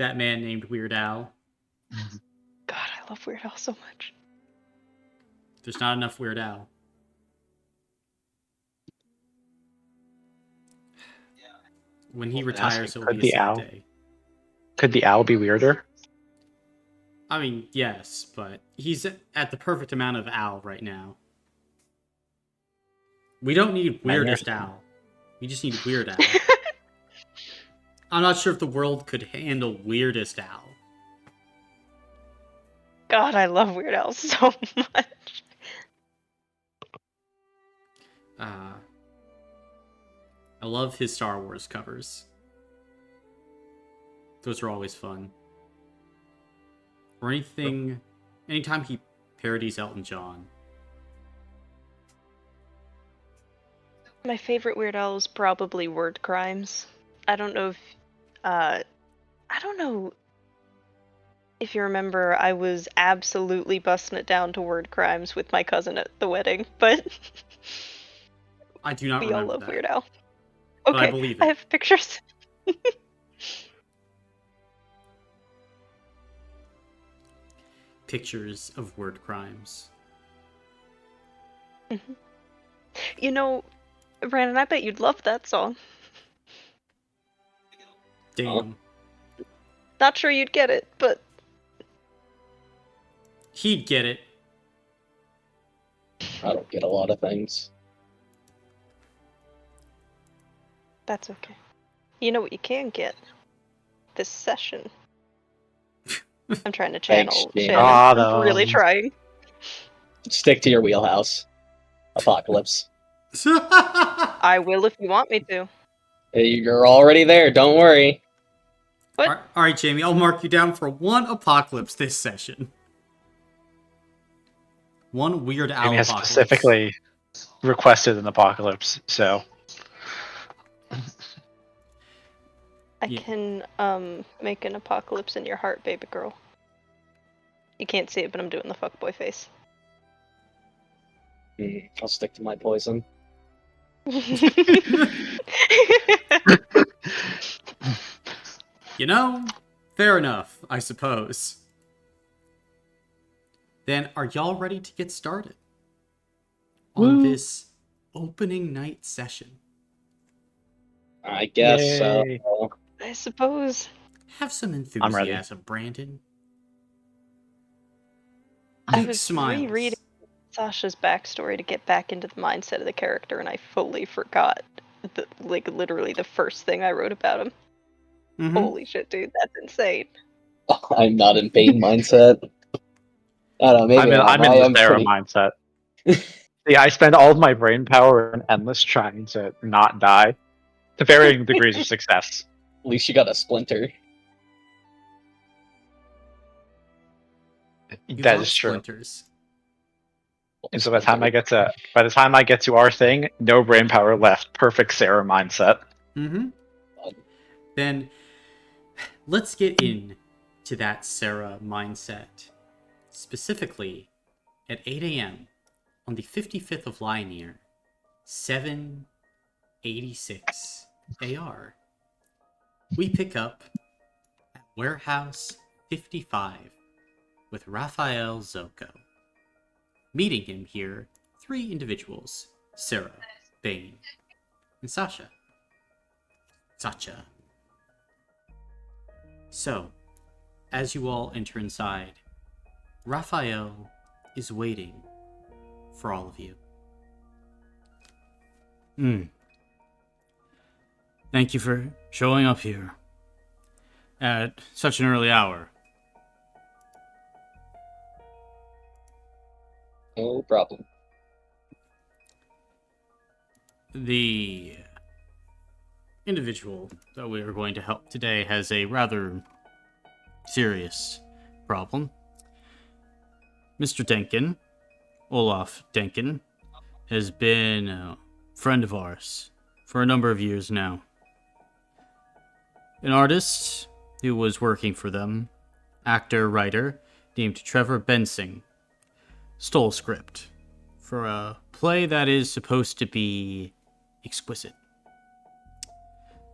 that man named Weird Al. God, I love Weird Al so much. There's not enough Weird Al. When he retires, it'll be a sad day. Could the owl be weirder? I mean, yes, but he's at the perfect amount of Al right now. We don't need weirdest Al. We just need Weird Al. I'm not sure if the world could handle weirdest Al. God, I love Weird Al so much. I love his Star Wars covers. Those are always fun. Or anytime he parodies Elton John. My favorite Weird Al is probably Word Crimes. I don't know if you remember, I was absolutely busting it down to Word Crimes with my cousin at the wedding, but I do not we remember all love that. Weird Al. Okay, But I believe it. I have pictures. Pictures of Word Crimes. Mm-hmm. You know, Brandon, I bet you'd love that song. Damn. Not sure you'd get it, but he'd get it. I don't get a lot of things. That's okay. You know what you can get? This session. I'm trying to channel Shannon. I'm really trying. Stick to your wheelhouse. Apocalypse. I will if you want me to. You're already there, don't worry. What? Alright, Jamie, I'll mark you down for one Apocalypse this session. One Weird Al Jamie has Apocalypse. specifically requested an Apocalypse, so... I can make an apocalypse in your heart, baby girl. You can't see it, but I'm doing the fuckboy face. I'll stick to my poison. You know, fair enough, I suppose. Then, are y'all ready to get started on this opening night session? I guess so. I suppose. Have some enthusiasm, Brandon. I was rereading Sasha's backstory to get back into the mindset of the character, and I fully forgot, literally the first thing I wrote about him. Mm-hmm. Holy shit, dude, that's insane. I'm not in pain mindset. I don't know, maybe I'm in the Sarah mindset. See, I spend all of my brain power and endless trying to not die, to varying degrees of success. At least you got a splinter. That is true. Splinters. And so by the time I get to our thing, no brain power left. Perfect Sarah mindset. Mm-hmm. Then let's get into that Sarah mindset. Specifically, at 8 a.m. on the 55th of line year, 786 AR, we pick up at Warehouse 55 with Raphael Zocco. Meeting him here, 3 individuals, Sarah, Bane, and Sasha. So, as you all enter inside, Raphael is waiting for all of you. Thank you for showing up here at such an early hour. No problem. The individual that we are going to help today has a rather serious problem. Mr. Denkin, Olaf Denkin, has been a friend of ours for a number of years now. An artist who was working for them, actor-writer named Trevor Bensing, stole script for a play that is supposed to be exquisite.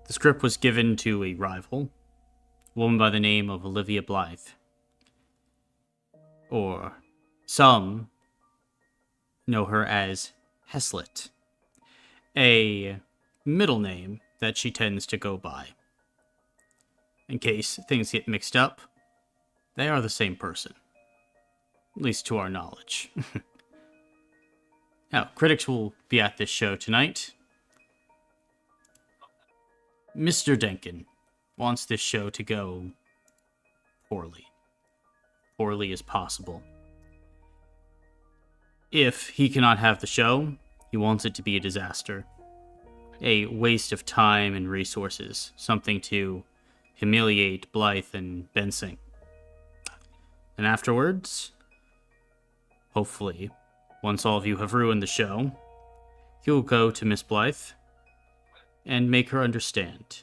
The script was given to a rival, woman by the name of Olivia Blythe. Or some know her as Heslet, a middle name that she tends to go by. In case things get mixed up, they are the same person. At least to our knowledge. Now, critics will be at this show tonight. Mr. Denkin wants this show to go poorly. Poorly as possible. If he cannot have the show, he wants it to be a disaster. A waste of time and resources. Something to humiliate Blythe and Bensing. And afterwards, hopefully, once all of you have ruined the show, he'll go to Miss Blythe and make her understand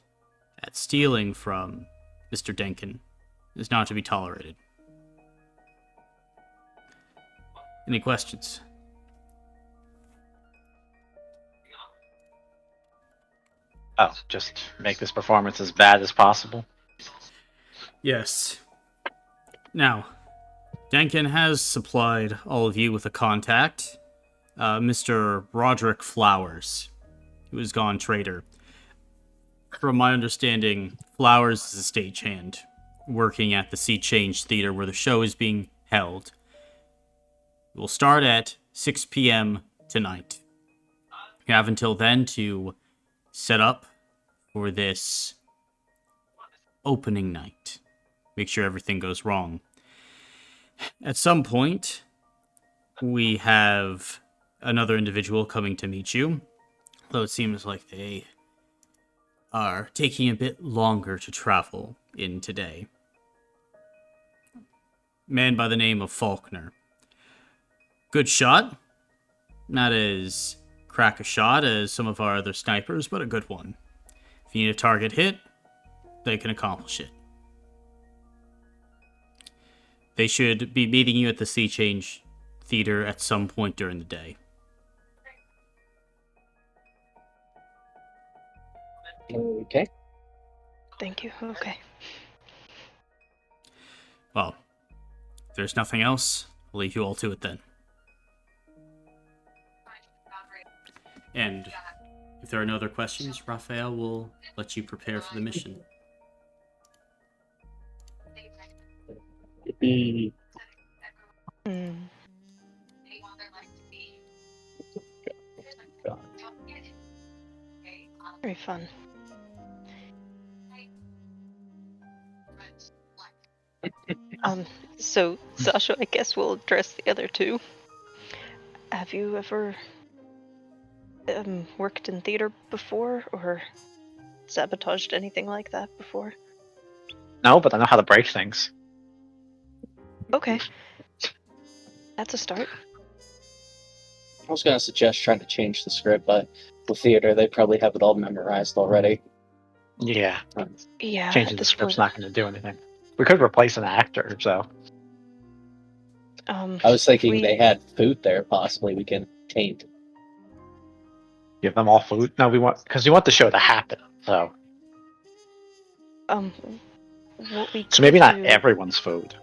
that stealing from Mr. Denkin is not to be tolerated. Any questions? Oh, just make this performance as bad as possible. Yes. Now, Denkin has supplied all of you with a contact, Mr. Roderick Flowers, who is gone trader. From my understanding, Flowers is a stagehand working at the Sea Change Theater where the show is being held. It will start at 6 p.m. tonight. You have until then to set up for this opening night. Make sure everything goes wrong. At some point, we have another individual coming to meet you, though it seems like they are taking a bit longer to travel in today. Man by the name of Faulkner. Good shot. Not as crack a shot as some of our other snipers, but a good one. If you need a target hit, they can accomplish it. They should be meeting you at the Sea Change Theater at some point during the day. Okay. Thank you. Okay. Well, if there's nothing else, I'll leave you all to it then. And if there are no other questions, Raphael will let you prepare for the mission. Mm. Very fun. So Sasha, I guess we'll address the other two. Have you ever worked in theater before, or sabotaged anything like that before? No, but I know how to break things. Okay. That's a start. I was going to suggest trying to change the script, but with theater, they probably have it all memorized already. Yeah. Yeah. Changing the script's not going to do anything. We could replace an actor, so. I was thinking they had food there, possibly we can taint. Give them all food? No, we want the show to happen, so. What we So maybe not do, everyone's food.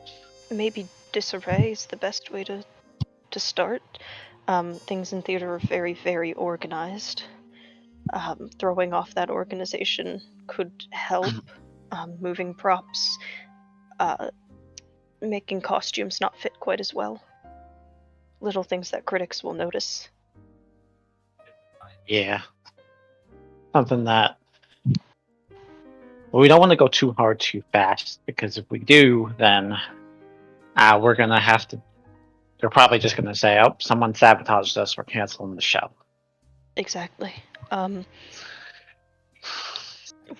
Maybe disarray is the best way to start. Things in theater are very, very organized. Throwing off that organization could help. Moving props, making costumes not fit quite as well. Little things that critics will notice. Yeah. Something that... Well, we don't want to go too hard too fast, because if we do, then we're going to have to... They're probably just going to say, oh, someone sabotaged us, we're canceling the show. Exactly.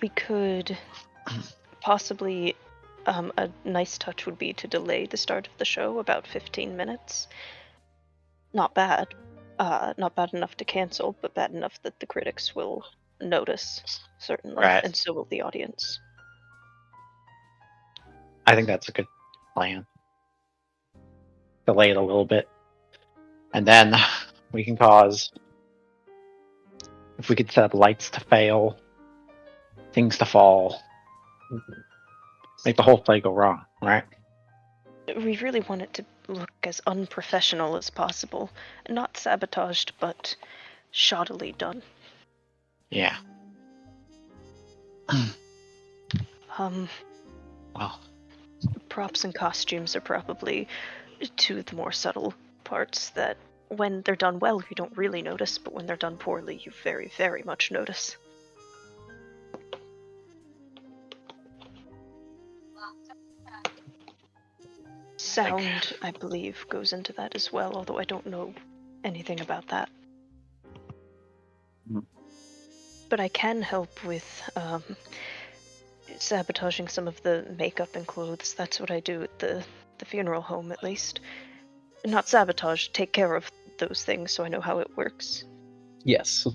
We could possibly... a nice touch would be to delay the start of the show about 15 minutes. Not bad. Not bad enough to cancel, but bad enough that the critics will notice, certainly, Right. and so will the audience. I think that's a good plan. Delay it a little bit. And then we can cause... If we could set up lights to fail, things to fall. make the whole play go wrong, right? We really want it to look as unprofessional as possible. Not sabotaged, but shoddily done. Yeah. Well, Props and costumes are probably two of the more subtle parts that when they're done well, you don't really notice, but when they're done poorly, you very, very much notice. Sound, I believe, goes into that as well, although I don't know anything about that. But I can help with sabotaging some of the makeup and clothes. That's what I do at the funeral home, at least. Not sabotage, take care of those things so I know how it works. Yes.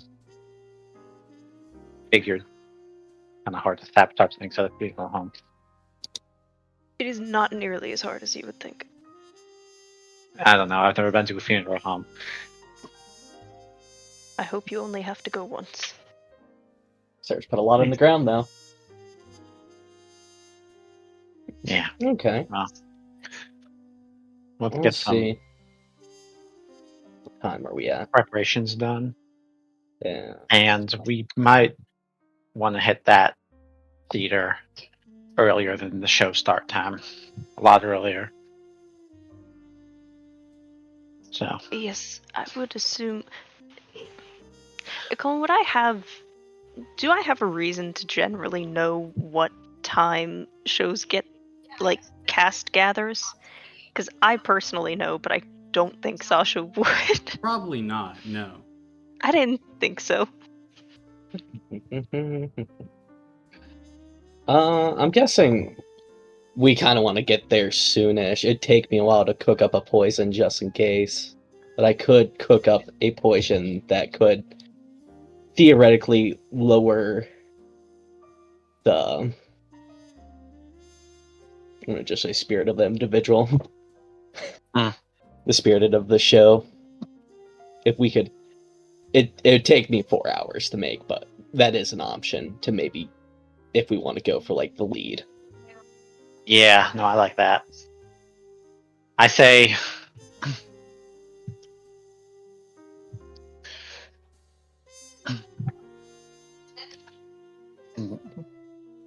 figured. Kind of hard to sabotage things at a funeral home. It is not nearly as hard as you would think. I don't know. I've never been to a funeral home. I hope you only have to go once. Sarah's put a lot on the ground now. Yeah. Okay. Well, let's Let's get some see. What time are we at? preparations done. Yeah. And we might want to hit that theater earlier than the show start time. A lot earlier. So. Yes, I would assume. Colin, do I have a reason to generally know what time shows get, like, cast gathers? Because I personally know, but I don't think Sasha would. Probably not, no. I didn't think so. I'm guessing we kind of want to get there soonish. It'd take me a while to cook up a poison just in case. But I could cook up a poison that could theoretically lower the... I'm going to just say spirit of the individual. The spirit of the show. If we could... It would take me 4 hours to make, but that is an option to maybe... If we want to go for, like, the lead. Yeah, no, I like that. I say...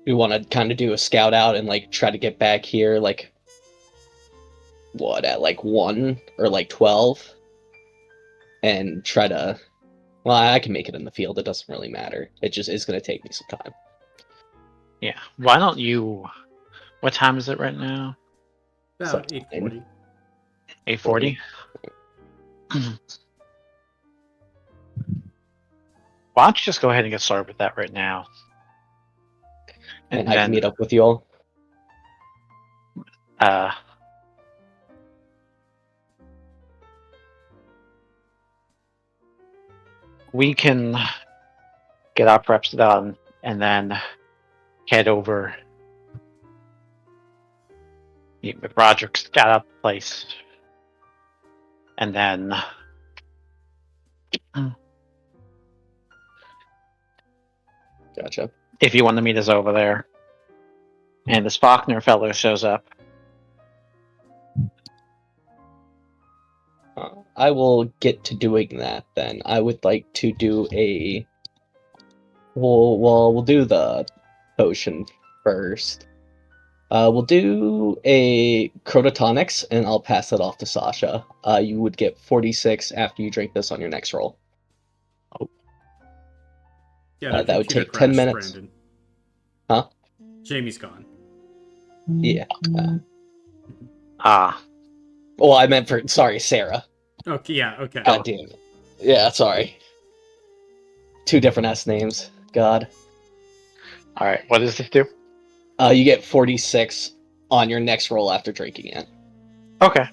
We want to kind of do a scout out and, like, try to get back here, like... What, at, like, 1 or, like, 12? And try to... Well, I can make it in the field. It doesn't really matter. It just is going to take me some time. Yeah. Why don't you... What time is it right now? About 8:40. 8:40? Why don't you just go ahead and get started with that right now? And I can meet up with you all? We can get our preps done and then head over, meet with Roger, scout out the place, and then Gotcha. if you want to meet us over there and this Faulkner fellow shows up, I will get to doing that then. I would like to do a... We'll do the potion first. We'll do a Crototonics, and I'll pass it off to Sasha. You would get 46 after you drink this on your next roll. Oh. Yeah, that would take 10 minutes. Brandon. Huh? Jamie's gone. Yeah. Well, I meant for... Sorry, Sarah. Okay, yeah, okay. God damn it. Yeah, sorry. 2 different S names. God. Alright, what does this do? You get 46 on your next roll after drinking it. Okay.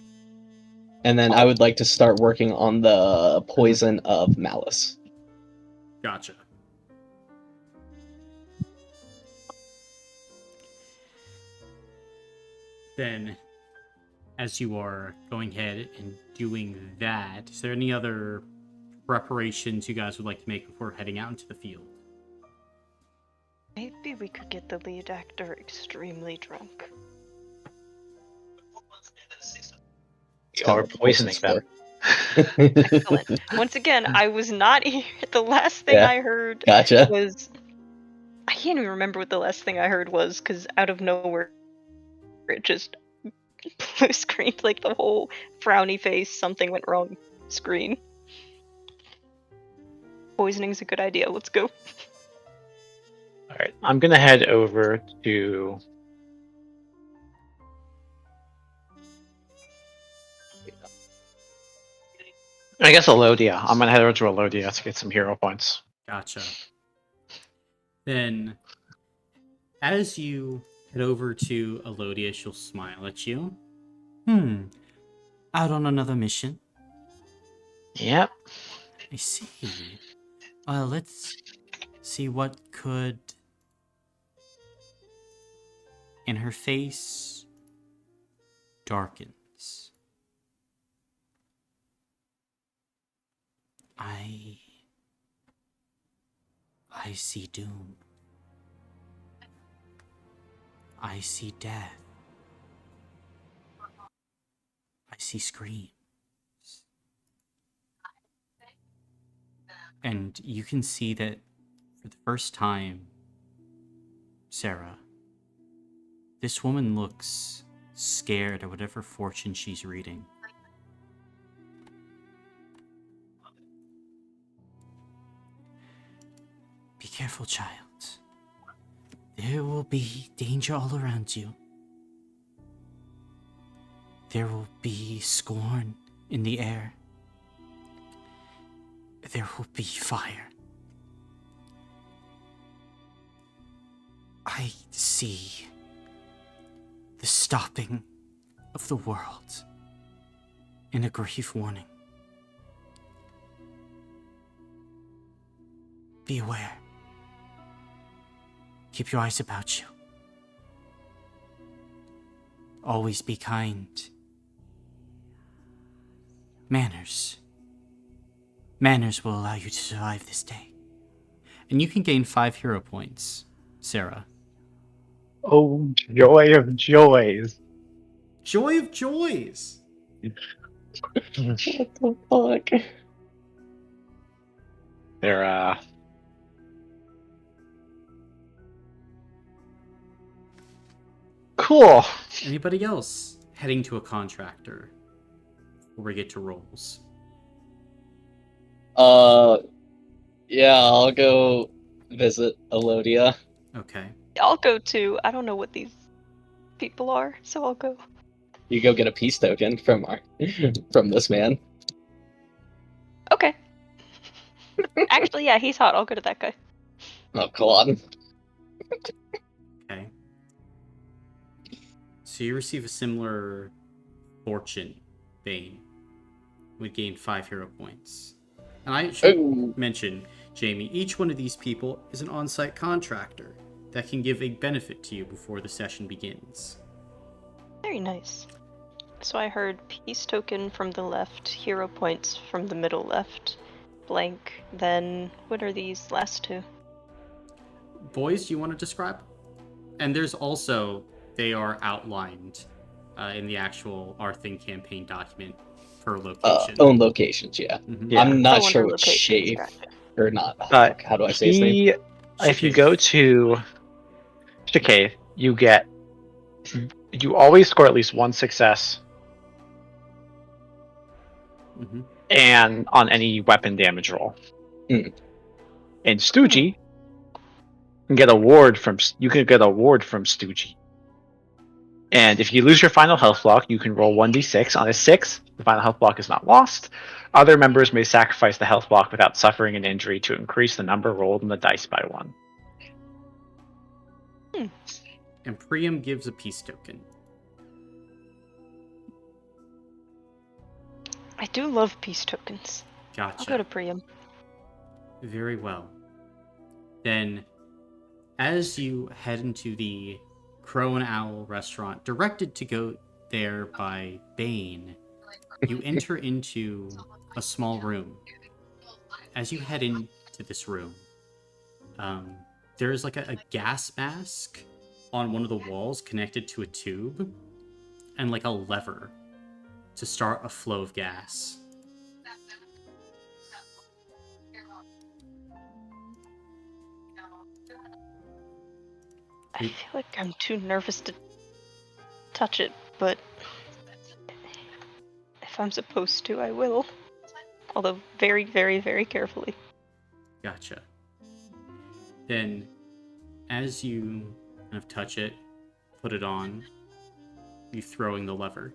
And then I would like to start working on the poison of malice. Gotcha. Then, as you are going ahead and doing that, is there any other preparations you guys would like to make before heading out into the field? Maybe we could get the lead actor extremely drunk. Or poisoning them. Excellent. Once again, I was not here. The last thing Yeah. I heard Gotcha. was... I can't even remember what the last thing I heard was, because out of nowhere, it just blue screened, like the whole frowny face, something went wrong screen. Poisoning's a good idea, let's go. Alright, I'm gonna head over to... I guess Elodia. I'm gonna head over to Elodia to get some hero points. Gotcha. Then, as you head over to Elodia, she'll smile at you. Out on another mission? Yep. I see. Well, let's see what could... And her face darkens. I see doom. I see death. I see screams. And you can see that for the first time, Sarah, this woman looks scared at whatever fortune she's reading. Be careful, child. There will be danger all around you. There will be scorn in the air. There will be fire. I see the stopping of the world and a grief warning. Be aware. Keep your eyes about you. Always be kind. Manners. Manners will allow you to survive this day. And you can gain 5 hero points, Sarah. Oh, joy of joys. Joy of joys! What the fuck? They're, cool. Anybody else heading to a contractor before we get to rolls? Yeah, I'll go visit Elodia. Okay. I'll go too. I don't know what these people are, so I'll go. You go get a peace token from from this man. Okay. Actually, yeah, he's hot. I'll go to that guy. Oh, come on. Okay. So you receive a similar fortune, Bane. Would gain 5 hero points. And I should mention, Jamie, each one of these people is an on-site contractor that can give a benefit to you before the session begins. Very nice. So I heard peace token from the left, hero points from the middle left, blank. Then what are these last two? Boys, do you want to describe? And there's also, they are outlined in the actual Our Thing campaign document per location. Own locations, yeah. Mm-hmm. Yeah. I'm not Oh, sure under which locations, shape gotcha. or not. How do I say his name? If you go to Chicave, you always score at least 1 success. Mm-hmm. And on any weapon damage roll. Mm. And Stoogie can get a ward from Stoogie. And if you lose your final health block, you can roll 1d6. On a 6, the final health block is not lost. Other members may sacrifice the health block without suffering an injury to increase the number rolled in the dice by 1. And Priam gives a peace token. I do love peace tokens. Gotcha. I'll go to Priam. Very well. Then, as you head into the Crow and Owl restaurant, directed to go there by Bane, you enter into a small room. As you head into this room, there's like a gas mask on one of the walls connected to a tube and like a lever to start a flow of gas. I feel like I'm too nervous to touch it, but if I'm supposed to, I will. Although very, very, very carefully. Gotcha. Then, as you kind of touch it, put it on, you throwing the lever.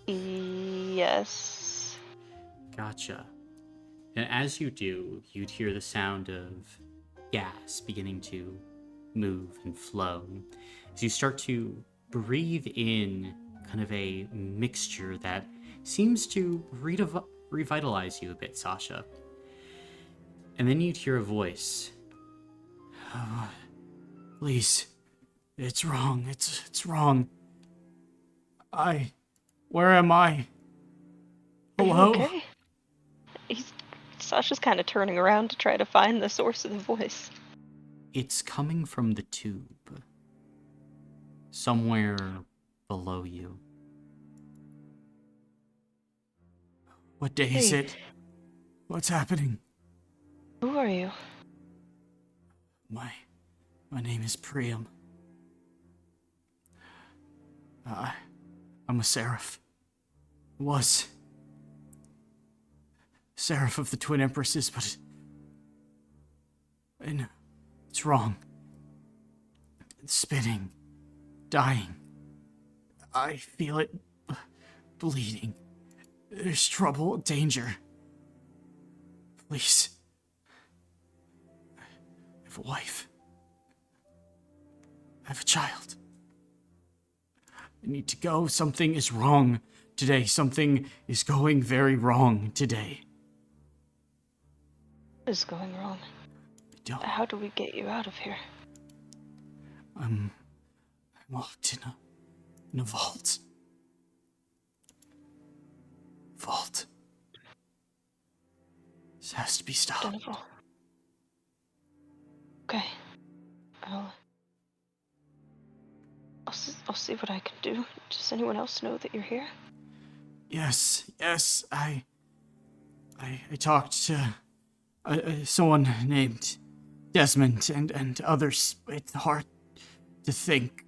Yes. Gotcha. And as you do, you'd hear the sound of gas beginning to move and flow. As you start to breathe in kind of a mixture that seems to revitalize you a bit, Sasha. And then you'd hear a voice. Oh, please, it's wrong. It's wrong. Where am I? Hello? Are you okay? Sasha's kind of turning around to try to find the source of the voice. It's coming from the tube. Somewhere below you. What day is it? What's happening? Who are you? My name is Priam. I'm a seraph. Was. Seraph of the Twin Empresses, but it's wrong. It's spinning. Dying. I feel it bleeding. There's trouble, danger. Please. I have a wife. I have a child. I need to go. Something is wrong today. Something is going very wrong today. What is going wrong? I don't. How do we get you out of here? I'm locked in a vault. Vault. This has to be stopped. Jennifer. Okay. I'll see what I can do. Does anyone else know that you're here? Yes. I talked to someone named Desmond and others. It's hard to think.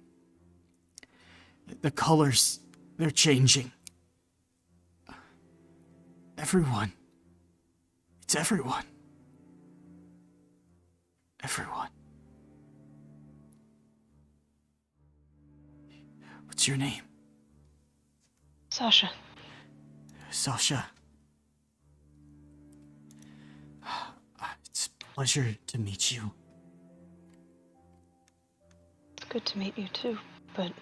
The colors, they're changing. Everyone. It's everyone. Everyone. What's your name? Sasha. Sasha. It's a pleasure to meet you. It's good to meet you too, but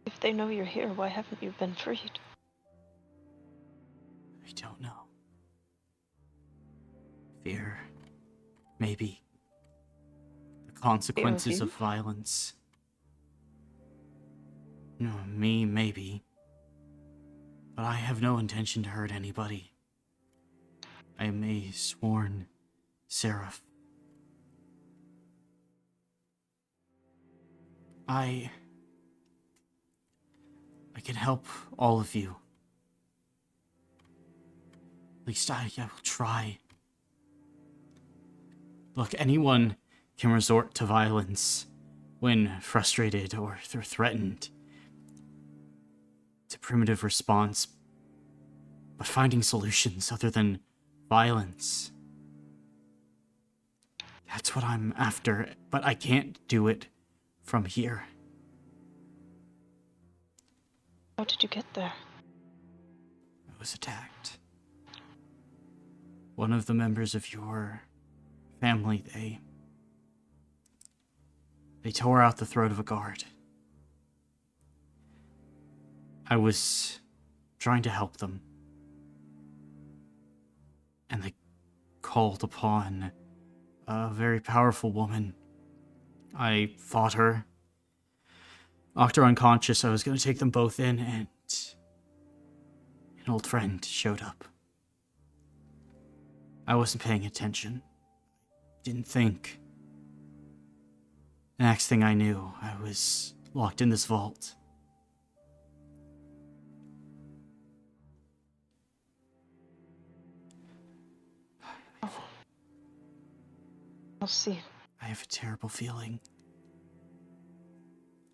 if they know you're here, why haven't you been freed? I don't know. Fear. Maybe. The consequences of violence. No, me, maybe. But I have no intention to hurt anybody. I am a sworn seraph. I can help all of you. At least I will try. Look, anyone can resort to violence when frustrated or threatened. It's a primitive response, but finding solutions other than violence, that's what I'm after, but I can't do it from here. How did you get there? I was attacked. One of the members of your family, they tore out the throat of a guard. I was trying to help them, and they called upon a very powerful woman. I fought her, knocked her unconscious. I was going to take them both in, and an old friend showed up. I wasn't paying attention. Didn't think. The next thing I knew, I was locked in this vault. I'll see. I have a terrible feeling.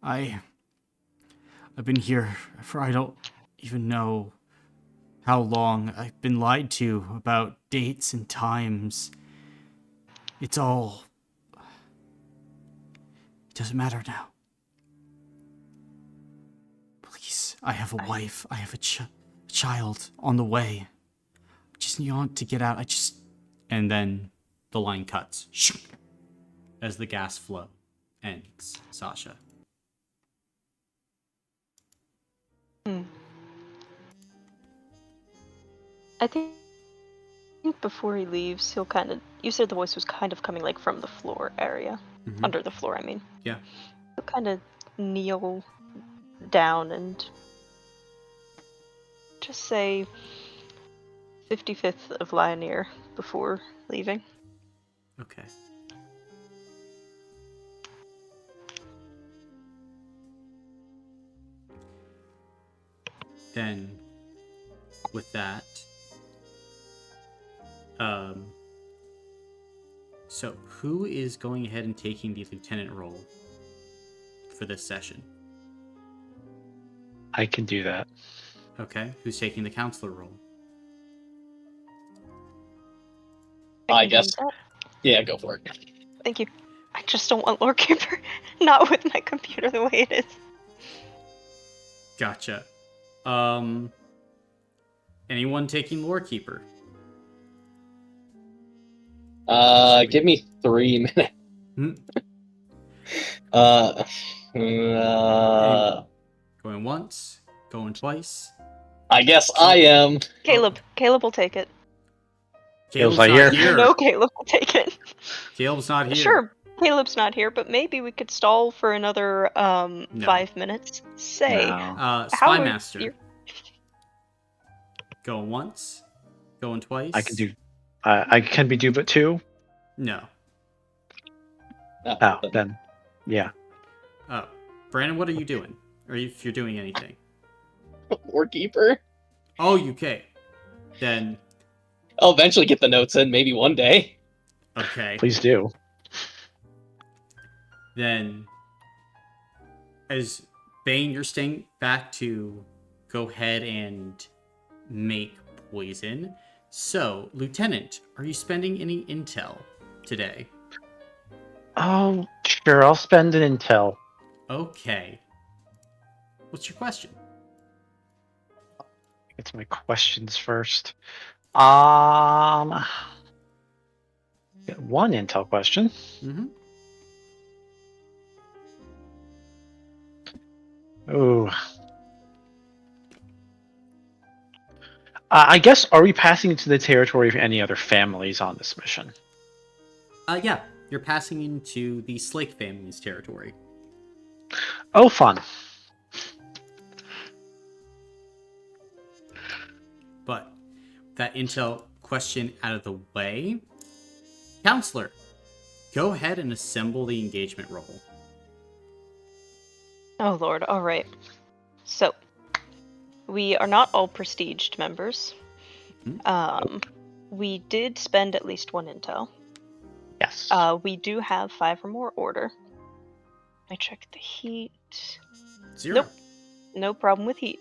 I've been here for I don't even know how long. I've been lied to about dates and times. It doesn't matter now. Please, I have a wife. I have a child on the way. I just want to get out. And then the line cuts as the gas flow ends. Sasha. I think before he leaves, he'll kind of... You said the voice was kind of coming like from the floor area. Mm-hmm. Under the floor, I mean. Yeah. He'll kind of kneel down and just say 55th of Lioneer before leaving. Okay. Then, with that, so who is going ahead and taking the lieutenant role for this session? I can do that. Okay, who's taking the counselor role? I guess. Yeah, go for it. Thank you. I just don't want Lord Keeper. Not with my computer the way it is. Gotcha. Anyone taking Lore Keeper? Give me 3 minutes. Going once, going twice. I guess I am. Caleb will take it. Caleb's not not here. here. No, Caleb will take it. Caleb's not here. Sure, Caleb's not here, but maybe we could stall for another 5 minutes. Say, No. Spy Master. Going once, going twice. I can do. I can be do but 2. No. Oh, then, yeah. Oh, Brandon, what are you doing? Or if you're doing anything? Lore Keeper? Oh, okay. Then. I'll eventually get the notes in, maybe one day. Okay. Please do. Then, as Bane, you're staying back to go ahead and make poison. So, Lieutenant, are you spending any intel today? Oh, sure. I'll spend an intel. Okay. What's your question? Get to my questions first. Get one intel question. Mm-hmm. Ooh. I guess, are we passing into the territory of any other families on this mission? Yeah. You're passing into the Slake family's territory. Oh, fun. But that intel question out of the way, Counselor, go ahead and assemble the engagement roll. Oh lord, alright. So, we are not all prestiged members. We did spend at least 1 intel. Yes. We do have 5 or more order. I checked the heat. 0. Nope. No problem with heat.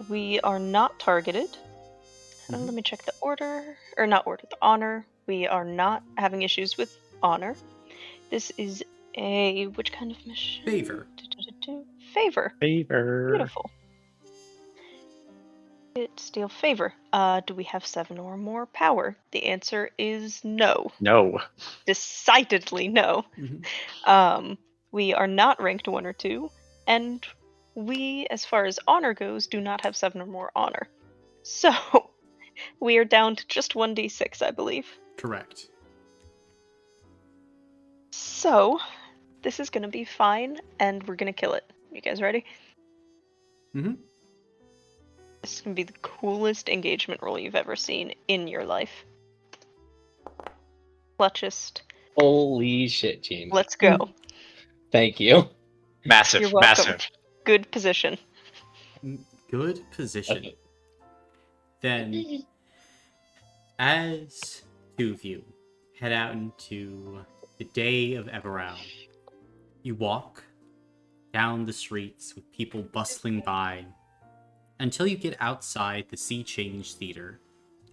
We are not targeted. Let me check the order. Or not order, the honor. We are not having issues with honor. This is a... which kind of mission? Favor. Favor. Favor. Beautiful. Steal favor. Do we have 7 or more power? The answer is no. No. Decidedly no. We are not ranked 1 or 2, and we, as far as honor goes, do not have 7 or more honor. So, we are down to just 1d6, I believe. Correct. So, this is gonna be fine, and we're gonna kill it. You guys ready? Mm-hmm. This is gonna be the coolest engagement roll you've ever seen in your life. Clutchest. Holy shit, Gene. Let's go. Thank you. Massive, You're welcome. massive. Good position. Good position. Then, as two of you head out into the day of Everound, you walk down the streets with people bustling by until you get outside the Sea Change Theater,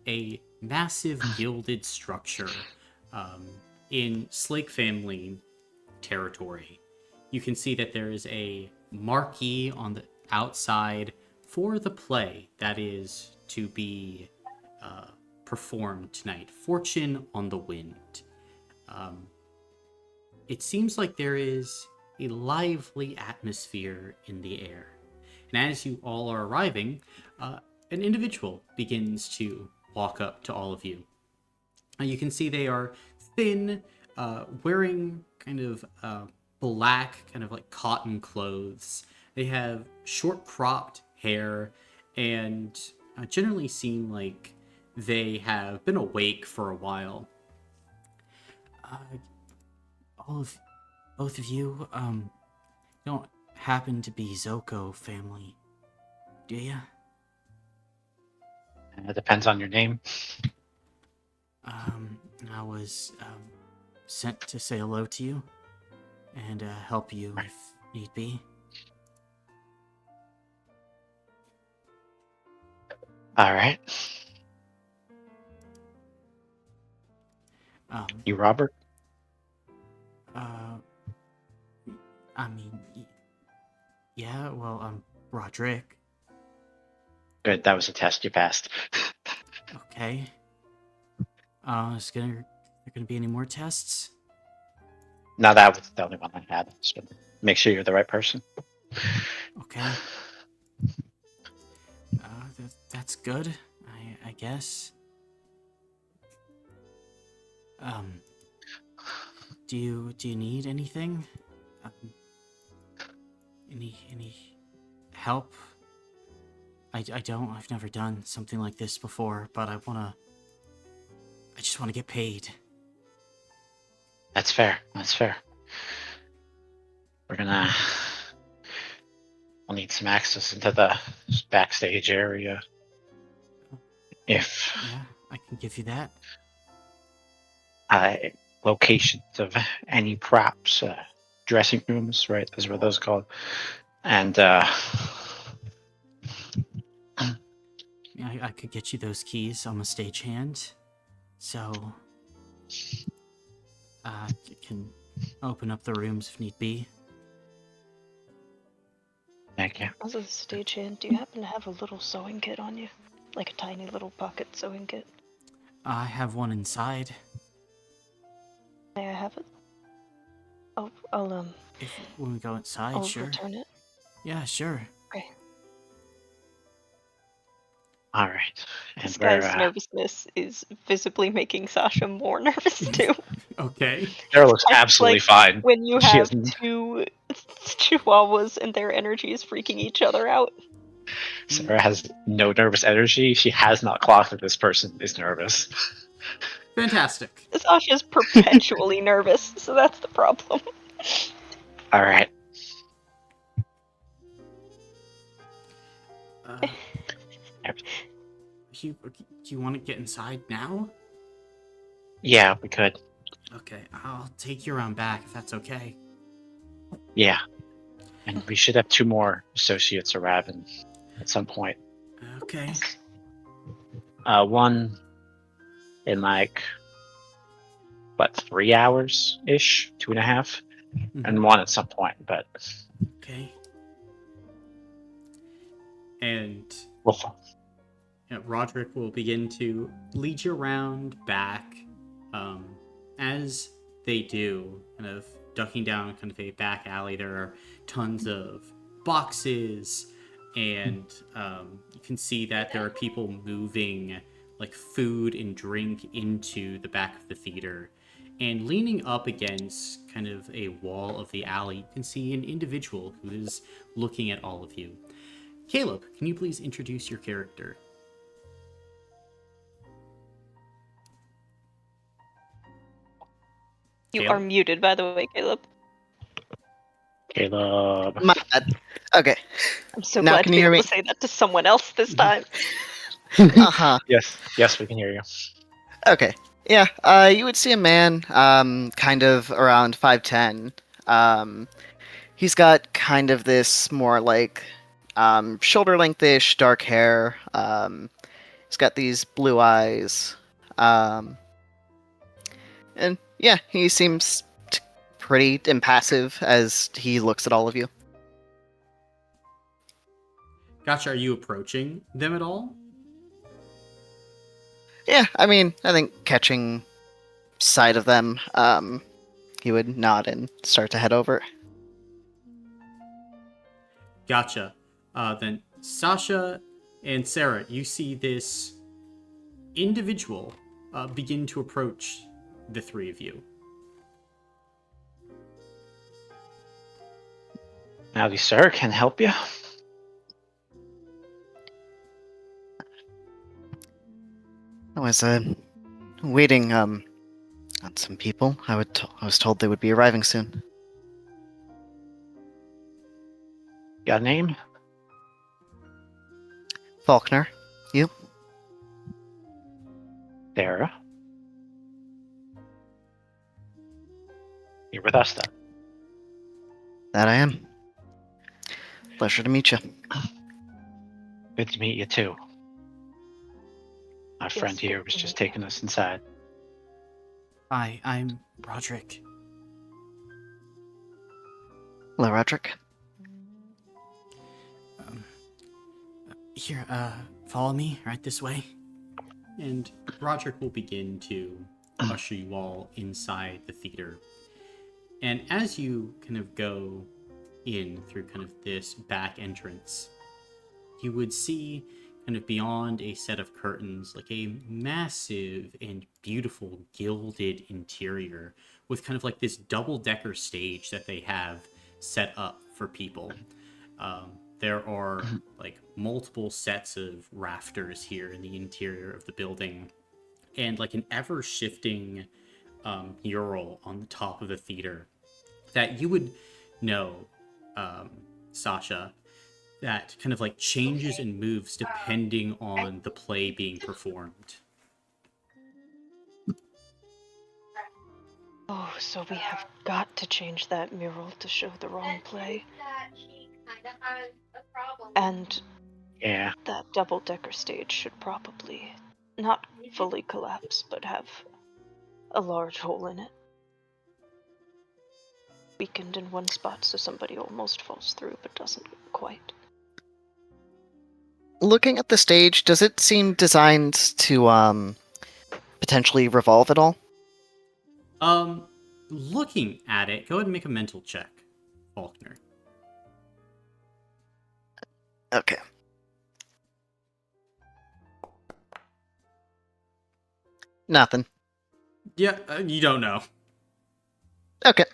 a massive gilded structure in Slake family territory. You can see that there is a marquee on the outside for the play that is to be performed tonight, Fortune on the Wind. It seems like there is a lively atmosphere in the air. And as you all are arriving, an individual begins to walk up to all of you. You can see they are thin, wearing kind of black, kind of like cotton clothes. They have short cropped hair and generally seem like they have been awake for a while. Both of you, don't happen to be Zocco family, do ya? It depends on your name. I was sent to say hello to you and help you if need be. All right. You Robert? I mean, yeah, well, I'm Roderick. Good, that was a test you passed. Okay. Is there gonna be any more tests? No, that was the only one I had. So make sure you're the right person. Okay. That's good, I guess. Do you need anything? Any help? I don't. I've never done something like this before, but I just wanna get paid. That's fair. That's fair. We'll need some access into the backstage area. If Yeah, I can give you that. locations of any props, dressing rooms, right? Those were those called. And Yeah, I could get you those keys. I'm a stagehand, so you can open up the rooms if need be. thank you. As a stagehand, do you happen to have a little sewing kit on you? Like a tiny little pocket sewing kit? I have one inside. May I have it? I'll When we go inside, I'll sure. return it. Yeah, sure. Okay. All right. And This guy's nervousness is visibly making Sasha more nervous too. Okay. Sarah looks absolutely fine. When you She have isn't. two chihuahuas and their energy is freaking each other out. Sarah has no nervous energy. She has not clocked that this person is nervous. Fantastic. Sasha's perpetually nervous, so that's the problem. All right. Do you want to get inside now? Yeah, we could. Okay, I'll take you around back if that's okay. Yeah. And we should have 2 more associates arriving at some point. Okay. One in 3 hours ish, 2.5, Mm-hmm. and one at some point. But okay. And Roderick will begin to lead you around back. As they do, kind of ducking down kind of a back alley, there are tons of boxes, and you can see that there are people moving like food and drink into the back of the theater. And leaning up against kind of a wall of the alley, you can see an individual who is looking at all of you. Caleb, can you please introduce your character? You Caleb? are muted, by the way, Caleb. Caleb. My bad. Okay. I'm so Now glad can to you be hear able me? to say that to someone else this time. Uh-huh. Yes, we can hear you. Okay. Yeah, you would see a man, kind of around 5'10". He's got kind of this more like, shoulder lengthish, dark hair. He's got these blue eyes. And yeah, he seems pretty impassive as he looks at all of you. Gotcha, are you approaching them at all? Yeah, I mean, I think catching sight of them, he would nod and start to head over. Gotcha. Then Sasha and Sarah, you see this individual begin to approach the three of you. Howdy, sir. Can I help you? I was waiting on some people. I was told they would be arriving soon. Got a name? Faulkner, you? Sarah. You're with us then. That I am. Pleasure to meet you. Good to meet you too. My Yes, friend here good was to just meet you. taking us inside. Hi, I'm Roderick. Hello, Roderick. Here, follow me right this way. And Roderick will begin to usher you all inside the theater. And as you kind of go in through kind of this back entrance, you would see kind of beyond a set of curtains, like a massive and beautiful gilded interior with kind of like this double-decker stage that they have set up for people. There are like multiple sets of rafters here in the interior of the building, and like an ever-shifting mural on the top of the theater that you would know, Sasha, that kind of like changes and moves depending on the play being performed. Oh, so we have got to change that mural to show the wrong play. And Yeah. that double-decker stage should probably not fully collapse, but have a large hole in it. Weakened in one spot so somebody almost falls through but doesn't quite. Looking at the stage, does it seem designed to potentially revolve at all? Looking at it, go ahead and make a mental check, Faulkner. Okay. Nothing. Yeah, you don't know. Okay.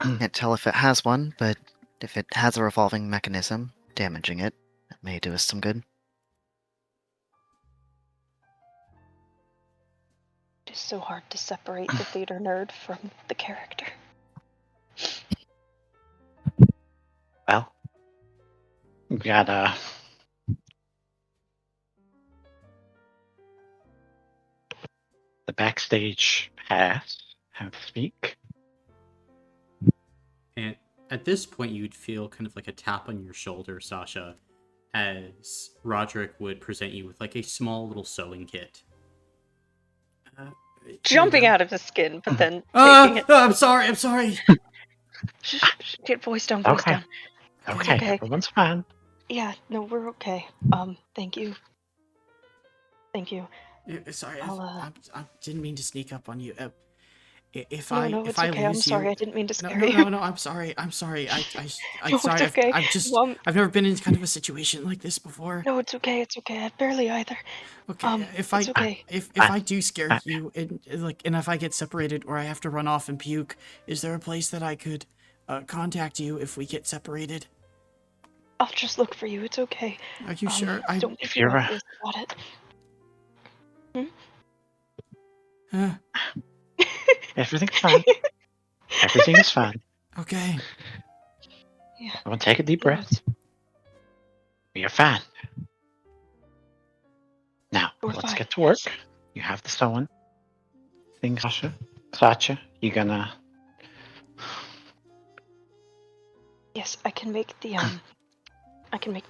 Can't tell if it has one, but if it has a revolving mechanism, damaging it may do us some good. It is so hard to separate the theater nerd from the character. Well, we got the backstage pass, so to speak. And at this point, you'd feel kind of like a tap on your shoulder, Sasha, as Roderick would present you with like a small little sewing kit. Jumping out of his skin, but then taking it. I'm sorry. Shh, voice down, voice down. It's Okay, everyone's fine. Yeah, no, we're okay. Thank you. Thank you. Sorry, I'll, I didn't mean to sneak up on you. If No, I it's lose okay. I'm you, sorry. I didn't mean to scare you. No, I'm sorry. I'm sorry. I'm No, sorry. it's okay. I've never been in kind of a situation like this before. No, it's okay. It's okay. I barely either. Okay, It's okay. if I do scare you and if I get separated or I have to run off and puke, is there a place that I could contact you if we get separated. I'll just look for you. It's okay. Are you sure? Don't If be you're reckless about it. everything's fine. Everything is fine. Okay. Yeah. I'm gonna take a deep breath. You're fine. Now, We're let's fine. get to work. You have the sewing thing, Sasha. You gonna... Yes, I can make the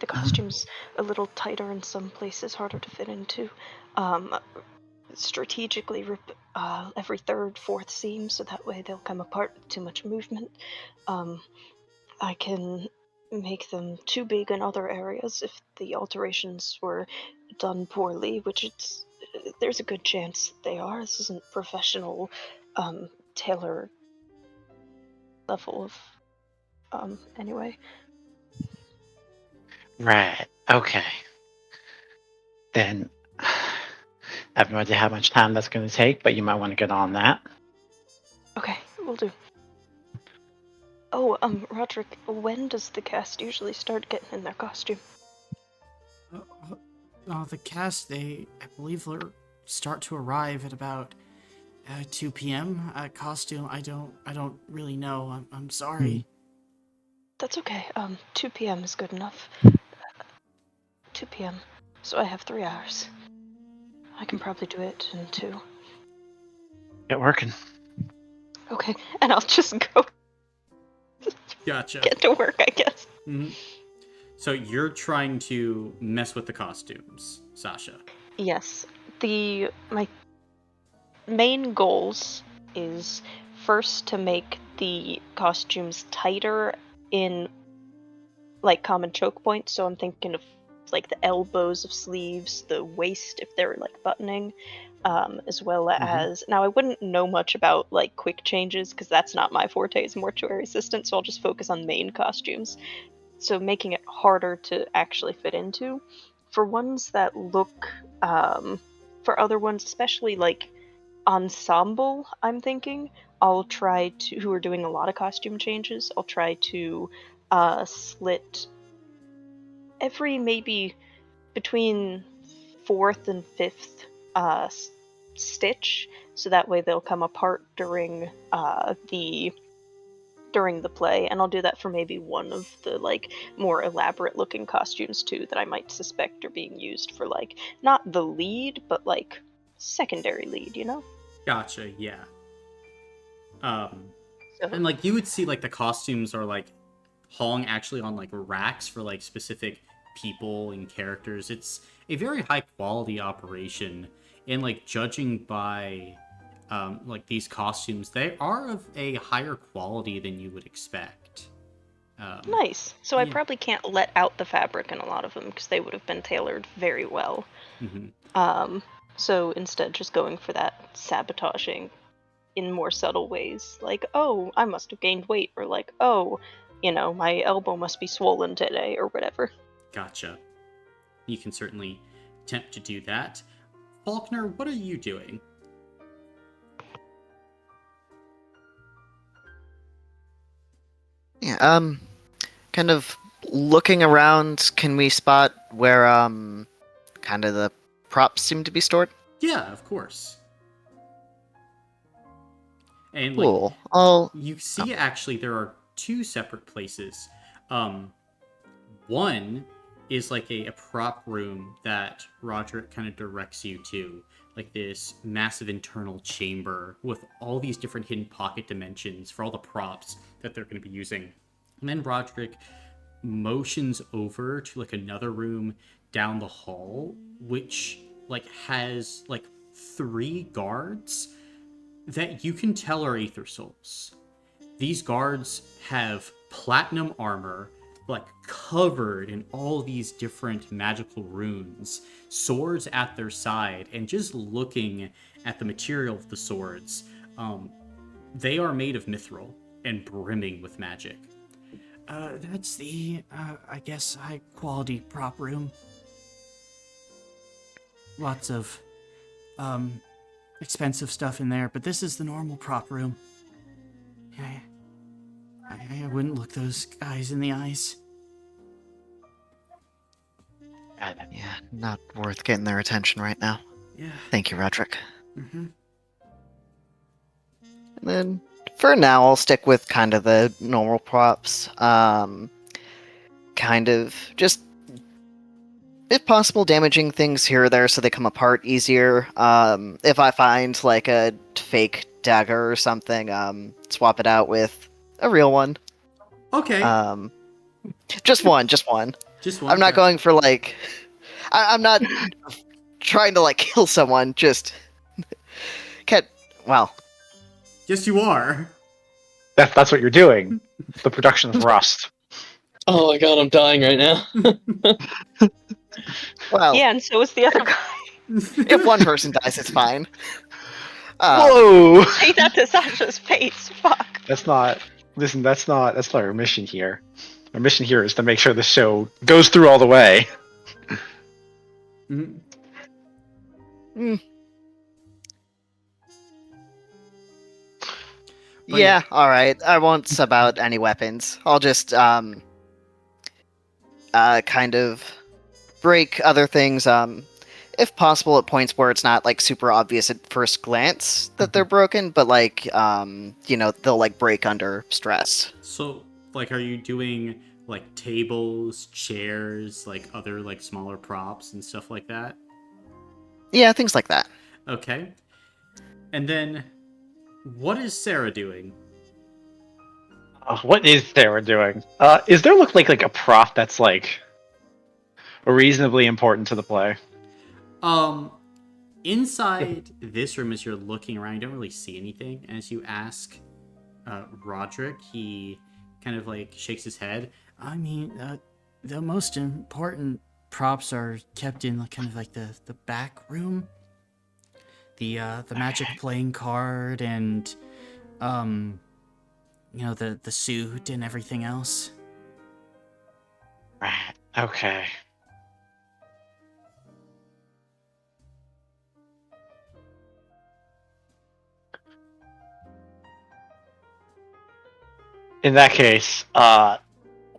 costumes a little tighter in some places, harder to fit into. Strategically rip every third, fourth seam, so that way they'll come apart with too much movement. I can make them too big in other areas if the alterations were done poorly, which there's a good chance they are. This isn't professional tailor level of anyway. Right. Okay. Then I have no idea how much time that's going to take, but you might want to get on that. Okay, we'll do. Oh, Roderick, when does the cast usually start getting in their costume? The cast, I believe, start to arrive at about 2 p.m. Costume, I don't really know. I'm sorry. That's okay. 2 p.m. is good enough. 2 p.m. So I have 3 hours. I can probably do it in 2. Get working. Okay, and I'll just go Gotcha. get to work, I guess. Mm-hmm. So you're trying to mess with the costumes, Sasha. Yes. My main goals is first to make the costumes tighter in like common choke points. So I'm thinking of like the elbows of sleeves, the waist if they're like buttoning, as well as now I wouldn't know much about like quick changes because that's not my forte as a mortuary assistant. So I'll just focus on main costumes. So making it harder to actually fit into. For ones that look, for other ones, especially like ensemble, I'm thinking, I'll try to, who are doing a lot of costume changes, I'll try to slit every maybe between 4th and 5th stitch, so that way they'll come apart during the play, and I'll do that for maybe one of the like more elaborate looking costumes too that I might suspect are being used for like not the lead but like secondary lead, you know? Gotcha, yeah. So, And like you would see like the costumes are like hung actually on like racks for like specific people and characters. It's a very high quality operation, and like judging by like these costumes, they are of a higher quality than you would expect. nice. So I yeah. probably can't let out the fabric in a lot of them because they would have been tailored very well. Mm-hmm. So instead just going for that sabotaging in more subtle ways, like, oh, I must have gained weight, or like, oh, my elbow must be swollen today, or whatever. Gotcha. You can certainly attempt to do that. Faulkner, what are you doing? Yeah, kind of looking around, can we spot where kind of the props seem to be stored? Yeah, of course. And like Cool. you see actually there are 2 separate places. One is like a prop room that Roderick kind of directs you to, like this massive internal chamber with all these different hidden pocket dimensions for all the props that they're going to be using. And then Roderick motions over to like another room down the hall, which like has like 3 guards that you can tell are Aether souls. These guards have platinum armor, like covered in all these different magical runes, swords at their side, and just looking at the material of the swords, they are made of mithril and brimming with magic. That's the, I guess, high quality prop room. Lots of, expensive stuff in there, but this is the normal prop room. I wouldn't look those guys in the eyes. Yeah, not worth getting their attention right now. Yeah. Thank you, Roderick. Mm-hmm. And then, for now, I'll stick with kind of the normal props. Kind of just, if possible, damaging things here or there so they come apart easier. If I find like a fake dagger or something, swap it out with a real one. Okay. Just one. Just one. I'm not going for like. I'm not trying to like kill someone. Just can't. Well. Yes, you are. That's what you're doing. The production of rust. Oh my god, I'm dying right now. Well. Yeah, and so is the other guy. If one person dies, it's fine. Whoa! Say that to Sasha's face. Fuck. That's not. Listen, that's not our mission here. Our mission here is to make sure the show goes through all the way. Mm-hmm. Yeah, alright. I won't sub out any weapons. I'll just, kind of break other things, if possible at points where it's not, like, super obvious at first glance that they're broken, but, like, they'll, like, break under stress. So, like, are you doing, like, tables, chairs, like, other, like, smaller props and stuff like that? Yeah, things like that. Okay. And then, what is Sarah doing? What is Sarah doing? Is there look like a prop that's like reasonably important to the play? Inside this room, as you're looking around, you don't really see anything. And as you ask Roderick, he kind of like shakes his head. I mean, the most important props are kept in kind of like the back room. The magic playing card and the suit and everything else. Right. Okay. In that case,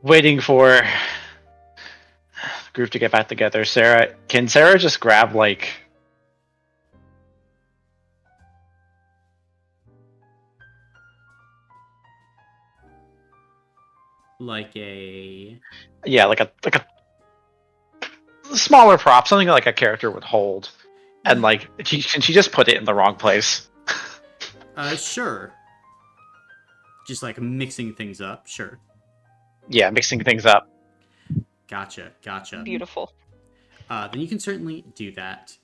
waiting for the group to get back together, can Sarah just grab like a smaller prop, something like a character would hold, and like can she just put it in the wrong place? Sure. Just like mixing things up, sure. Yeah, mixing things up. Gotcha. Beautiful. Then you can certainly do that.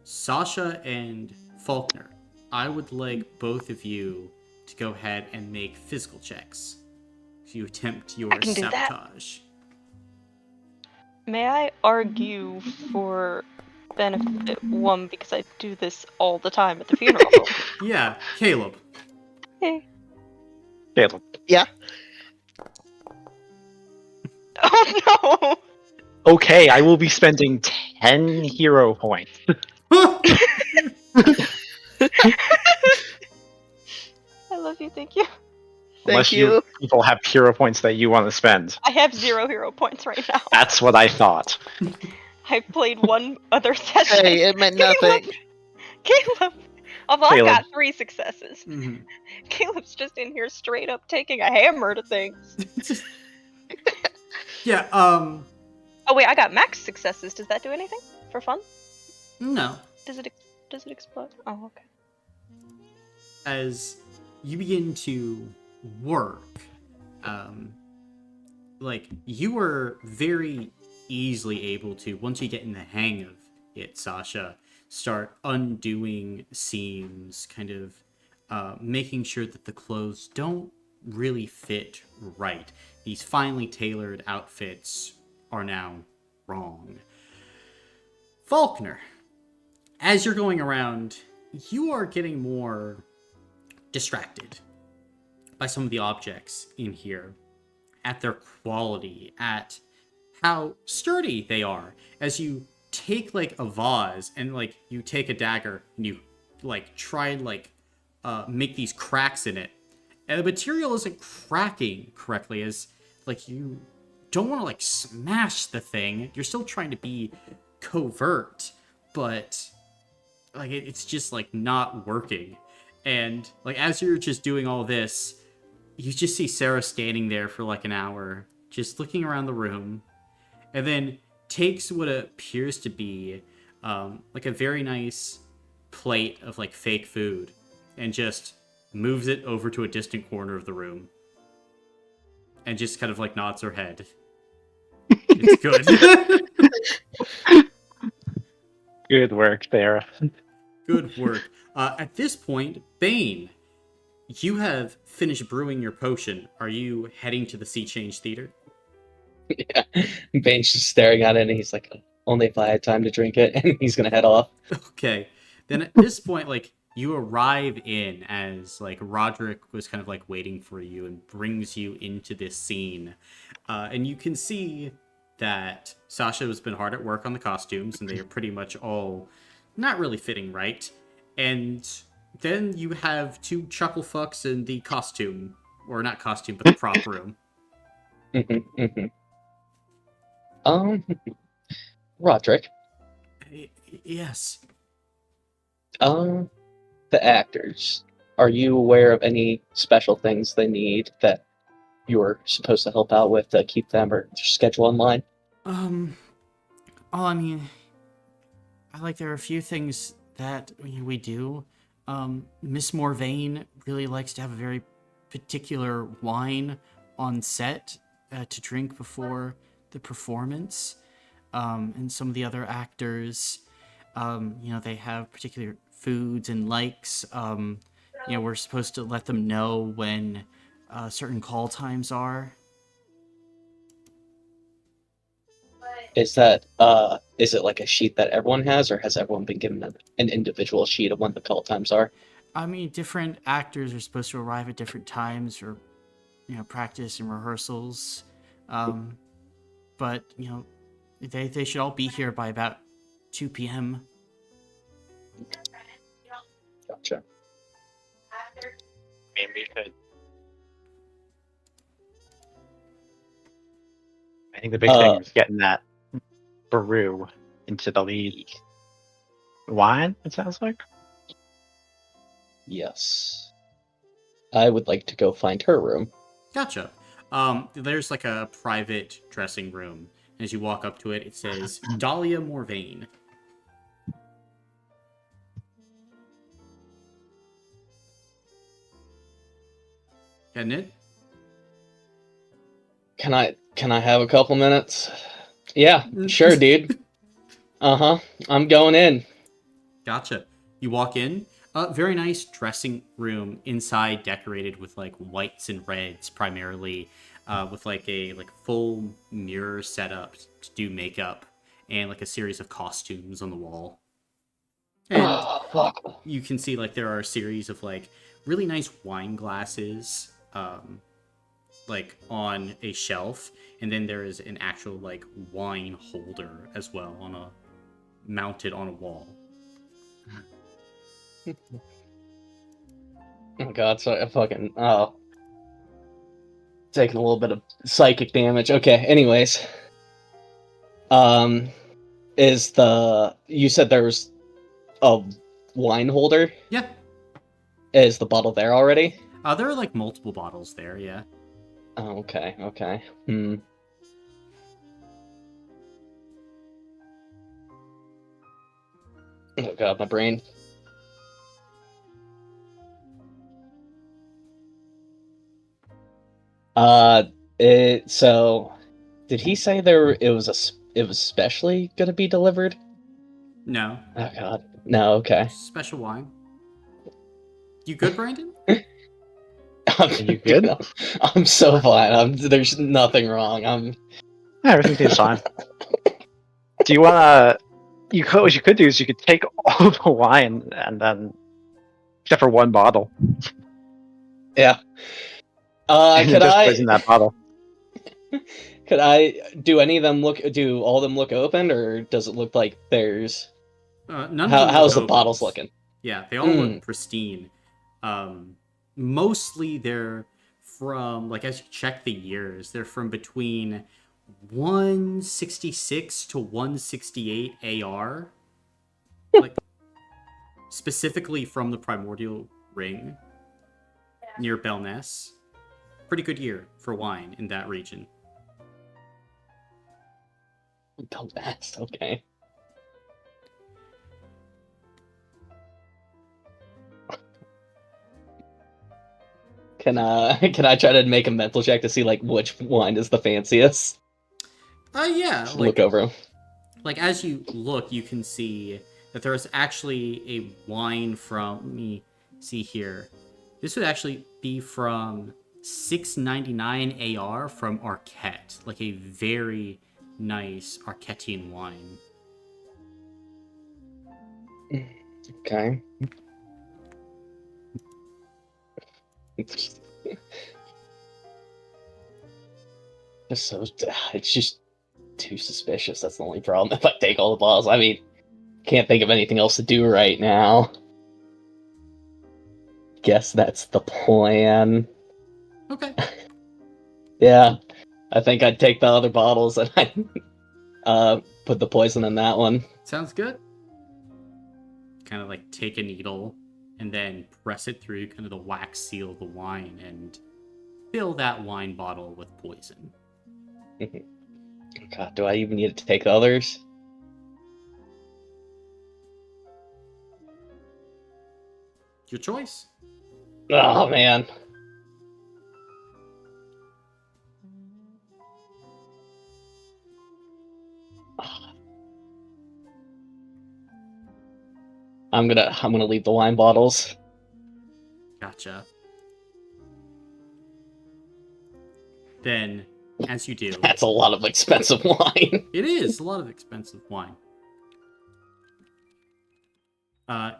Sasha and Faulkner, I would like both of you to go ahead and make physical checks. So you attempt your sabotage. May I argue for benefit one, because I do this all the time at the funeral home? Yeah, Caleb. Hey. Caleb. Yeah. Oh no! Okay, I will be spending 10 hero points. I love you, thank you. Unless you people have hero points that you want to spend. I have 0 hero points right now. That's what I thought. I've played one other session. Hey, it meant nothing. Caleb! Although I've Caleb. got 3 successes. Mm-hmm. Caleb's just in here straight up taking a hammer to things. Yeah, Oh wait, I got max successes. Does that do anything? For fun? No. Does it explode? Oh, okay. As you begin to work, you were very easily able to, once you get in the hang of it, Sasha, start undoing seams, kind of making sure that the clothes don't really fit right. These finely tailored outfits are now wrong. Faulkner, as you're going around, you are getting more distracted by some of the objects in here, at their quality, at how sturdy they are. As you take like a vase and like you take a dagger and you like try and like make these cracks in it, and the material isn't cracking correctly, as like you don't want to like smash the thing. You're still trying to be covert, but like it's just like not working. And like as you're just doing all this, you just see Sarah standing there for like an hour, just looking around the room, and then takes what appears to be like a very nice plate of like fake food and just moves it over to a distant corner of the room and just kind of like nods her head. It's good. Good work, Sarah. Good work. At this point, Bane, you have finished brewing your potion. Are you heading to the Sea Change Theater? Yeah. Bane's just staring at it, and he's like, only if I had time to drink it, and he's gonna head off. Okay. Then at this point, like, you arrive in as, like, Roderick was kind of, like, waiting for you and brings you into this scene. And you can see that Sasha has been hard at work on the costumes, and they are pretty much all not really fitting right. And then you have two chuckle fucks in the costume, or not costume, but the prop room. Roderick. Yes. The actors. Are you aware of any special things they need that you were supposed to help out with to keep them or schedule online? Oh, I mean, there are a few things that we do. Miss Morvain really likes to have a very particular wine on set to drink before the performance. And some of the other actors, they have particular foods and likes. We're supposed to let them know when certain call times are. Is it like a sheet that everyone has, or has everyone been given an individual sheet of when the call times are? I mean, different actors are supposed to arrive at different times for, practice and rehearsals. But, they should all be here by about 2 p.m. Gotcha. Maybe we could. I think the big thing is getting that brew into the lead wine, it sounds like. Yes. I would like to go find her room. Gotcha. There's like a private dressing room. As you walk up to it, it says Dahlia Morvain. Getting it? Can I have a couple minutes? Yeah, sure, dude. I'm going in. Gotcha. You walk in. Very nice dressing room inside, decorated with like whites and reds primarily, with like a full mirror setup to do makeup and like a series of costumes on the wall. And you can see like there are a series of like really nice wine glasses, like on a shelf, and then there is an actual like wine holder as well mounted on a wall. Oh god, so I taking a little bit of psychic damage. Okay, anyways. You said there was a wine holder? Yeah. Is the bottle there already? There are like multiple bottles there, yeah. Oh, okay. Oh god, my brain. So did he say it was specially gonna be delivered? No. Oh god. No, okay. Special wine. You good, Brandon? Are you good? I'm so fine. There's nothing wrong. Everything seems fine. Do you wanna? What you could do is you could take all the wine and then, except for one bottle. Yeah. And could just I poison that bottle? Could I do any of them do all of them look open, or does it look like there's None of them how's the look bottles open. looking? Yeah, they all look pristine. mostly they're from, like, as you check the years, they're from between 166 to 168 AR. Like, specifically from the Primordial Ring near Belness. Pretty good year for wine in that region. Belfast, okay. Can I try to make a mental check to see like which wine is the fanciest? Yeah. Just look over them. Like, as you look, you can see that there's actually a wine from, let me see here. This would actually be from 699 AR from Arquette, like a very nice Arquettian wine. Okay. It's just too suspicious. That's the only problem. If I take all the balls, I mean, can't think of anything else to do right now. Guess that's the plan. Okay. Yeah, I think I'd take the other bottles and I'd put the poison in that one. Sounds good. Kind of like take a needle and then press it through kind of the wax seal of the wine and fill that wine bottle with poison. God, do I even need to take the others? Your choice. Oh man. I'm gonna leave the wine bottles. Gotcha. Then, as you do, That's a lot of expensive wine. it is a lot of expensive wine.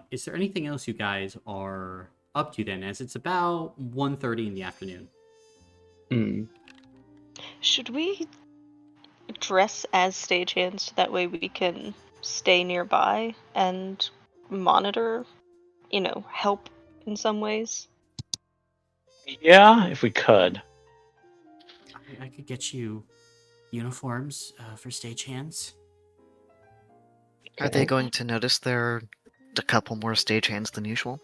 Is there anything else you guys are up to then? As it's about 1:30 in the afternoon. Should we dress as stagehands so that way we can stay nearby and monitor, help in some ways? Yeah, if we could. I could get you uniforms for stagehands. Are they going to notice there are a couple more stagehands than usual?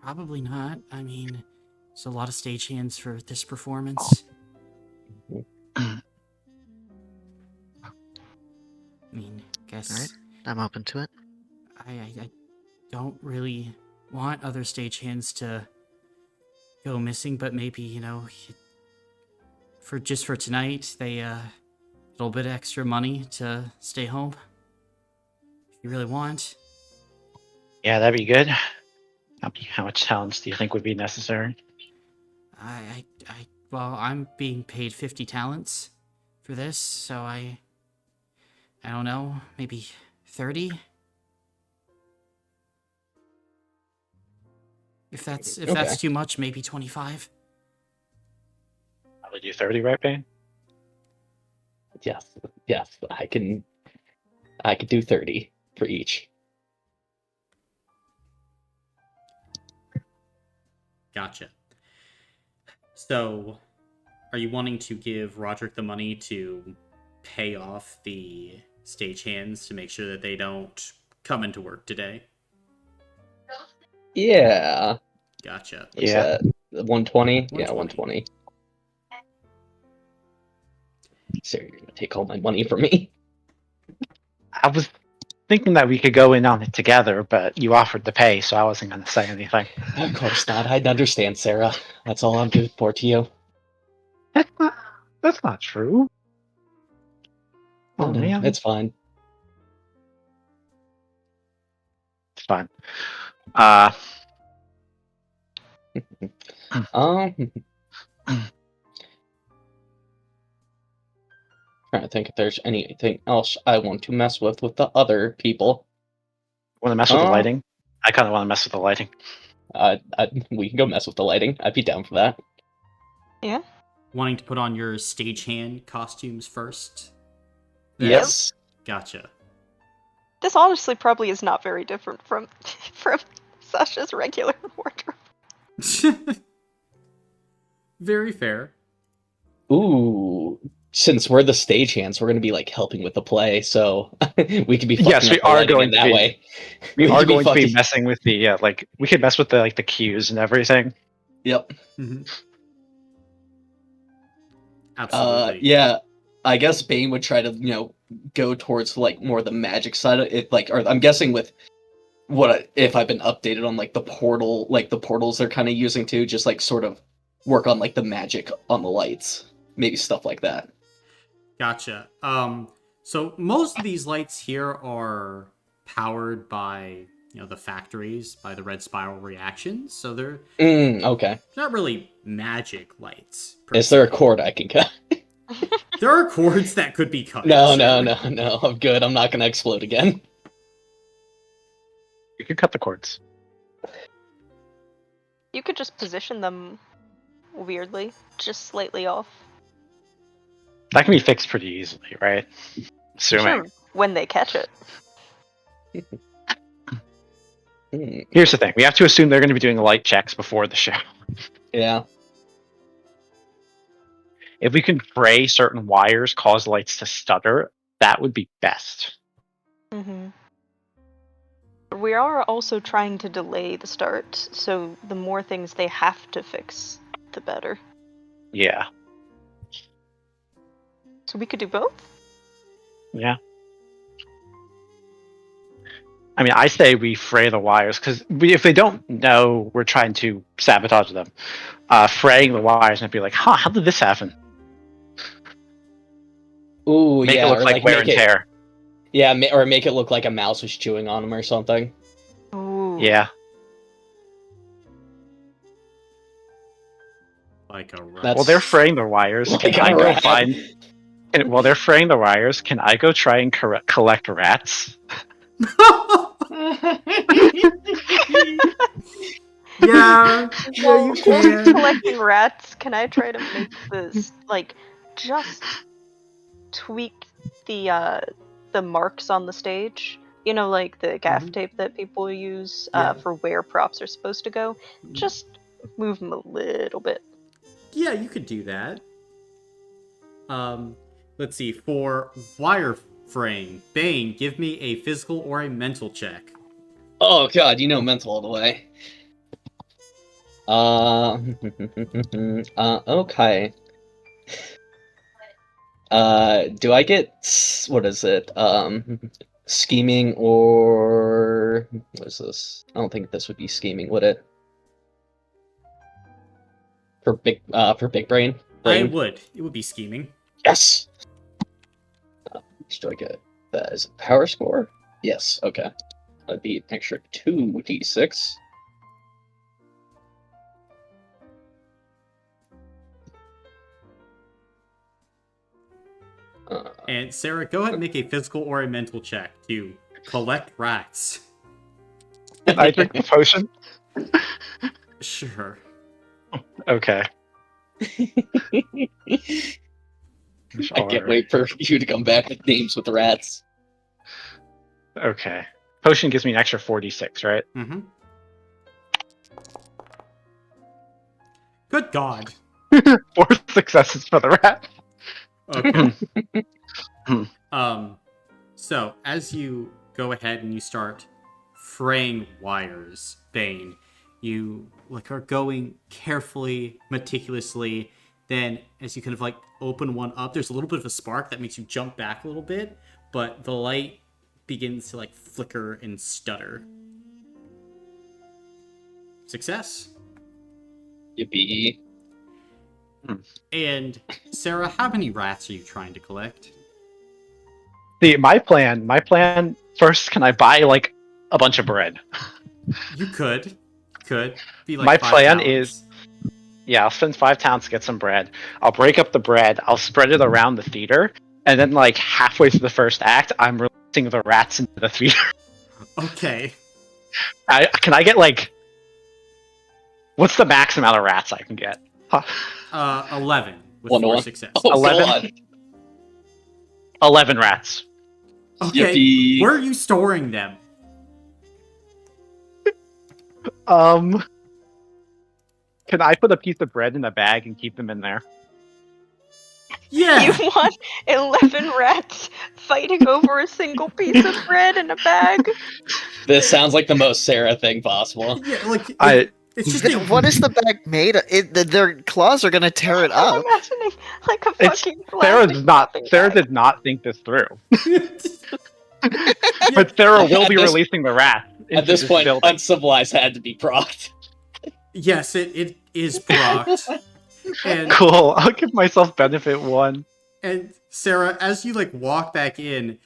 Probably not. I mean, there's a lot of stagehands for this performance. I mean, guess All right, I'm open to it. I don't really want other stagehands to go missing, but maybe, for tonight, they a little bit extra money to stay home. If you really want. Yeah, that'd be good. How much talents do you think would be necessary? Well, I'm being paid 50 talents for this, so I don't know, maybe 30? If that's too much, maybe 25. Probably do 30, right, Bane? Yes, I can do 30 for each. Gotcha. So, are you wanting to give Roderick the money to pay off the stagehands to make sure that they don't come into work today? Yeah. Gotcha. What's that? 120? Yeah, 120. So you're gonna take all my money from me? I was thinking that we could go in on it together, but you offered to pay, so I wasn't going to say anything. Of course not. I'd understand, Sarah. That's all I'm good for to you. That's not true. Oh, man. It's fine. It's fine. Trying to think if there's anything else I want to mess with the other people. Want to mess with the lighting? I kind of want to mess with the lighting. We can go mess with the lighting. I'd be down for that. Yeah. Wanting to put on your stagehand costumes first? Yes. Gotcha. This honestly probably is not very different from Sasha's regular wardrobe. Very fair. Ooh, since we're the stagehands, we're going to be like helping with the play, so we could be fucking Yes, we up the are lighting going in to that be. way. We are could be going to be fucking- messing with the like we could mess with the like the cues and everything. Yep. Absolutely. Yeah. I guess Bane would try to, go towards like more the magic side of it, like, or I'm guessing with if I've been updated on like the portals they're kind of using too, just like sort of work on like the magic on the lights, maybe stuff like that. Gotcha. So most of these lights here are powered by, the factories, by the red spiral reactions. So they're Okay. not really magic lights. Is there a cord I can cut? There are cords that could be cut. No, sure. no. I'm good. I'm not gonna explode again. You could cut the cords. You could just position them weirdly, just slightly off. That can be fixed pretty easily, right? Assuming. Sure, when they catch it. Here's the thing: we have to assume they're going to be doing light checks before the show. Yeah. If we can fray certain wires, cause lights to stutter, that would be best. Mm-hmm. We are also trying to delay the start, so the more things they have to fix, the better. Yeah. So we could do both? Yeah. I mean, I say we fray the wires, because if they don't know we're trying to sabotage them, fraying the wires and be like, how did this happen? Ooh, Make yeah. it look or, like wear and tear. Yeah, or make it look like a mouse was chewing on them or something. Ooh. Yeah. Like a rat. Well, they're fraying the wires. Like Can I a go rat. find... While they're fraying the wires, can I go try and collect rats? Yeah, you While you're can. collecting rats, can I try to make this, just tweak the marks on the stage? You know, like the gaff tape that people use Yeah. for where props are supposed to go? Just move them a little bit. Yeah, you could do that. Let's see. For wire fraying, Bane, give me a physical or a mental check. Oh god, mental all the way. Okay. Do I get what is it? Scheming or what is this? I don't think this would be scheming, would it? For big brain. I would. It would be scheming. Yes. Do I get that as a power score? Yes. Okay. That'd be an extra 2d6. And Sarah, go ahead and make a physical or a mental check to collect rats. Can I drink the potion? Sure. Okay. I can't wait for you to come back with names with the rats. Okay. Potion gives me an extra 46, right? Mm-hmm. Good God. 4 successes for the rat. Okay. So as you go ahead and you start fraying wires, Bane, you are going carefully, meticulously. Then as you kind of open one up, there's a little bit of a spark that makes you jump back a little bit, but the light begins to flicker and stutter. Success. Yippee. And Sarah, how many rats are you trying to collect? See, my plan first, can I buy a bunch of bread? You could be My 5 plan talents. I'll spend 5 talents to get some bread. I'll break up the bread, I'll spread it around the theater, and then halfway through the first act, I'm releasing the rats into the theater. Okay. Can I get what's the max amount of rats I can get? 11 with 1 to 4 1. success. Oh, 11? God. 11 rats. Okay, Yippee. where are you storing them? Can I put a piece of bread in a bag and keep them in there? Yeah. You want 11 rats fighting over a single piece of bread in a bag? This sounds like the most Sarah thing possible. Yeah, like it's just What is the bag made of? Their claws are gonna tear it I'm up. imagining like a It's fucking Sarah plastic does not. shopping Sarah bag. did not think this through. Yeah, But Sarah will At be this- releasing the rats into At this point, building. uncivilized had to be procced. yes, it is procced. And Cool. I'll give myself benefit 1. And Sarah, as you like walk back in,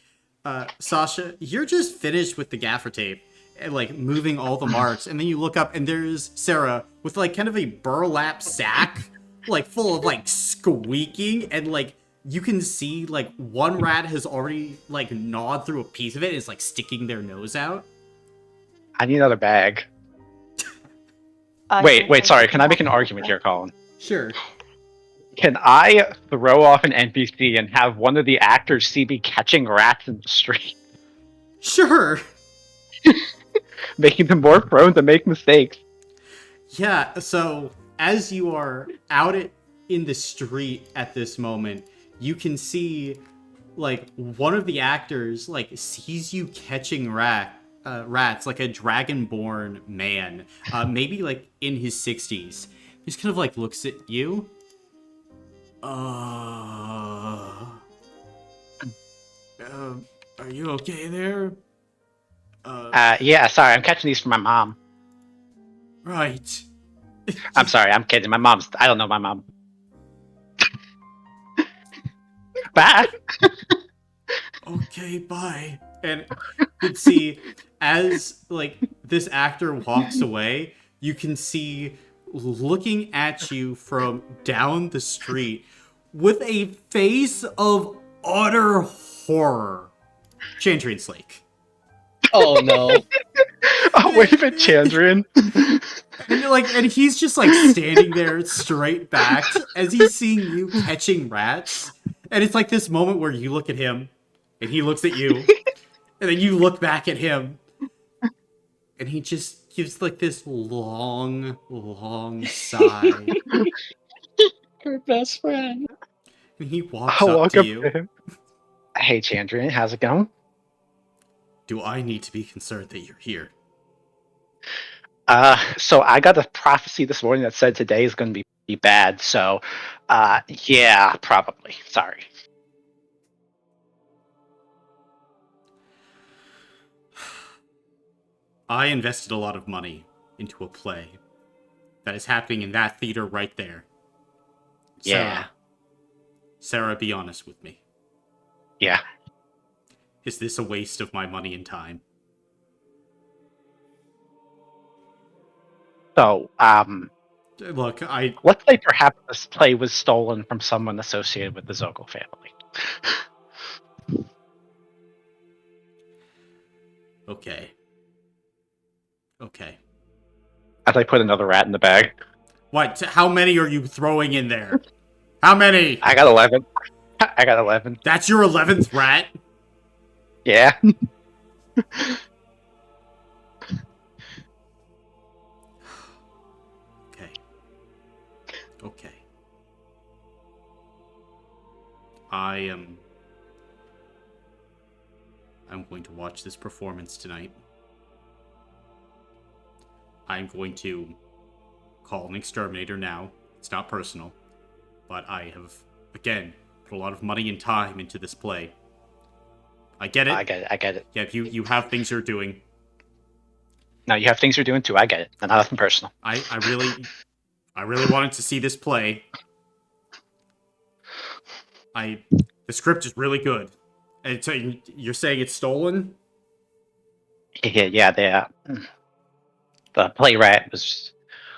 Sasha, you're just finished with the gaffer tape and like moving all the marks, and then you look up and there's Sarah with like kind of a burlap sack, like full of like squeaking, and like you can see like one rat has already like gnawed through a piece of it and is like sticking their nose out. I need another bag. I Wait, think sorry. should Can I make an have- argument here, Colin? Sure. Can I throw off an NPC and have one of the actors see me catching rats in the street, Sure. making them more prone to make mistakes? Yeah, so as you are out in the street at this moment, you can see like one of the actors like sees you catching rats, like a dragonborn man, maybe like in his 60s. He just kind of like looks at you. Are you okay there? Yeah, sorry. I'm catching these for my mom. Right. I'm sorry. I'm kidding. My mom's. I don't know my mom. Bye. Okay, bye. And you can see as like this actor walks away, you can see looking at you from down the street with a face of utter horror, Chandrian Slake. Oh no. Oh, wait a Chandrian. And he's just like standing there straight backed as he's seeing you catching rats. And it's like this moment where you look at him and he looks at you. And then you look back at him. And he just gives like this long, long sigh. Her best friend. And he walks I'll up walk to up you. to him. Hey, Chandrian, how's it going? Do I need to be concerned that you're here? So I got a prophecy this morning that said today is going to be bad. So, yeah, probably. Sorry. I invested a lot of money into a play that is happening in that theater right there. Yeah. Sarah, be honest with me. Yeah. Is this a waste of my money and time? So, Look, let's say perhaps this play was stolen from someone associated with the Zocco family. Okay. Okay. As I put another rat in the bag. What? How many are you throwing in there? How many? I got 11. I got 11. That's your 11th rat? Yeah. Okay. Okay. I'm going to watch this performance tonight. I'm going to call an exterminator now. It's not personal, but I have, again, put a lot of money and time into this play. I get it. I get it. Yeah, you have things you're doing. No, you have things you're doing too. I get it. And nothing personal. I really wanted to see this play. The script is really good. And so you're saying it's stolen? Yeah, the playwright was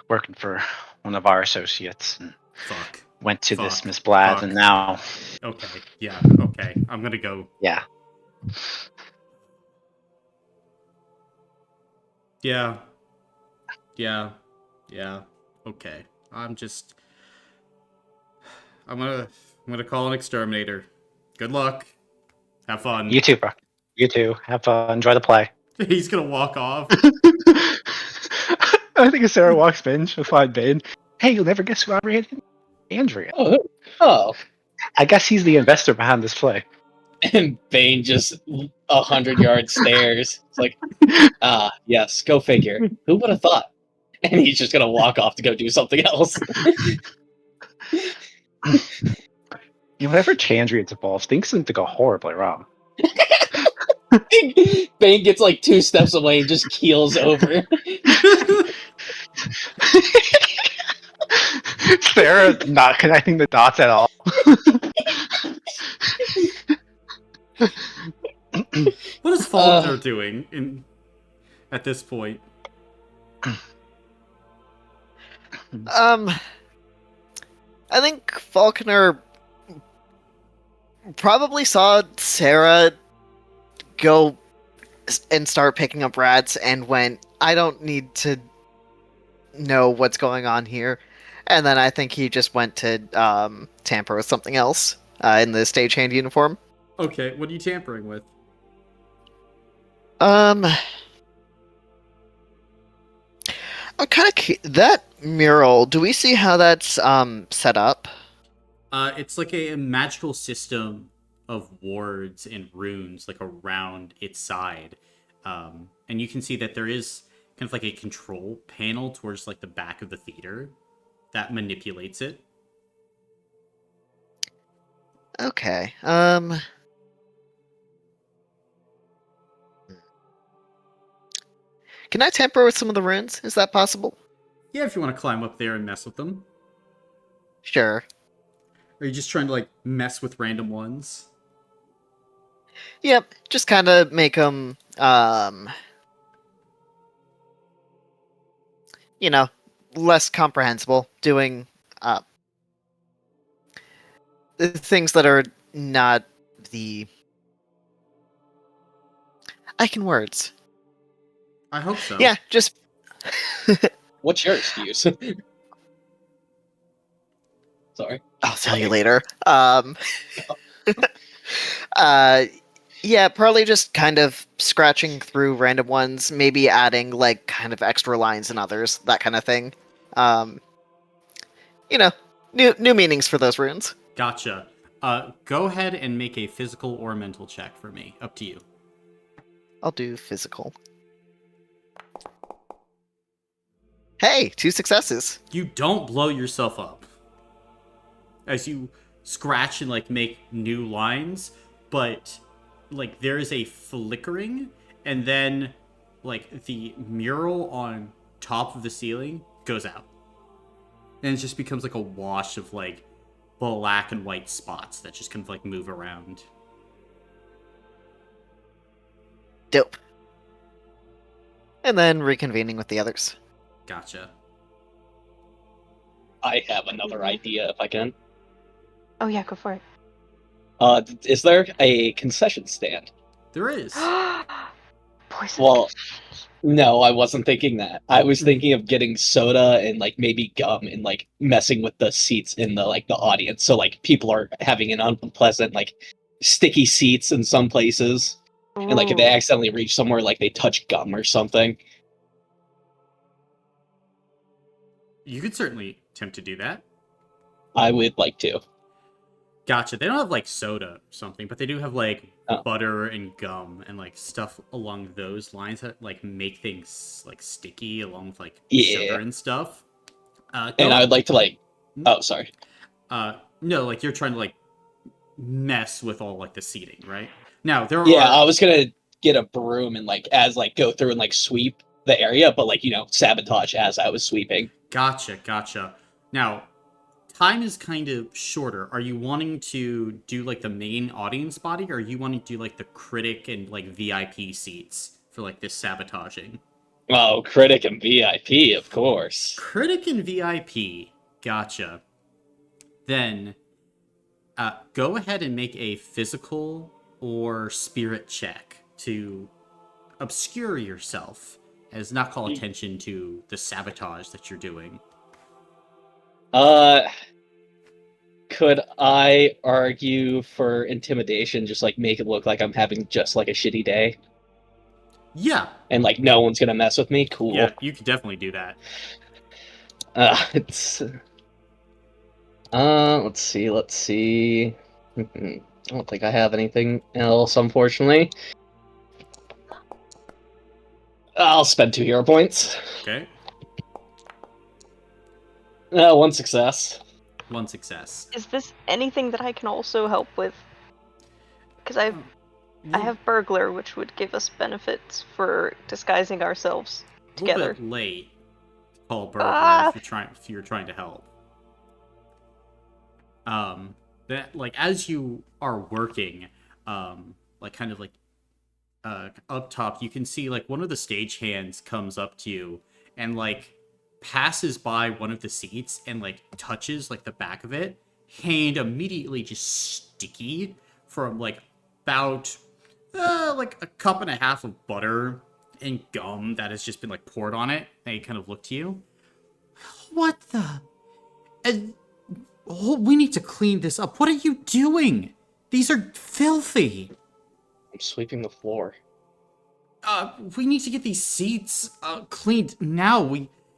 working for one of our associates and Fuck. went to Fuck. this Miss Blad, Fuck. and now, Okay. Yeah. Okay. I'm gonna go. yeah. Yeah. Yeah. Yeah. Okay. I'm gonna call an exterminator. Good luck. Have fun. You too, bro. You too. Have fun. Enjoy the play. He's gonna walk off. I think if Sarah walks in, she'll find Bane. Hey, you'll never guess who operated Andrea. Oh. I guess he's the investor behind this play. And Bane just 100-yard stares. It's like, yes, go figure. Who would have thought? And he's just gonna walk off to go do something else. Whenever Chandrian's involved, things seem to go horribly wrong. Bane gets like 2 steps away and just keels over. Sarah not connecting the dots at all. What is Faulkner doing at this point? I think Faulkner probably saw Sarah go and start picking up rats and went, I don't need to know what's going on here. And then I think he just went to tamper with something else in the stagehand uniform. Okay, what are you tampering with? I'm kind of that mural. Do we see how that's set up? It's like a magical system of wards and runes like around its side, and you can see that there is kind of like a control panel towards like the back of the theater that manipulates it. Okay. Can I tamper with some of the runes? Is that possible? Yeah, if you want to climb up there and mess with them. Sure. Or are you just trying to like mess with random ones? Yep, just kind of make them, less comprehensible, doing the things that are not the... I can words. I hope so. Yeah, just... What's your excuse? Sorry. I'll tell you later. Yeah, probably just kind of scratching through random ones, maybe adding like kind of extra lines in others, that kind of thing. New meanings for those runes. Gotcha. Go ahead and make a physical or mental check for me. Up to you. I'll do physical. Hey, 2 successes. You don't blow yourself up as you scratch and like make new lines, but like there is a flickering, and then like the mural on top of the ceiling goes out, and it just becomes like a wash of like black and white spots that just kind of like move around. Dope. And then reconvening with the others. Gotcha. I have another idea if I can. Oh yeah, go for it. Is there a concession stand? There is. Poison. Well, no, I wasn't thinking that. I was thinking of getting soda and like maybe gum and like messing with the seats in the like the audience. So like people are having an unpleasant like sticky seats in some places. Ooh. And like if they accidentally reach somewhere, like they touch gum or something. You could certainly attempt to do that. I would like to. Gotcha. They don't have like soda or something, but they do have like Oh. butter and gum and like stuff along those lines that like make things like sticky along with like sugar and stuff. And I would like to like. Oh, sorry. No, like you're trying to like mess with all like the seating, right? Now there are. Yeah, I was gonna get a broom and like go through and like sweep the area, but like sabotage as I was sweeping. Gotcha. Now, time is kind of shorter. Are you wanting to do like the main audience body, or are you wanting to do like the critic and like VIP seats for like this sabotaging? Oh, critic and VIP, of course. Critic and VIP. Gotcha. Then, go ahead and make a physical or spirit check to obscure yourself, as not call attention to the sabotage that you're doing. Could I argue for intimidation, just like make it look like I'm having just like a shitty day? Yeah. And like no one's gonna mess with me? Cool. Yeah, you could definitely do that. It's let's see. I don't think I have anything else, unfortunately. I'll spend 2 hero points. Okay. 1 success. 1 success. Is this anything that I can also help with? Because I Well, have burglar, which would give us benefits for disguising ourselves a little together. bit late to call burglar Ah! if you're trying to help. That like as you are working, like kind of like up top, you can see like one of the stagehands comes up to you and like passes by one of the seats and like touches like the back of it. Hand immediately just sticky from like about like a cup and a half of butter and gum that has just been like poured on it. And they kind of look to you. What the? Oh, we need to clean this up. What are you doing? These are filthy. I'm sweeping the floor. We need to get these seats cleaned now.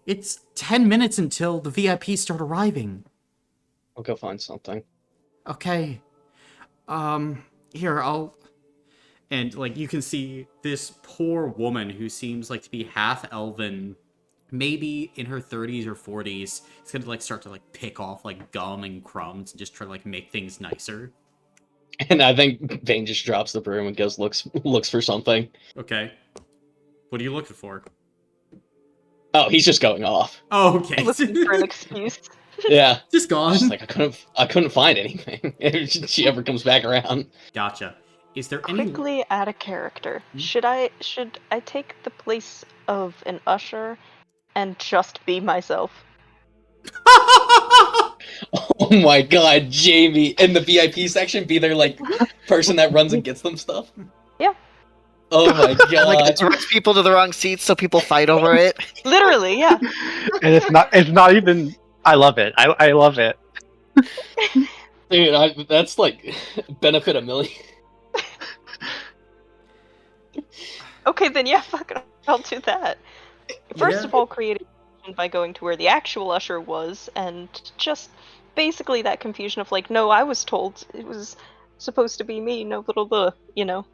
It's 10 minutes until the VIPs start arriving. I'll go find something. Okay. Here, and like you can see this poor woman who seems like to be half elven, maybe in her 30s or 40s, is gonna like start to like pick off like gum and crumbs and just try to like make things nicer. And I think Vane just drops the broom and goes looks for something. Okay. What are you looking for? Oh, he's just going off. Oh, okay. Looking for an excuse. Yeah. Just gone. Just like I couldn't find anything if she ever comes back around. Gotcha. Is there any... Quickly out of character. Should I take the place of an usher and just be myself? Oh my god, Jamie, in the VIP section, be their like person that runs and gets them stuff. Yeah. Oh my god. Like direct people to the wrong seats so people fight over it. Literally, yeah. And it's not even. I love it. I love it. Dude, that's like benefit a million. Okay, then yeah, fuck it. I'll do that. First of all, create a by going to where the actual usher was, and just basically that confusion of like, no, I was told it was supposed to be me, no little you know.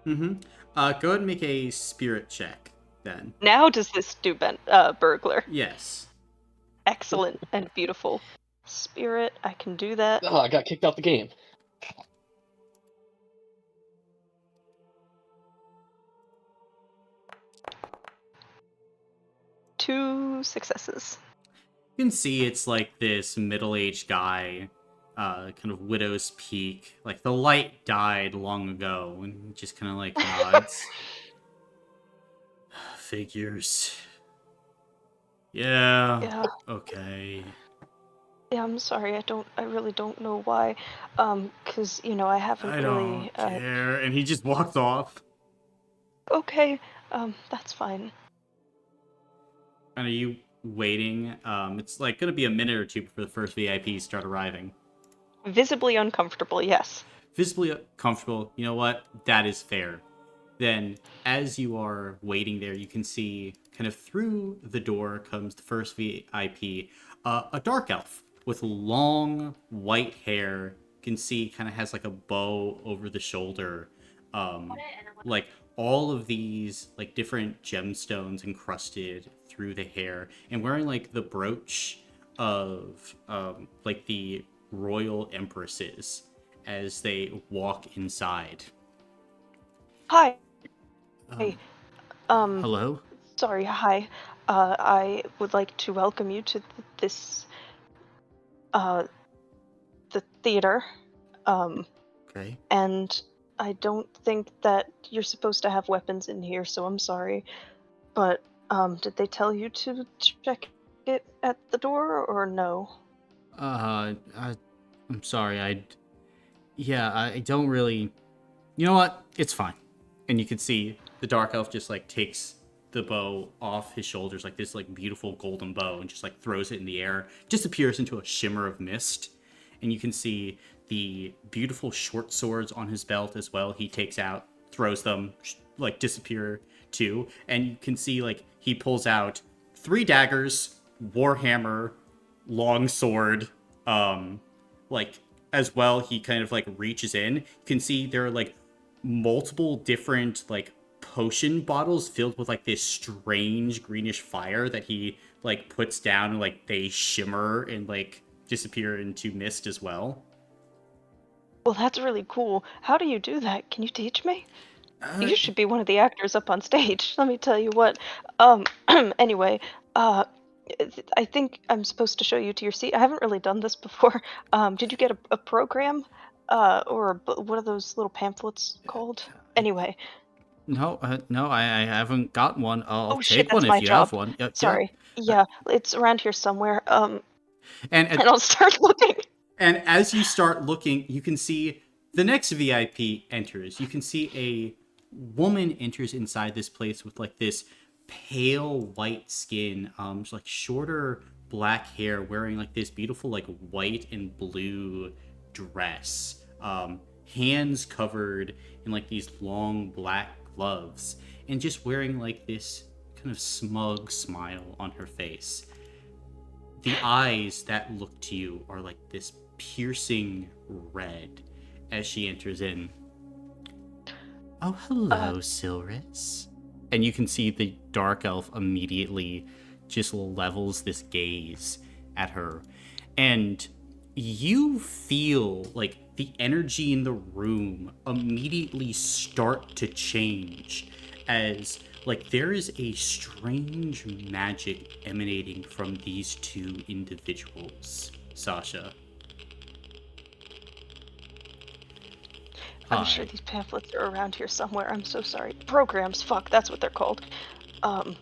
Mm-hmm. Go ahead and make a spirit check, then. Now does this do burglar? Yes. Excellent and beautiful. Spirit, I can do that. Oh, I got kicked out the game. Two successes. You can see it's like this middle-aged guy, kind of widow's peak. Like the light died long ago, and he just kind of like nods. Figures. Yeah. Okay. Yeah, I'm sorry. I really don't know why. 'Cause you know I haven't I really. don't care. And he just walked off. Okay. That's fine. And are you waiting? It's like gonna be a minute or two before the first VIPs start arriving. Visibly uncomfortable. Yes. Visibly comfortable. You know what? That is fair. Then, as you are waiting there, you can see kind of through the door comes the first VIP, a dark elf with long white hair. You can see kind of has like a bow over the shoulder. Like all of these like different gemstones encrusted through the hair, and wearing like the brooch of like the royal empresses as they walk inside. Hi. Hey. Hello? Sorry. Hi. I would like to welcome you to this. The theater. Okay. And I don't think that you're supposed to have weapons in here, so I'm sorry. But did they tell you to check it at the door or no? I'm sorry. I don't really. You know what? It's fine. And you can see the dark elf just like takes the bow off his shoulders, like this like beautiful golden bow, and just like throws it in the air, disappears into a shimmer of mist. And you can see the beautiful short swords on his belt as well. He takes out, throws them, like disappear too. And you can see like he pulls out 3 daggers, warhammer, long sword, like as well. He kind of like reaches in. You can see there are like multiple different like potion bottles filled with like this strange greenish fire that he like puts down, and like they shimmer and like disappear into mist as well. Well, that's really cool. How do you do that? Can you teach me? Uh, You should be one of the actors up on stage. Let me tell you what. Anyway, uh, I think I'm supposed to show you to your seat. I haven't really done this before. Did you get a program? What are those little pamphlets called? Anyway. no, I haven't got one. I'll Oh shit, take one that's if my you have job. one. Yeah, yeah. Sorry. Yeah, it's around here somewhere. And And I'll start looking. And as you start looking, you can see the next VIP enters. You can see a woman enters inside this place with like this pale white skin, just like shorter black hair, wearing like this beautiful like white and blue dress, hands covered in like these long black gloves, and just wearing like this kind of smug smile on her face. The eyes that look to you are like this piercing red as she enters in. Oh, hello, Silris. And you can see the dark elf immediately just levels this gaze at her. And you feel like the energy in the room immediately start to change as like there is a strange magic emanating from these two individuals. Sasha. I'm sure these pamphlets are around here somewhere. I'm so sorry. Programs, fuck, that's what they're called. And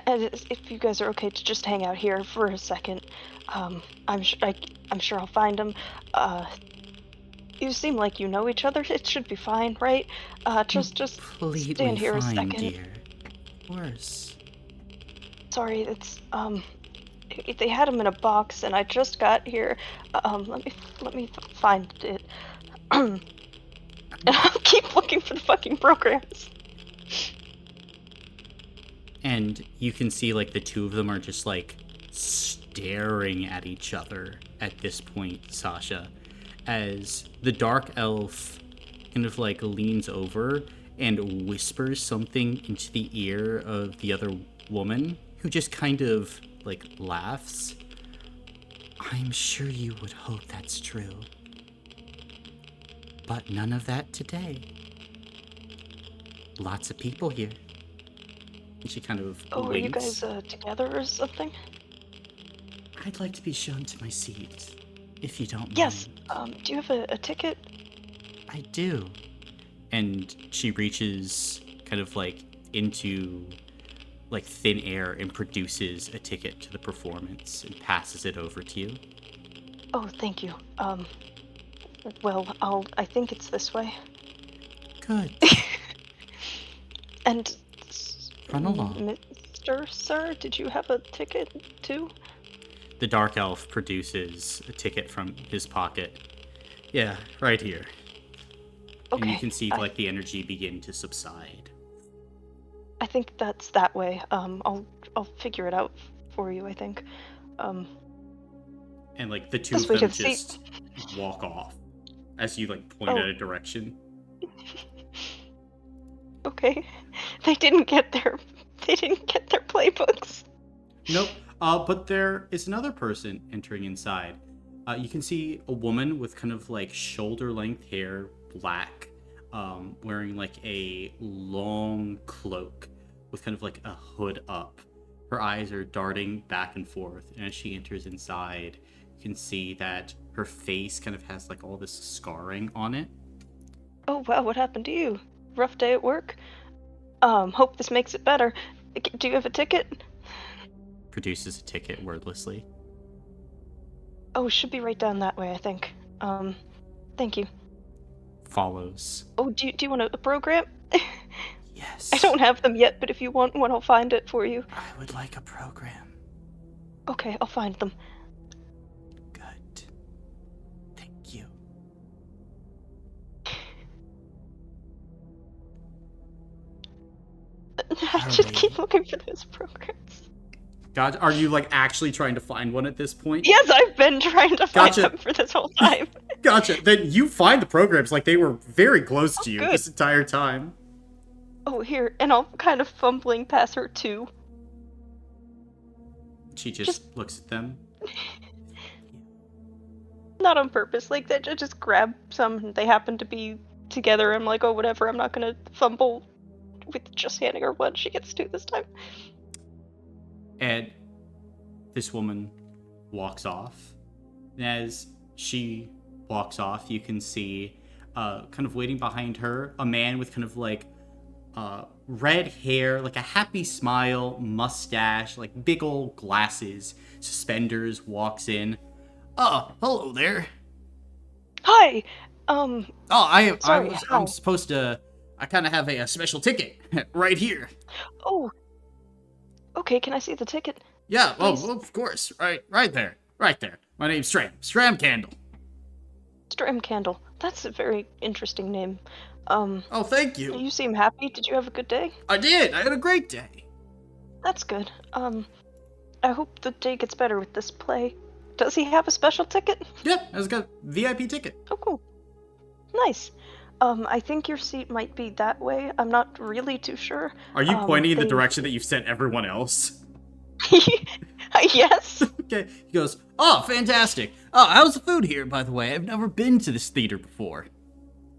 if you guys are okay to just hang out here for a second, I'm sure I'll find them. You seem like you know each other. It should be fine, right? Just stand here a second. Dear. Of course. Sorry, it's they had them in a box, and I just got here. Let me find it. And I'll keep looking for the fucking programs. And you can see like the two of them are just like staring at each other at this point, Sasha, as the dark elf kind of like leans over and whispers something into the ear of the other woman, who just kind of like laughs. I'm sure you would hope that's true, but none of that today. Lots of people here. And she kind of Oh, winks. are you guys together or something? I'd like to be shown to my seat, if you don't mind. Yes. Do you have a ticket? I do. And she reaches kind of like into like thin air and produces a ticket to the performance and passes it over to you. Oh, thank you. Well, I think it's this way. Good. And Run along. Mr. Sir, did you have a ticket too? The dark elf produces a ticket from his pocket. Yeah, right here. Okay. And you can see like the energy begin to subside. I think that's that way. I'll figure it out for you, I think. And like the two This of way to them the just walk off as you like point at a direction. Okay. They didn't get their playbooks. Nope. But there is another person entering inside. You can see a woman with kind of like shoulder-length hair, black, wearing like a long cloak with kind of like a hood up. Her eyes are darting back and forth, and as she enters inside, you can see that her face kind of has like all this scarring on it. Oh wow, what happened to you? Rough day at work? Hope this makes it better. Do you have a ticket? Produces a ticket wordlessly. Oh, it should be right down that way, I think. Thank you. Follows. Oh, do you want a program? Yes. I don't have them yet, but if you want one, I'll find it for you. I would like a program. Okay, I'll find them. Good. Thank you. I just keep looking for those programs. God, are you like actually trying to find one at this point? Yes, I've been trying to find them for this whole time. Gotcha. Then you find the programs like they were very close to you good. this entire time. Oh, here, and I'll kind of fumbling past her too. She just looks at them. Not on purpose, like that. Just grab some. And they happen to be together. I'm like, oh, whatever. I'm not gonna fumble with just handing her one. She gets two this time. And this woman walks off. And as she walks off, you can see, kind of waiting behind her, a man with kind of like red hair, like a happy smile, mustache, like big old glasses, suspenders, walks in. Oh, hello there. Hi. I'm supposed to. I kind of have a special ticket right here. Oh. Okay, can I see the ticket? Yeah. Please? Oh, of course. Right there. My name's Stram Candle. Stram Candle. That's a very interesting name. Oh, thank you. You seem happy. Did you have a good day? I did. I had a great day. That's good. I hope the day gets better with this play. Does he have a special ticket? Yep, I've got a VIP ticket. Oh, cool. Nice. I think your seat might be that way. I'm not really too sure. Are you pointing in the direction that you've sent everyone else? Yes. Okay. He goes, oh, fantastic. Oh, how's the food here, by the way? I've never been to this theater before.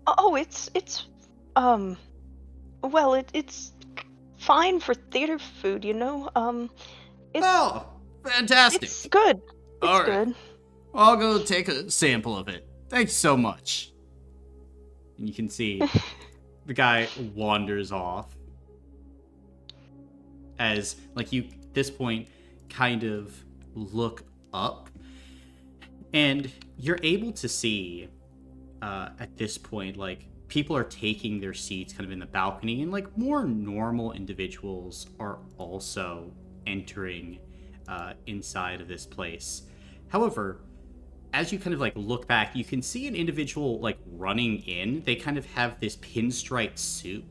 Oh, it's fine for theater food, you know? Oh, fantastic. It's good. It's All right. good. I'll go take a sample of it. Thanks so much. And you can see the guy wanders off as, like, you, at this point, kind of look up. And you're able to see, at this point, like, people are taking their seats kind of in the balcony, and, like, more normal individuals are also entering inside of this place. However, as you kind of like look back, you can see an individual like running in. They kind of have this pinstripe suit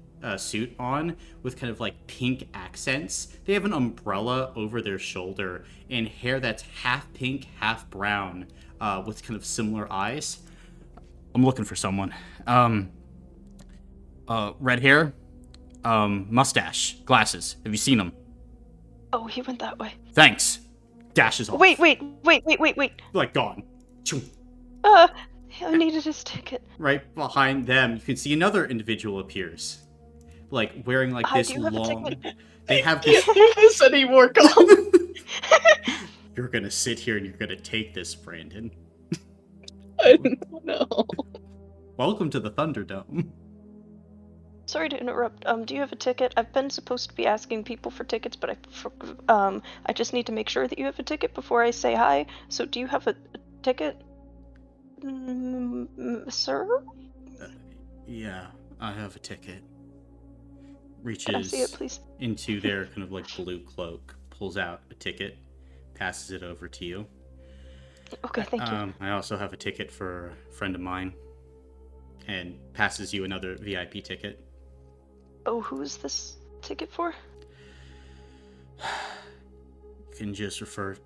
on with kind of like pink accents. They have an umbrella over their shoulder and hair that's half pink, half brown, with kind of similar eyes. I'm looking for someone. Red hair, mustache, glasses. Have you seen him? Oh, he went that way. Thanks. Dashes off. Wait. Like gone. I needed his ticket. Right behind them, you can see another individual appears, like wearing like this do you have a long. ticket? They have this. Can't do this anymore, Colin. You're gonna sit here and you're gonna take this, Brandon. I don't know. Welcome to the Thunderdome. Sorry to interrupt. Do you have a ticket? I've been supposed to be asking people for tickets, but I just need to make sure that you have a ticket before I say hi. So, do you have a ticket, sir? Yeah, I have a ticket. Can I see it, Reaches please? into their kind of like blue cloak, pulls out a ticket, passes it over to you. Okay, thank you. I also have a ticket for a friend of mine, and passes you another VIP ticket. Oh, who's this ticket for? You can just refer.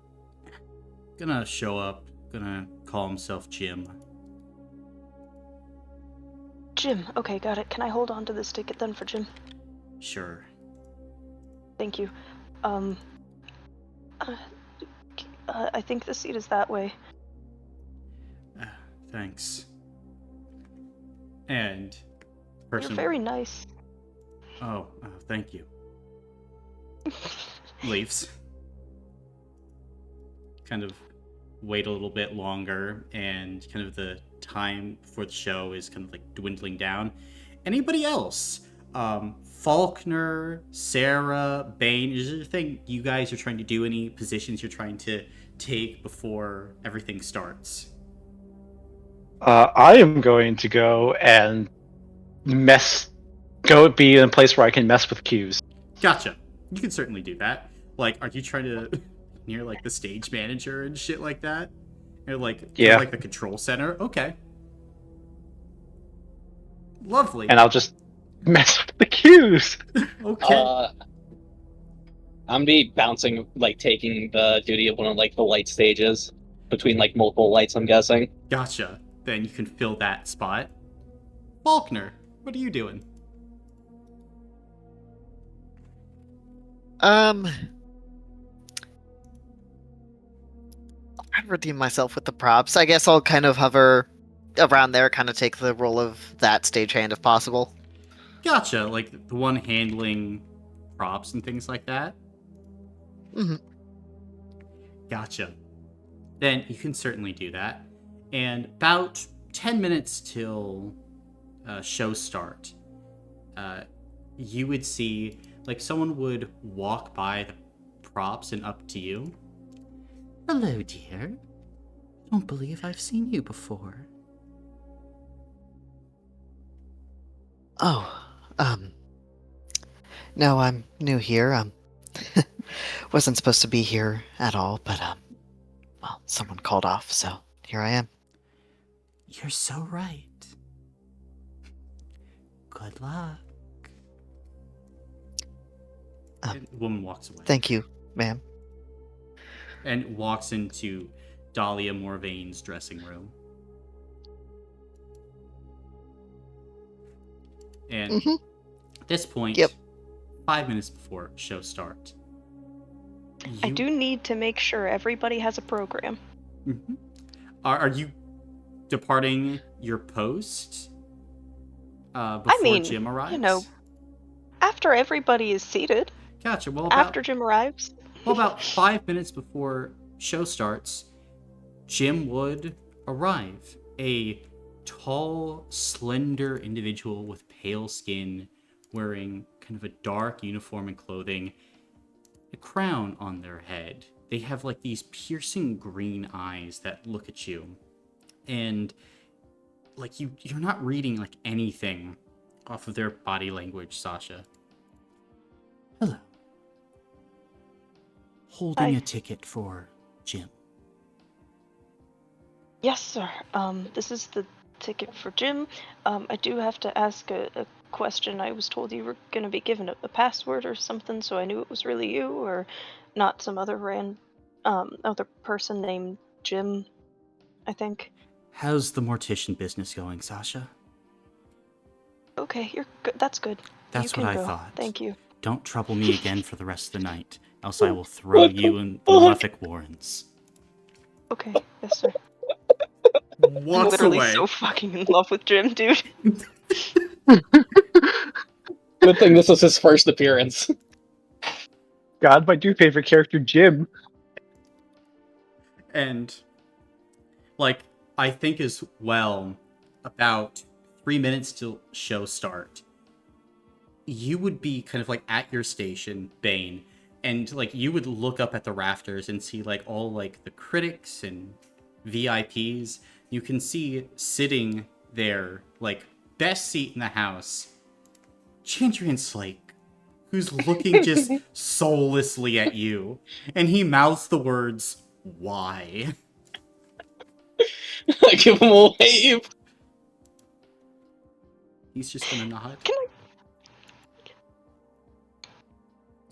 Gonna show up. Gonna call himself Jim. Jim. Okay, got it. Can I hold on to this ticket then for Jim? Sure. Thank you. I think the seat is that way. Thanks. And You're very nice. Oh, thank you. Leaves. Kind of wait a little bit longer, and kind of the time for the show is kind of like dwindling down. Anybody else? Faulkner, Sarah, Bane, is there anything you guys are trying to do? Any positions you're trying to take before everything starts? I am going to go and be in a place where I can mess with cues. Gotcha. You can certainly do that. Like, are you trying to near like the stage manager and shit like that? Or like, Yeah. like the control center? Okay. Lovely. And I'll just mess with the cues. Okay. I'm be bouncing, like taking the duty of one of like the light stages between like multiple lights. I'm guessing. Gotcha. Then you can fill that spot. Faulkner, what are you doing? I'd redeem myself with the props. I guess I'll kind of hover around there, kind of take the role of that stagehand if possible. Gotcha, like the one handling props and things like that? Mm-hmm. Gotcha. Then you can certainly do that. And about 10 minutes till show start, you would see, like, someone would walk by the props and up to you. Hello, dear. Don't believe I've seen you before. Oh, no, I'm new here. Wasn't supposed to be here at all, but, well, someone called off, so here I am. You're so right. Good luck. And the woman walks away. Thank you, ma'am. And walks into Dahlia Morvain's dressing room. And at this point, 5 minutes before show start, I do need to make sure everybody has a program. Mm-hmm. Are you departing your post before Jim arrives? You know, after everybody is seated. Gotcha. Well, after Jim arrives. Well, about 5 minutes before show starts, Jim would arrive. A tall, slender individual with pale skin, wearing kind of a dark uniform and clothing, a crown on their head. They have like these piercing green eyes that look at you. And like you're not reading like anything off of their body language, Sasha. Hello. Holding a ticket for Jim. Yes, sir. This is the ticket for Jim. I do have to ask a question. I was told you were going to be given a password or something, so I knew it was really you, or not some other other person named Jim, I think. How's the mortician business going, Sasha? Okay, you're good. That's good. That's what I thought. Thank you. Don't trouble me again for the rest of the night, else I will throw you in the Leffick Warrens. Okay, yes, sir. Walks I'm literally away. so fucking in love with Jim, dude. Good thing this was his first appearance. God, my new favorite character, Jim. And, like, I think as well, about 3 minutes till show start, you would be kind of like at your station, Bane, and like you would look up at the rafters and see like all like the critics and VIPs. You can see sitting there, like best seat in the house, Chandrian Slake, who's looking just soullessly at you, and he mouths the words, "Why?" I give him a wave. He's just gonna nod.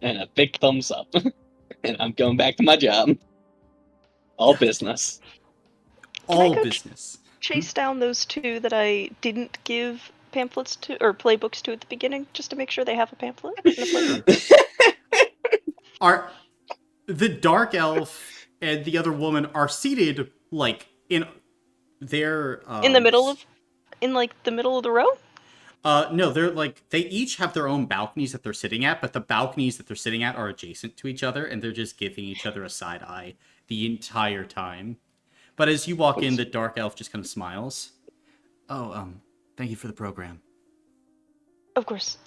And a big thumbs up. And I'm going back to my job. All business. All business. Chase down those two that I didn't give pamphlets to, or playbooks to at the beginning, just to make sure they have a pamphlet and a playbook. Are the dark elf and the other woman are seated like in their in the middle of the row? No, they're like they each have their own balconies that they're sitting at, but the balconies that they're sitting at are adjacent to each other, and they're just giving each other a side eye the entire time. But as you walk in, the dark elf just kind of smiles. Oh, thank you for the program. Of course.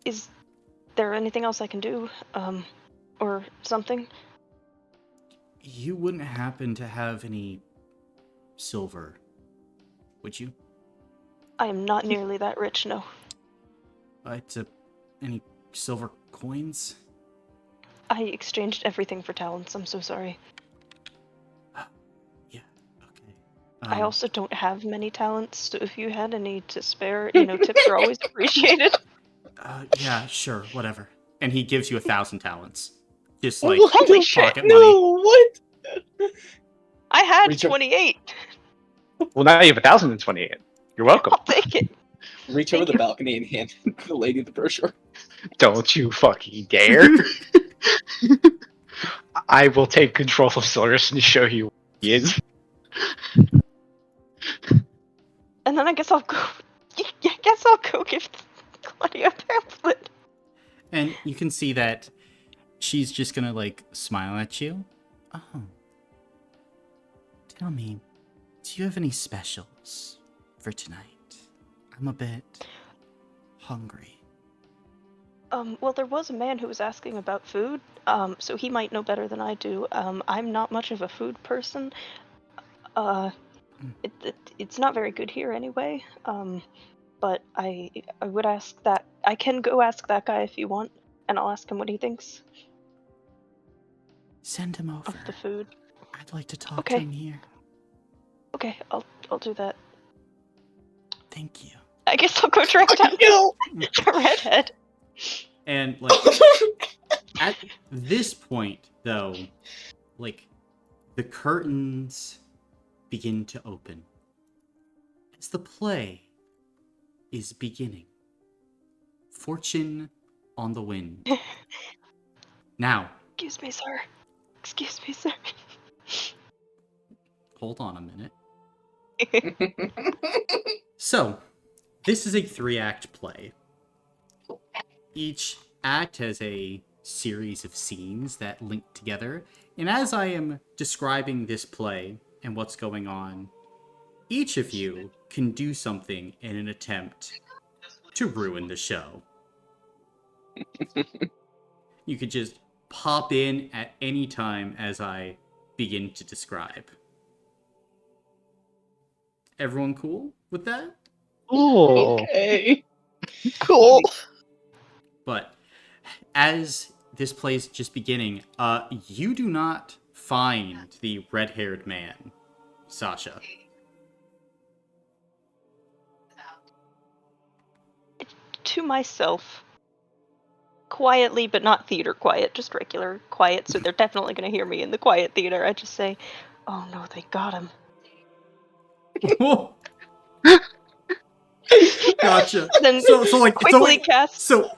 Is there anything else I can do? Or something? You wouldn't happen to have any silver, would you? I am not nearly that rich, no. Any silver coins? I exchanged everything for talents, I'm so sorry. Yeah, okay. I also don't have many talents, so if you had any to spare, tips are always appreciated. Yeah, sure, whatever. and he gives you 1,000 talents. Just like Holy shit! pocket money. No, what? I had Reach up- 28. Well, now you have 1,028. You're welcome. I'll take it. Reach over the balcony and hand the lady the brochure. Don't you fucking dare. I will take control of Solaris and show you who he is. And then I guess I'll go. I guess I'll go give Claudia a pamphlet. And you can see that she's just gonna like smile at you. Oh. Tell me, do you have any specials for tonight? I'm a bit hungry. Well, there was a man who was asking about food, so he might know better than I do. I'm not much of a food person. It's not very good here anyway. But I would ask that. I can go ask that guy if you want, and I'll ask him what he thinks Send him over. of the food. I'd like to talk Okay. to him here. Okay, I'll do that. Thank you. I guess I'll go track down the redhead. And like at this point though, like the curtains begin to open as the play is beginning. Fortune on the Wind. Now, Excuse me, sir. Excuse me, sir. hold on a minute. So, this is a 3-act play. Each act has a series of scenes that link together, and as I am describing this play and what's going on, each of you can do something in an attempt to ruin the show. You could just pop in at any time as I begin to describe. Everyone cool with that? Ooh. Okay. Cool. But as this play's just beginning, you do not find the red-haired man, Sasha. To myself, quietly, but not theater quiet, just regular quiet, so they're definitely going to hear me in the quiet theater. I just say, oh no, they got him. Gotcha. Then So like quickly cast. So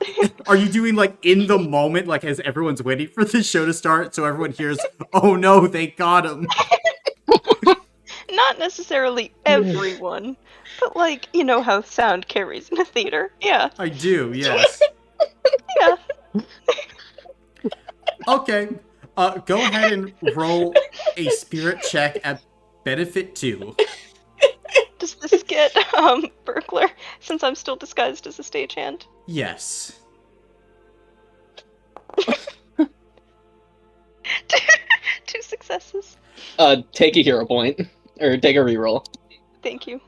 are you doing like in the moment, like as everyone's waiting for the show to start, so everyone hears, "Oh no, they got him." Not necessarily everyone, but like, you know how sound carries in a theater. Yeah, I do, yes. yeah. Okay. Go ahead and roll a spirit check at benefit 2. Does this get burglar since I'm still disguised as a stagehand? Yes. 2 successes. Take a hero point. Or take a reroll. Thank you.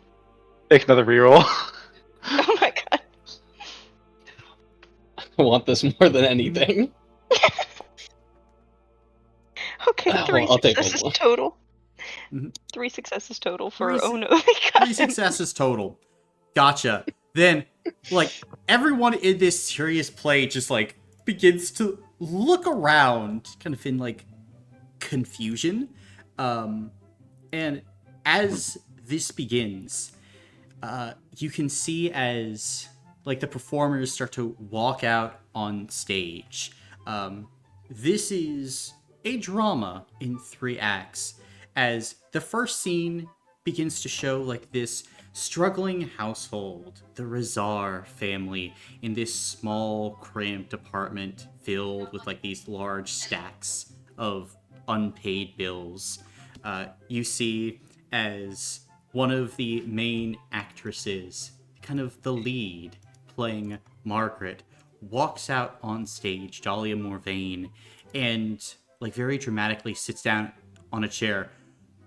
Take another reroll. Oh my god. I want this more than anything. Okay, Oh, 3 I'll take one successes more. total. Mhm. 3 successes total for Three oh no, they got 3 him. successes total. Gotcha. Then, like, everyone in this serious play just, like, begins to look around, kind of in, like, confusion. And as this begins, you can see as, like, the performers start to walk out on stage. This is a drama in 3 acts, as the first scene begins to show, like, this struggling household, the Razar family, in this small, cramped apartment filled with, like, these large stacks of unpaid bills. You see as one of the main actresses, kind of the lead, playing Margaret, walks out on stage, Dahlia Morvain, and, like, very dramatically sits down on a chair.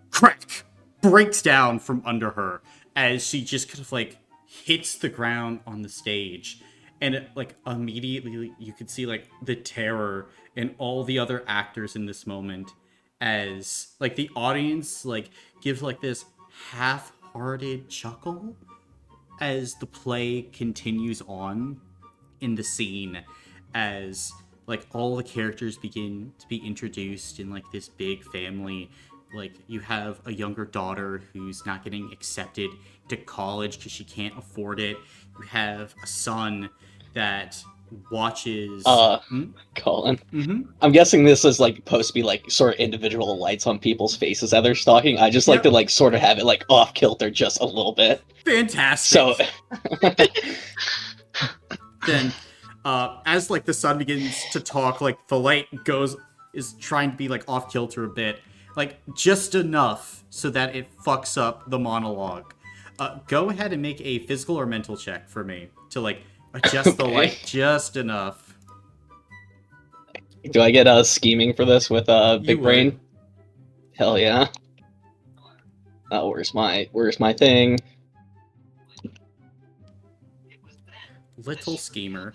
Crack! Breaks down from under her as she just kind of, like, hits the ground on the stage. And, like, immediately you could see, like, the terror in all the other actors in this moment as, like, the audience, like, gives, like, this half-hearted chuckle as the play continues on in the scene, as like all the characters begin to be introduced in like this big family. Like you have a younger daughter who's not getting accepted to college because she can't afford it. You have a son that watches. Colin. Mm-hmm. I'm guessing this is like supposed to be like sort of individual lights on people's faces that they're stalking. I just like to like sort of have it like off kilter just a little bit. Fantastic. So then, as like the son begins to talk, like the light is trying to be like off kilter a bit, like just enough so that it fucks up the monologue. Go ahead and make a physical or mental check for me to like adjust the light just enough. Do I get scheming for this with big brain? Hell yeah. Oh, where's my thing? Little schemer.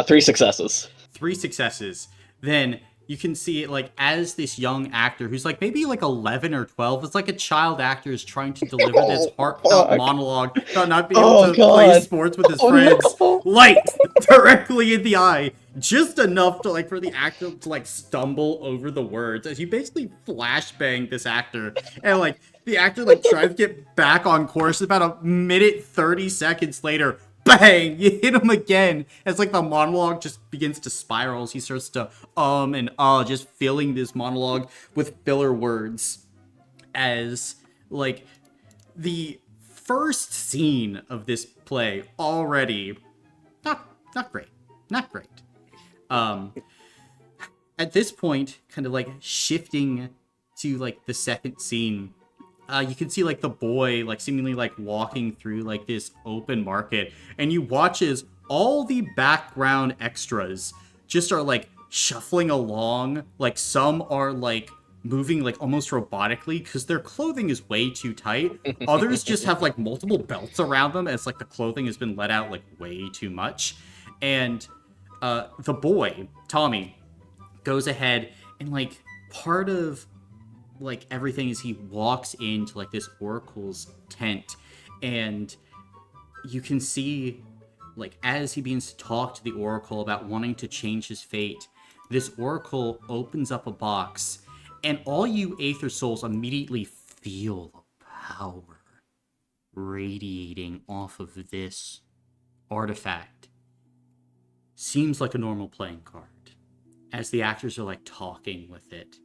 Three successes. 3 successes. Then you can see it like as this young actor who's like maybe like 11 or 12. It's like a child actor is trying to deliver this heartfelt monologue about not being able to play sports with his friends. No. Light directly in the eye. Just enough to like for the actor to like stumble over the words as you basically flashbang this actor. And like the actor like tries to get back on course. About a minute 30 seconds later, bang! You hit him again. As like the monologue just begins to spiral as he starts to and just filling this monologue with filler words. As like the first scene of this play already not great. At this point, kind of like shifting to like the second scene, you can see like the boy like seemingly like walking through like this open market, and you watch as all the background extras just are like shuffling along. Like some are like moving like almost robotically because their clothing is way too tight. Others just have like multiple belts around them as like the clothing has been let out like way too much. And the boy, Tommy, goes ahead and like part of like everything is he walks into like this oracle's tent, and you can see like as he begins to talk to the oracle about wanting to change his fate, this oracle opens up a box, and all you Aether souls immediately feel the power radiating off of this artifact. Seems like a normal playing card as the actors are like talking with it.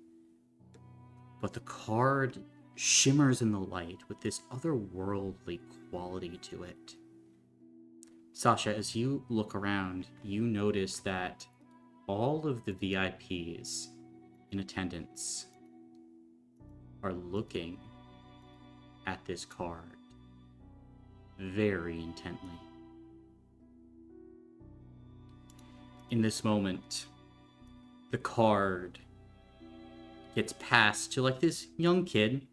But the card shimmers in the light with this otherworldly quality to it. Sasha, as you look around, you notice that all of the VIPs in attendance are looking at this card very intently. In this moment, the card gets passed to like this young kid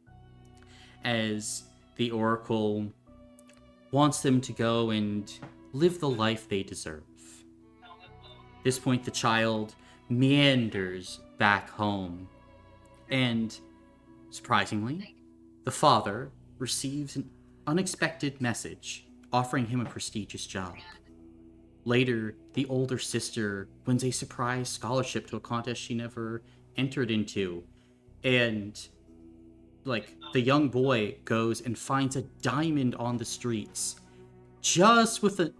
as the oracle wants them to go and live the life they deserve. At this point, the child meanders back home, and surprisingly, the father receives an unexpected message offering him a prestigious job. Later, the older sister wins a surprise scholarship to a contest she never entered into, and like the young boy goes and finds a diamond on the streets just with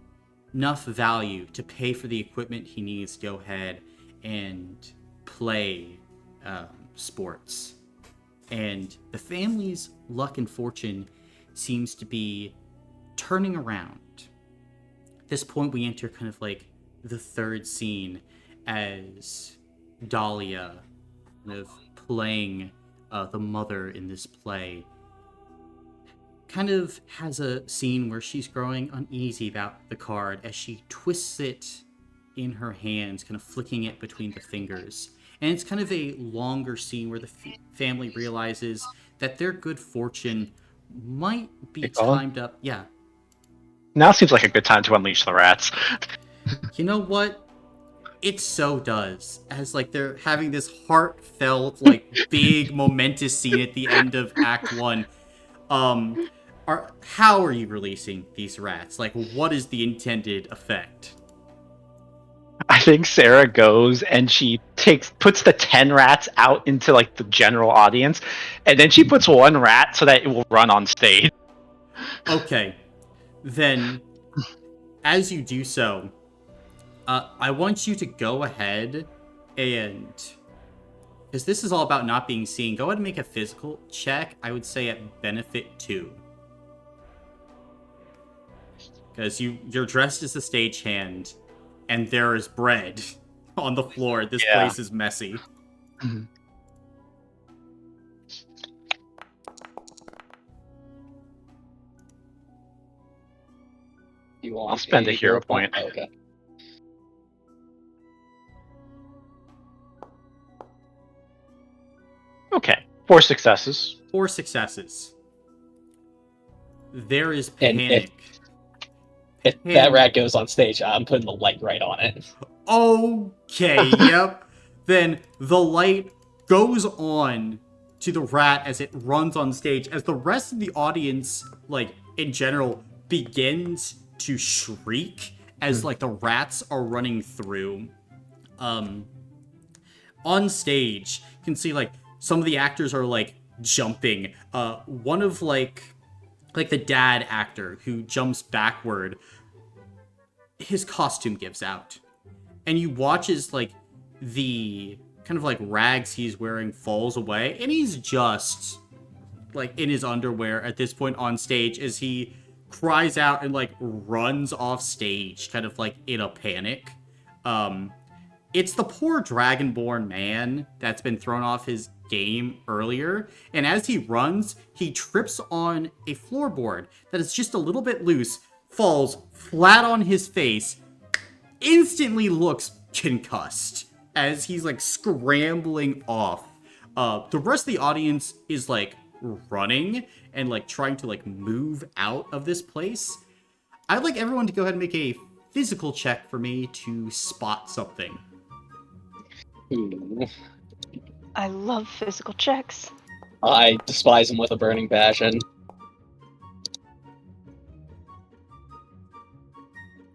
enough value to pay for the equipment he needs to go ahead and play sports. And the family's luck and fortune seems to be turning around. At this point, we enter kind of like the third scene as Dahlia, kind of playing the mother in this play, kind of has a scene where she's growing uneasy about the card as she twists it in her hands, kind of flicking it between the fingers. And it's kind of a longer scene where the family realizes that their good fortune might be timed up. Yeah. Now seems like a good time to unleash the rats. You know what? It so does. As like they're having this heartfelt, like big momentous scene at the end of Act 1. how are you releasing these rats? Like, what is the intended effect? I think Sarah goes and she puts the 10 rats out into like the general audience, and then she puts one rat so that it will run on stage. Okay, then as you do so, I want you to go ahead and, because this is all about not being seen, go ahead and make a physical check. I would say at benefit 2. Because you're dressed as a stagehand, and there is bread on the floor. This place is messy. I'll spend a hero point. Okay. Okay, 4 successes. 4 successes. There is panic. If that rat goes on stage, I'm putting the light right on it. Okay, yep. Then the light goes on to the rat as it runs on stage, as the rest of the audience, like, in general, begins to shriek as, like, the rats are running through. On stage, you can see, like, some of the actors are, like, jumping. One of, like the dad actor who jumps backward, his costume gives out. And you watch as, like, the kind of, like, rags he's wearing falls away, and he's just, like, in his underwear at this point on stage as he cries out and, like, runs off stage, kind of, like, in a panic. It's the poor Dragonborn man that's been thrown off his game earlier, and as he runs, he trips on a floorboard that is just a little bit loose, falls flat on his face, instantly looks concussed as he's, like, scrambling off. The rest of the audience is, like, running and, like, trying to, like, move out of this place. I'd like everyone to go ahead and make a physical check for me to spot something. I love physical checks. I despise him with a burning passion.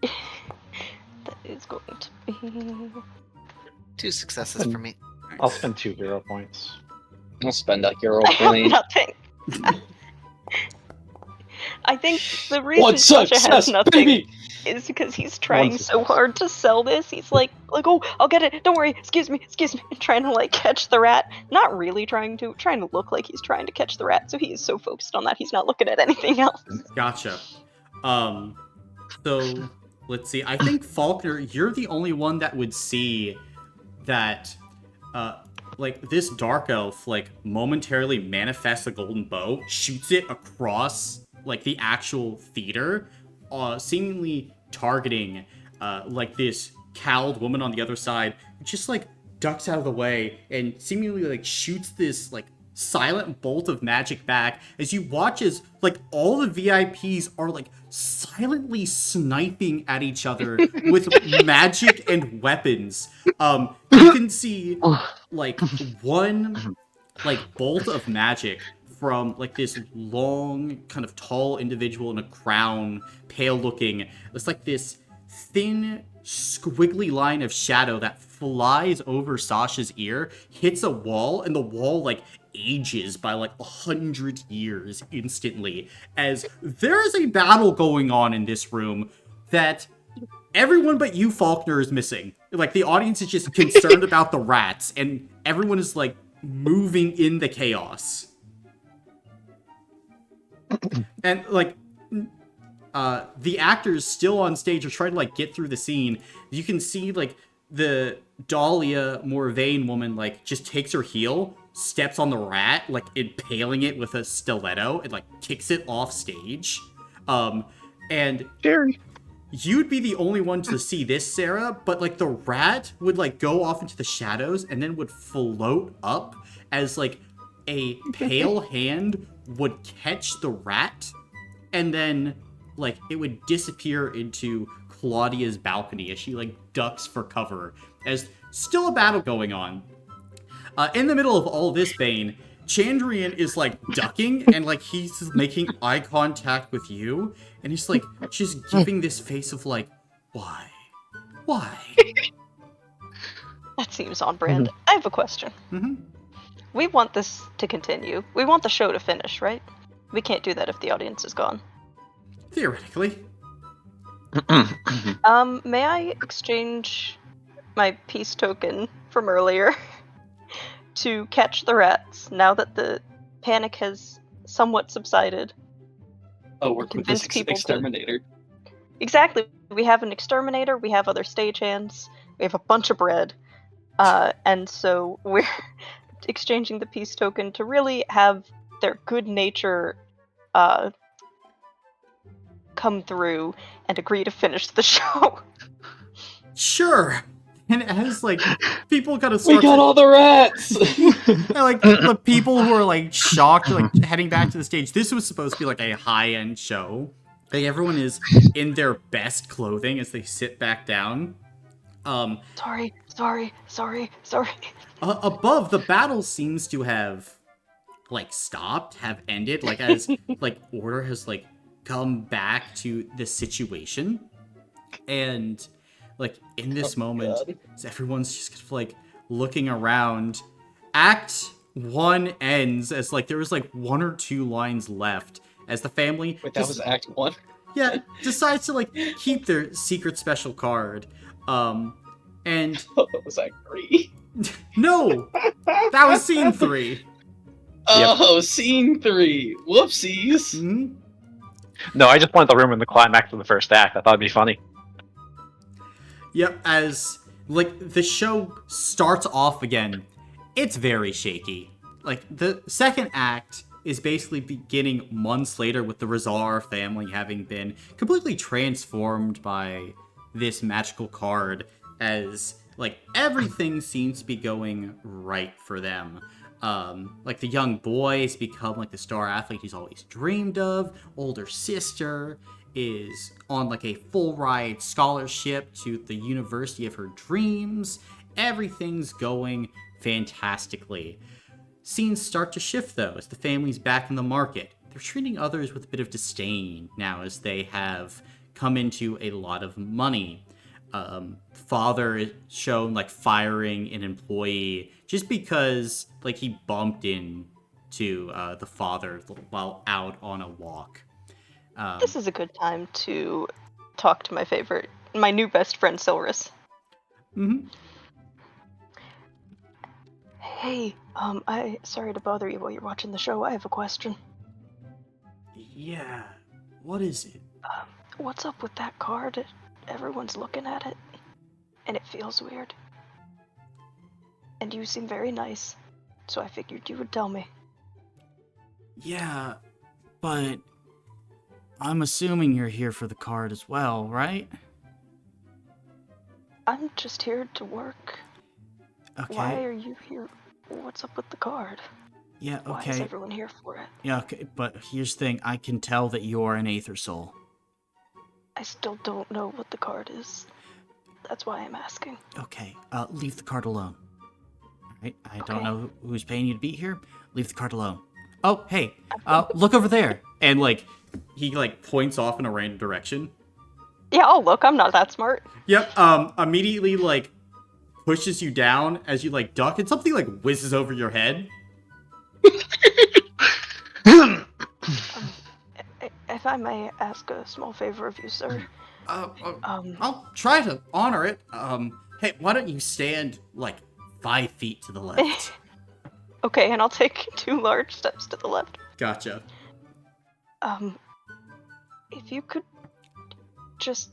That is going to be 2 successes for me. I'll spend 2 hero points. I'll spend a hero I have point. nothing. I think the reason One Sasha has success, nothing baby! is because he's trying so hard to sell this. He's like, oh, I'll get it. Don't worry. Excuse me. And trying to, like, catch the rat. Not really trying to look like he's trying to catch the rat. So he is so focused on that, he's not looking at anything else. Gotcha. So let's see. I think Faulkner, you're the only one that would see that, like, this dark elf, like, momentarily manifests a golden bow, shoots it across, like, the actual theater, seemingly targeting, like, this cowled woman on the other side, just, like, ducks out of the way and seemingly, like, shoots this, like, silent bolt of magic back as you watch as, like, all the VIPs are, like, silently sniping at each other with magic and weapons. You can see, like, one, like, bolt of magic from, like, this long, kind of tall individual in a crown, pale looking. It's like this thin, squiggly line of shadow that flies over Sasha's ear, hits a wall, and the wall, like, ages by, like, 100 years instantly, as there is a battle going on in this room that everyone but you, Faulkner, is missing. Like, the audience is just concerned about the rats, and everyone is, like, moving in the chaos. And, like, the actors still on stage are trying to, like, get through the scene. You can see, like, the Dahlia Morvain woman, like, just takes her heel, steps on the rat, like, impaling it with a stiletto, and, like, kicks it off stage. And Jerry, you'd be the only one to see this, Sarah, but, like, the rat would, like, go off into the shadows and then would float up as, like, a pale hand would catch the rat, and then, like, it would disappear into Claudia's balcony as she, like, ducks for cover, as still a battle going on. In the middle of all this, Bane, Chandrian is like ducking and like he's making eye contact with you, and he's like just giving this face of like, why? That seems on brand. I have a question. We want this to continue. We want the show to finish, right? We can't do that if the audience is gone. Theoretically. May I exchange my peace token from earlier to catch the rats now that the panic has somewhat subsided? Oh, work with this Convince people exterminator. Exactly. We have an exterminator, we have other stagehands, we have a bunch of bread. And so we're exchanging the peace token to really have their good nature come through and agree to finish the show. Sure. And as like people kind of We got all the rats. and, like the people who are like shocked, like heading back to the stage. This was supposed to be like a high-end show. Like everyone is in their best clothing as they sit back down. Sorry. Above, the battle seems to have like stopped, have ended, like as like order has like come back to the situation. And like in this moment, as everyone's just kind of like looking around, Act 1 ends as like there was like 1 or 2 lines left as the family Wait, that was Act 1? Yeah, decides to like keep their secret special card. And Oh, that was Act 3. no, that was scene 3. Oh, scene 3. Whoopsies. Mm-hmm. No, I just wanted to ruin the climax of the first act. I thought it'd be funny. Yep, as like the show starts off again, it's very shaky. Like the second act is basically beginning months later with the Razar family having been completely transformed by this magical card, as like everything seems to be going right for them. Like the young boy's become like the star athlete he's always dreamed of. Older sister is on like a full ride scholarship to the university of her dreams. Everything's going fantastically. Scenes start to shift though as the family's back in the market. They're treating others with a bit of disdain now as they have come into a lot of money. Father is shown like firing an employee just because like he bumped into the father while out on a walk. This is a good time to talk to my new best friend, Silrus. Mm-hmm. Hey, sorry to bother you while you're watching the show. I have a question. Yeah, what is it? What's up with that card? Everyone's looking at it, and it feels weird. And you seem very nice, so I figured you would tell me. Yeah, but I'm assuming you're here for the card as well, right? I'm just here to work. Okay. Why are you here? What's up with the card? Yeah, okay. Why is everyone here for it? Yeah, okay, but here's the thing. I can tell that you're an Aether soul. I still don't know what the card is. That's why I'm asking. Okay, leave the card alone. Alright, I don't Okay. know who's paying you to be here. Leave the card alone. Oh, hey, look over there. And, like, he, like, points off in a random direction. Yeah, I'll look. I'm not that smart. Yep, immediately, like, pushes you down as you, like, duck, and something, like, whizzes over your head. If I may ask a small favor of you, sir. I'll try to honor it. Hey, why don't you stand, like, 5 feet to the left? Okay, and I'll take 2 large steps to the left. Gotcha. If you could just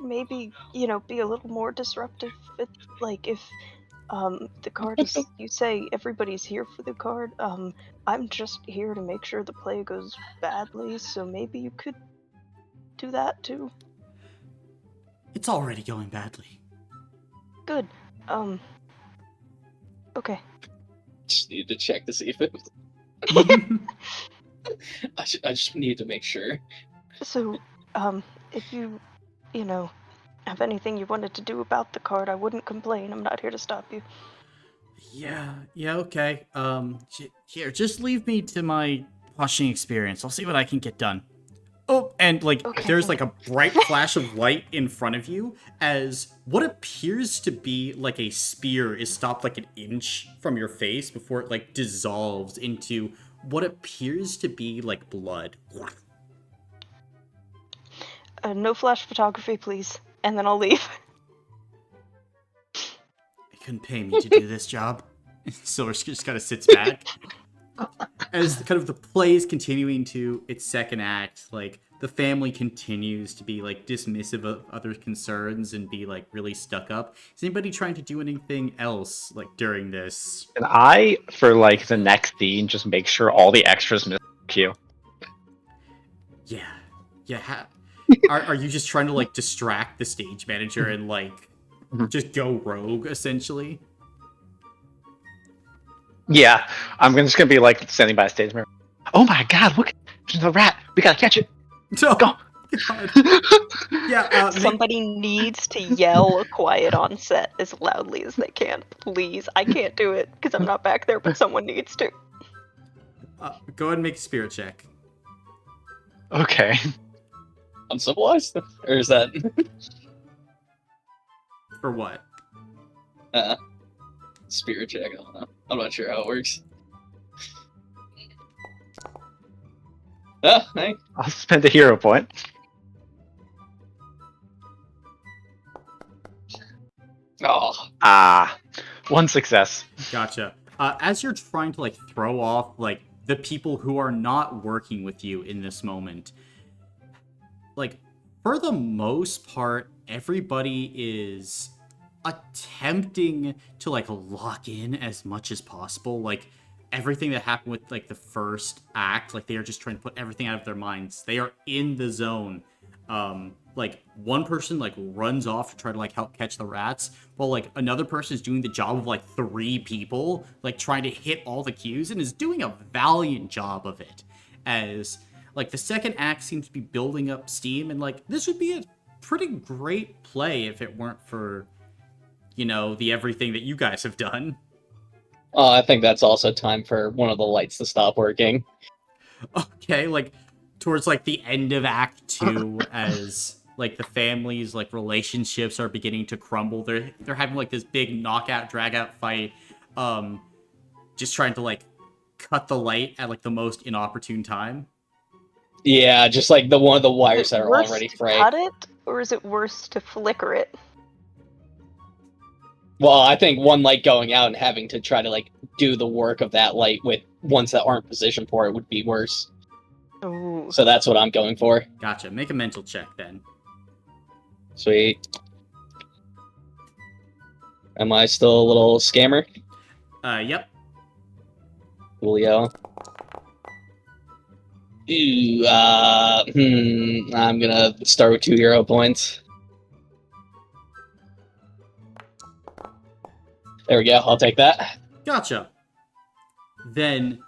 maybe, be a little more disruptive. If the card is, you say everybody's here for the card. I'm just here to make sure the play goes badly, so maybe you could do that too. It's already going badly. Good. Okay. Just need to check to see if it was... I just need to make sure. So, if you, have anything you wanted to do about the card, I wouldn't complain. I'm not here to stop you. Yeah, okay. Here, just leave me to my washing experience. I'll see what I can get done. Oh, and Okay, there's thank like a bright flash of light in front of you as what appears to be like a spear is stopped like an inch from your face before it like dissolves into what appears to be like blood. No flash photography, please. And then I'll leave. They couldn't pay me to do this job. Silver just kind of sits back. As kind of the play is continuing to its second act, like the family continues to be like dismissive of other concerns and be like really stuck up. Is anybody trying to do anything else like during this? And I, for like the next scene, just make sure all the extras miss Q. Yeah, yeah. Are you just trying to like distract the stage manager and like just go rogue essentially? Yeah, I'm just gonna be like standing by a stage mirror. Oh my god, look! There's a rat! We gotta catch it! Oh, Go! God. Yeah, Somebody needs to yell quiet on set as loudly as they can. Please. I can't do it because I'm not back there, but someone needs to. go ahead and make a spirit check. Okay. Uncivilized? Or is that For what? spirit check? I don't know. I'm not sure how it works. Hey. I'll spend a hero point. Oh. One success. Gotcha. As you're trying to like throw off like the people who are not working with you in this moment, like for the most part, everybody is attempting to like lock in as much as possible. Like everything that happened with like the first act, like they are just trying to put everything out of their minds. They are in the zone. Like one person like runs off to try to like help catch the rats, while like another person is doing the job of like 3 people, like trying to hit all the cues and is doing a valiant job of it. As like the second act seems to be building up steam, and like this would be a pretty great play if it weren't for, you know, the everything that you guys have done. I think that's also time for one of the lights to stop working. Okay, like towards like the end of Act 2, as like the family's like relationships are beginning to crumble. They're having like this big knockout drag out fight, just trying to like cut the light at like the most inopportune time. Yeah, just like the one of the wires Is that it are worse already to frayed. cut it, or is it worse to flicker it? Well, I think one light going out and having to try to like do the work of that light with ones that aren't positioned for it would be worse. Ooh. So that's what I'm going for. Gotcha. Make a mental check then. Sweet. Am I still a little scammer? Yep. Julio. Ooh, I'm gonna start with 2 hero points. There we go, I'll take that. Gotcha. Then,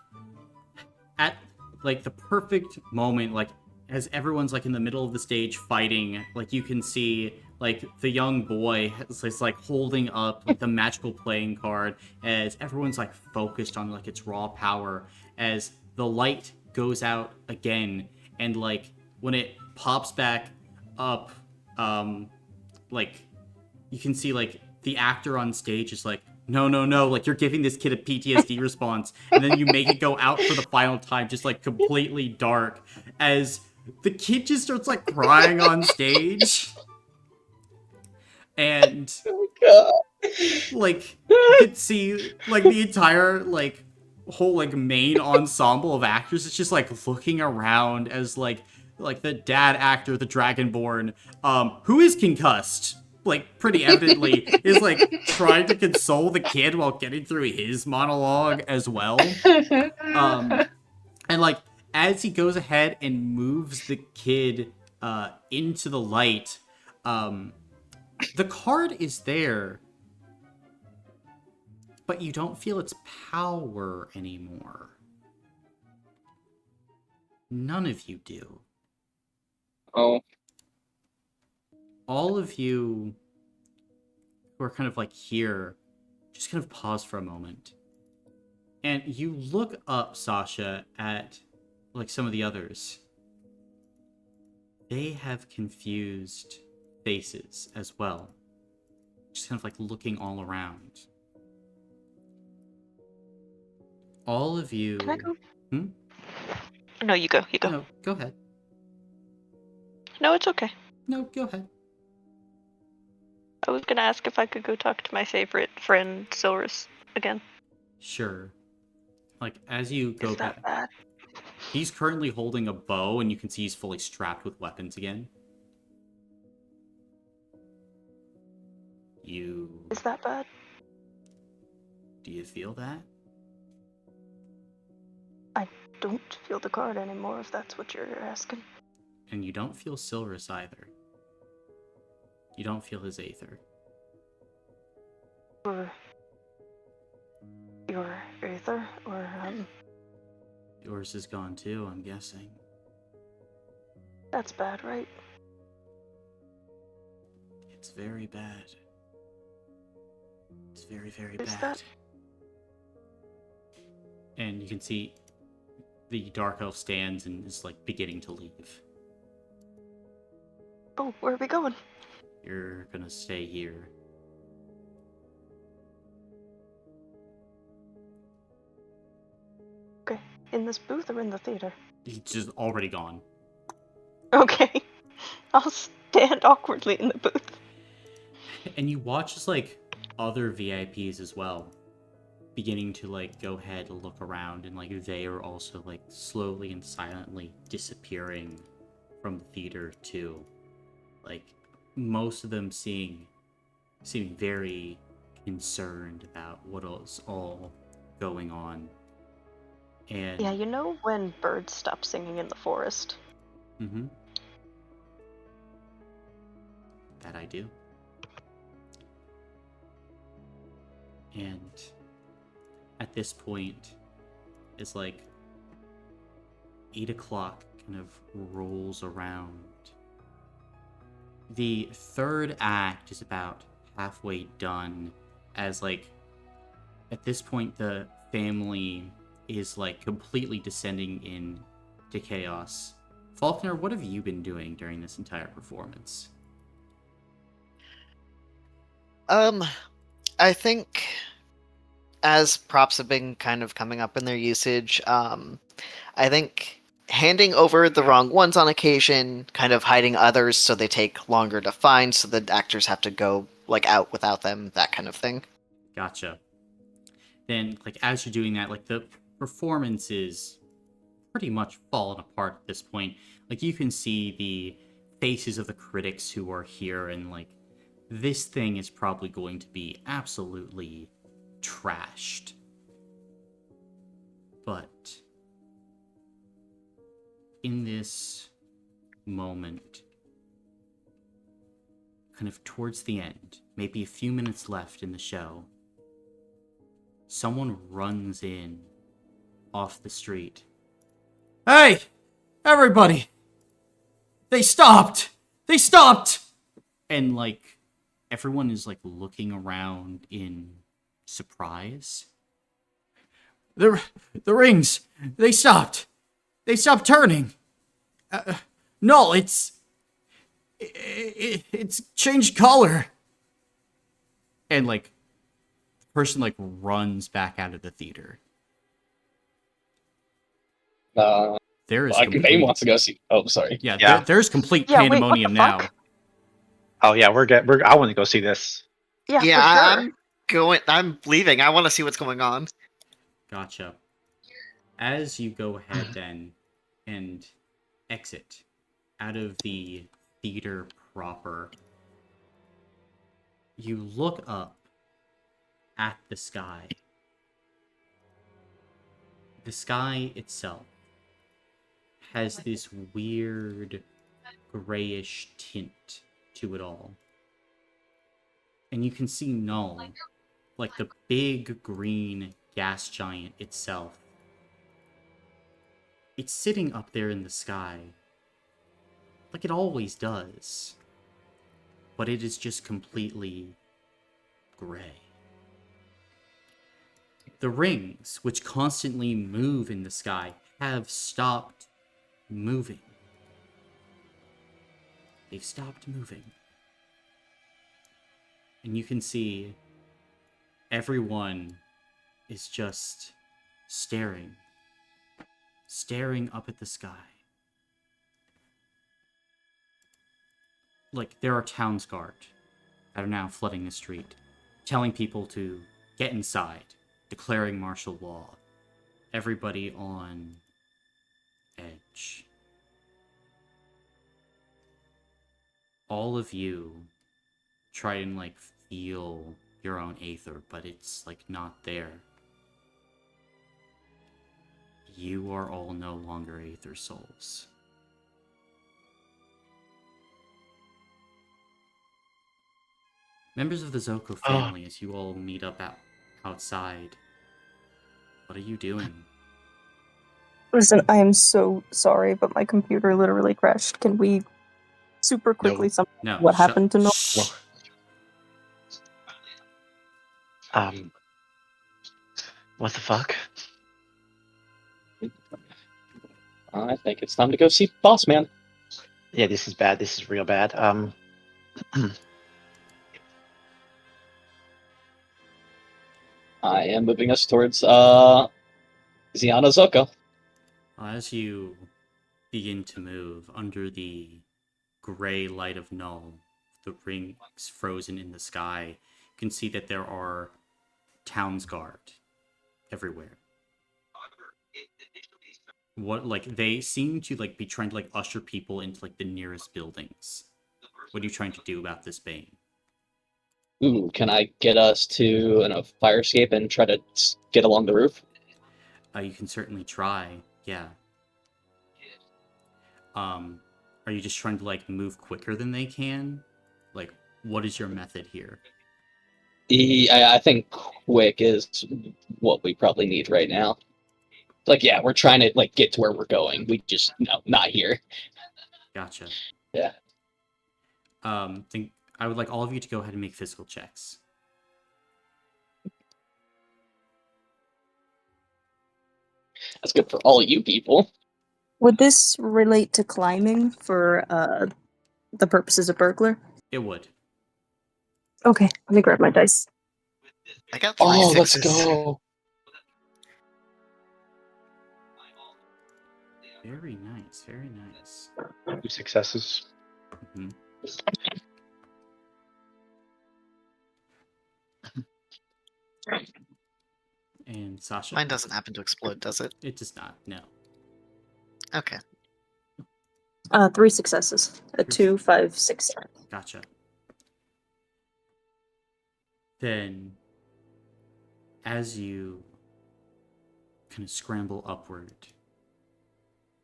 at like the perfect moment, like as everyone's like in the middle of the stage fighting, like you can see like the young boy is like holding up like the magical playing card as everyone's like focused on like its raw power, as the light goes out again, and like when it pops back up, like you can see like the actor on stage is like, no, like you're giving this kid a PTSD response, and then you make it go out for the final time, just like completely dark, as the kid just starts like crying on stage, and like you could see like the entire like whole like main ensemble of actors is just like looking around as like the dad actor, the Dragonborn, who is concussed, like pretty evidently, is like trying to console the kid while getting through his monologue as well. And like as he goes ahead and moves the kid into the light, the card is there, but you don't feel its power anymore. None of you do. Oh. All of you who are kind of like here just kind of pause for a moment. And you look up, Sasha, at like some of the others. They have confused faces as well. Just kind of like looking all around. All of you... Can I go? Hmm? No, you go. You go. No, go ahead. No, it's okay. No, go ahead. I was gonna ask if I could go talk to my favorite friend, Silrus, again. Sure. Like, as you go Is that back... bad? He's currently holding a bow, and you can see he's fully strapped with weapons again. Is that bad? Do you feel that? I don't feel the card anymore, if that's what you're asking. And you don't feel Silrus either. You don't feel his Aether. Or your Aether, or Yours is gone too, I'm guessing. that's bad, right? It's very bad. It's very, very Is bad. that- And you can see the Dark Elf stands and is like beginning to leave. Oh, where are we going? You're gonna stay here. Okay, in this booth or in the theater? He's just already gone. Okay, I'll stand awkwardly in the booth. And you watch as like other VIPs as well beginning to like go ahead and look around, and like they are also like slowly and silently disappearing from the theater too. Like most of them seeming very concerned about what is all going on. And Yeah, you know when birds stop singing in the forest? mm-hmm. That I do. And at this point, it's like 8 o'clock kind of rolls around. The third act is about halfway done, as like at this point the family is like completely descending into chaos. Faulkner, what have you been doing during this entire performance? I think as props have been kind of coming up in their usage, I think handing over the wrong ones on occasion, kind of hiding others so they take longer to find, so the actors have to go like out without them, that kind of thing. Gotcha. Then, like, as you're doing that, like, the performance is pretty much fallen apart at this point. Like, you can see the faces of the critics who are here, and, like, this thing is probably going to be absolutely trashed. But in this moment, kind of towards the end, maybe a few minutes left in the show, someone runs in off the street. Hey! Everybody! They stopped! They stopped! And, like, everyone is, like, looking around in surprise. The rings! They stopped! They stopped turning! No, it's changed color! And, like, person like runs back out of the theater. There is Bane wants to go see. Oh, sorry. Yeah. There's complete Yeah, wait, what pandemonium the now. fuck? Oh yeah, I want to go see this. Yeah, Yeah, for sure. I'm leaving. I want to see what's going on. Gotcha. As you go ahead then and exit out of the theater proper, you look up at the sky. The sky itself has this weird grayish tint to it all. And you can see Null, like the big green gas giant itself. It's sitting up there in the sky, like it always does. But it is just completely gray. The rings, which constantly move in the sky, have stopped moving. They've stopped moving. And you can see everyone is just staring up at the sky. Like, there are townsguard that are now flooding the street, telling people to get inside, declaring martial law. Everybody on edge. All of you try and, like, feel your own Aether, but it's, like, not there. You are all no longer Aether souls. Members of the Zocco family, as you all meet up outside, what are you doing? Listen, I am so sorry, but my computer literally crashed. Can we super quickly what happened to Noel? What the fuck? I think it's time to go see Boss Man. Yeah, this is bad. This is real bad. I am moving us towards Ziana Zocco. As you begin to move under the gray light of Null, the rings frozen in the sky, you can see that there are townsguard everywhere. What, like, they seem to, like, be trying to, like, usher people into, like, the nearest buildings. What are you trying to do about this bane? Ooh, can I get us to a fire escape and try to get along the roof? You can certainly try, yeah. Are you just trying to, like, move quicker than they can? Like, what is your method here? I think quick is what we probably need right now. Like, yeah, we're trying to, like, get to where we're going. We just, no, not here. Gotcha. Yeah. Think I would like all of you to go ahead and make physical checks. That's good for all you people. Would this relate to climbing for the purposes of burglar? It would. Okay, let me grab my dice. I got 3 let's sixes. go. Very nice, very nice. 2 successes. Mm-hmm. And Sasha? Mine doesn't happen to explode, does it? It does not, no. Okay. 3 successes. 2, 5, 6. Gotcha. Then, as you kind of scramble upward,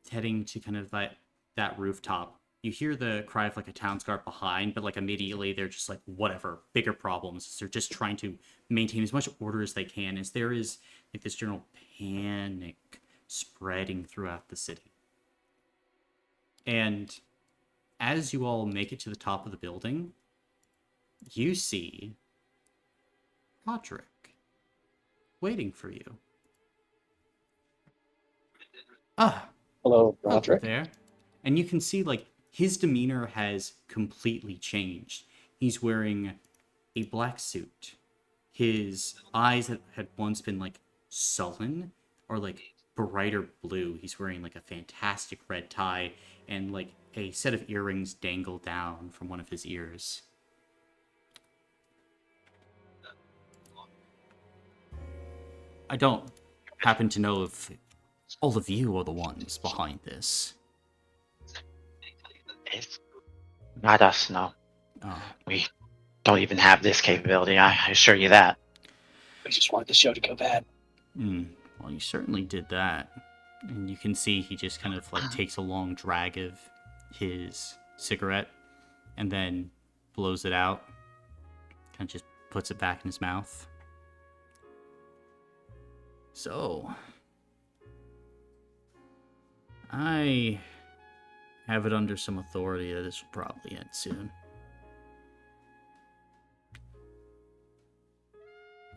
heading to kind of that rooftop, you hear the cry of, like, a townsguard behind, but, like, immediately they're just like, whatever, bigger problems. They're just trying to maintain as much order as they can, as there is, like, this general panic spreading throughout the city. And as you all make it to the top of the building, you see Roderick waiting for you. Hello, Roderick. There. And you can see, like, his demeanor has completely changed. He's wearing a black suit. His eyes that had once been, like, sullen are, like, brighter blue. He's wearing, like, a fantastic red tie, and, like, a set of earrings dangle down from one of his ears. I don't happen to know if all of you are the ones behind this. It's not us, no. Oh. We don't even have this capability, I assure you that. We just wanted the show to go bad. Well, you certainly did that. And you can see he just kind of, like, takes a long drag of his cigarette and then blows it out. Kind of just puts it back in his mouth. So, I have it under some authority that this will probably end soon.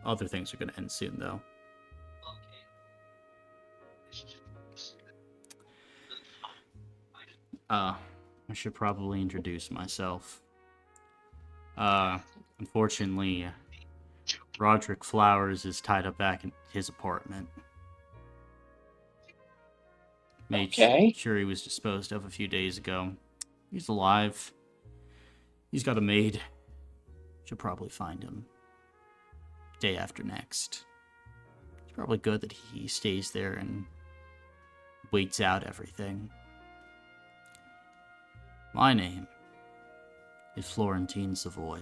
Other things are going to end soon, though. I should probably introduce myself. Unfortunately, Roderick Flowers is tied up back in his apartment. Made sure he was disposed of a few days ago. He's alive. He's got a maid. Should probably find him. Day after next. It's probably good that he stays there and waits out everything. My name is Florentine Savoy.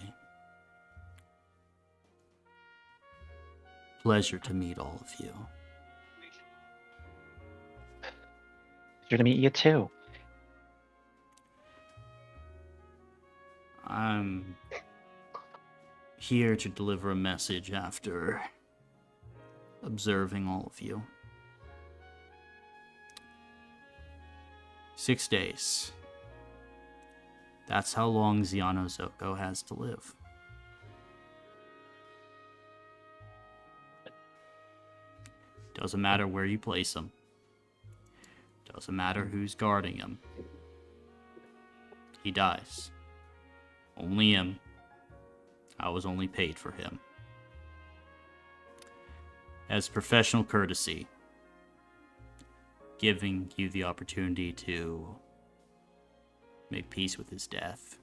Pleasure to meet all of you. Pleasure to meet you too. I'm here to deliver a message after observing all of you. 6 days. That's how long Zocco has to live. Doesn't matter where you place him. Doesn't matter who's guarding him. He dies. Only him. I was only paid for him. As professional courtesy, giving you the opportunity to make peace with his death.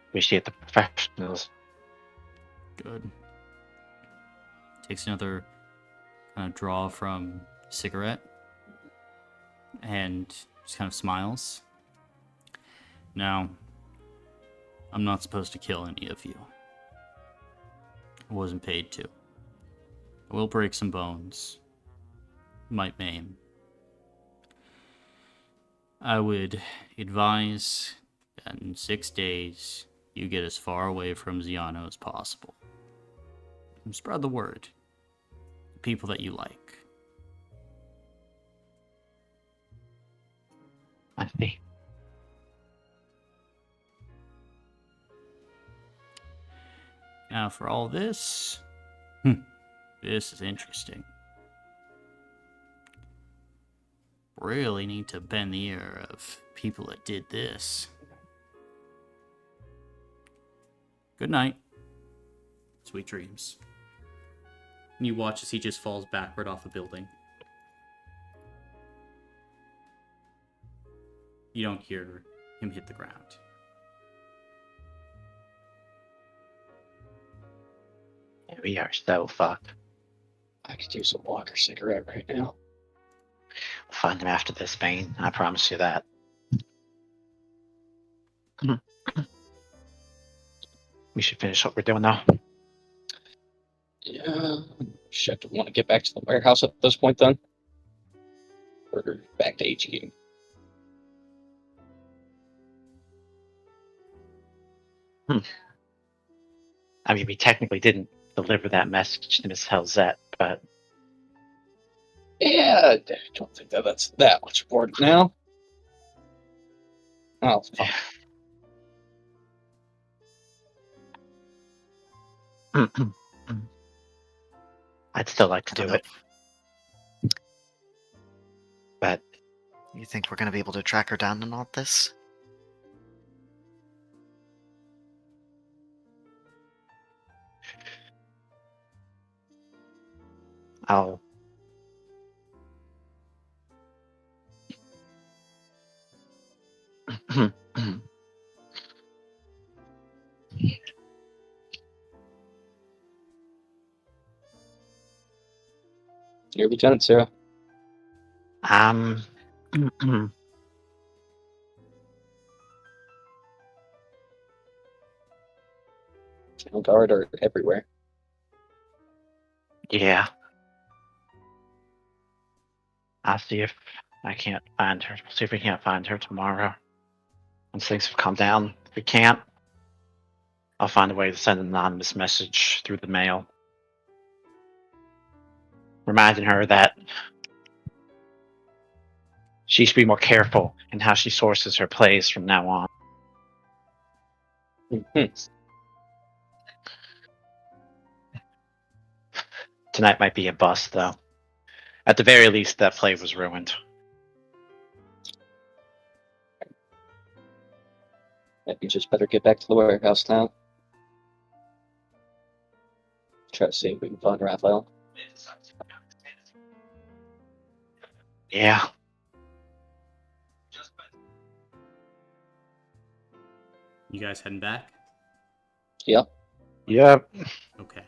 Appreciate the professionals. Good. Takes another kind of draw from cigarette and just kind of smiles. Now, I'm not supposed to kill any of you. I wasn't paid to. I will break some bones. Might maim. I would advise that in 6 days, you get as far away from Ziano as possible. And spread the word. The people that you like. I see. Now for all this, this is interesting. Really need to bend the ear of people that did this. Good night. Sweet dreams. And you watch as he just falls backward off a building. You don't hear him hit the ground. Yeah, we are so fucked. I could use a Walker cigarette right now. We'll find him after this, Bane. I promise you that. We should finish what we're doing now. Yeah. Shit, do we want to get back to the warehouse at this point then? Or back to HQ? I mean, we technically didn't deliver that message to Miss Helzette, but... Yeah, I don't think that's that much important now. Oh, fuck. I'd still like to do it. But... You think we're going to be able to track her down in all this? I'll... Your Lieutenant, Sarah. Town guard are everywhere. Yeah. I'll see if I can't find her. See if we can't find her tomorrow. Once things have calmed down. If we can't, I'll find a way to send an anonymous message through the mail. Reminding her that she should be more careful in how she sources her plays from now on. tonight might be a bust, though. At the very least, that play was ruined. You just better get back to the warehouse now. Try to see if we can find Raphael. Yeah. You guys heading back? Yep. Yep. Okay.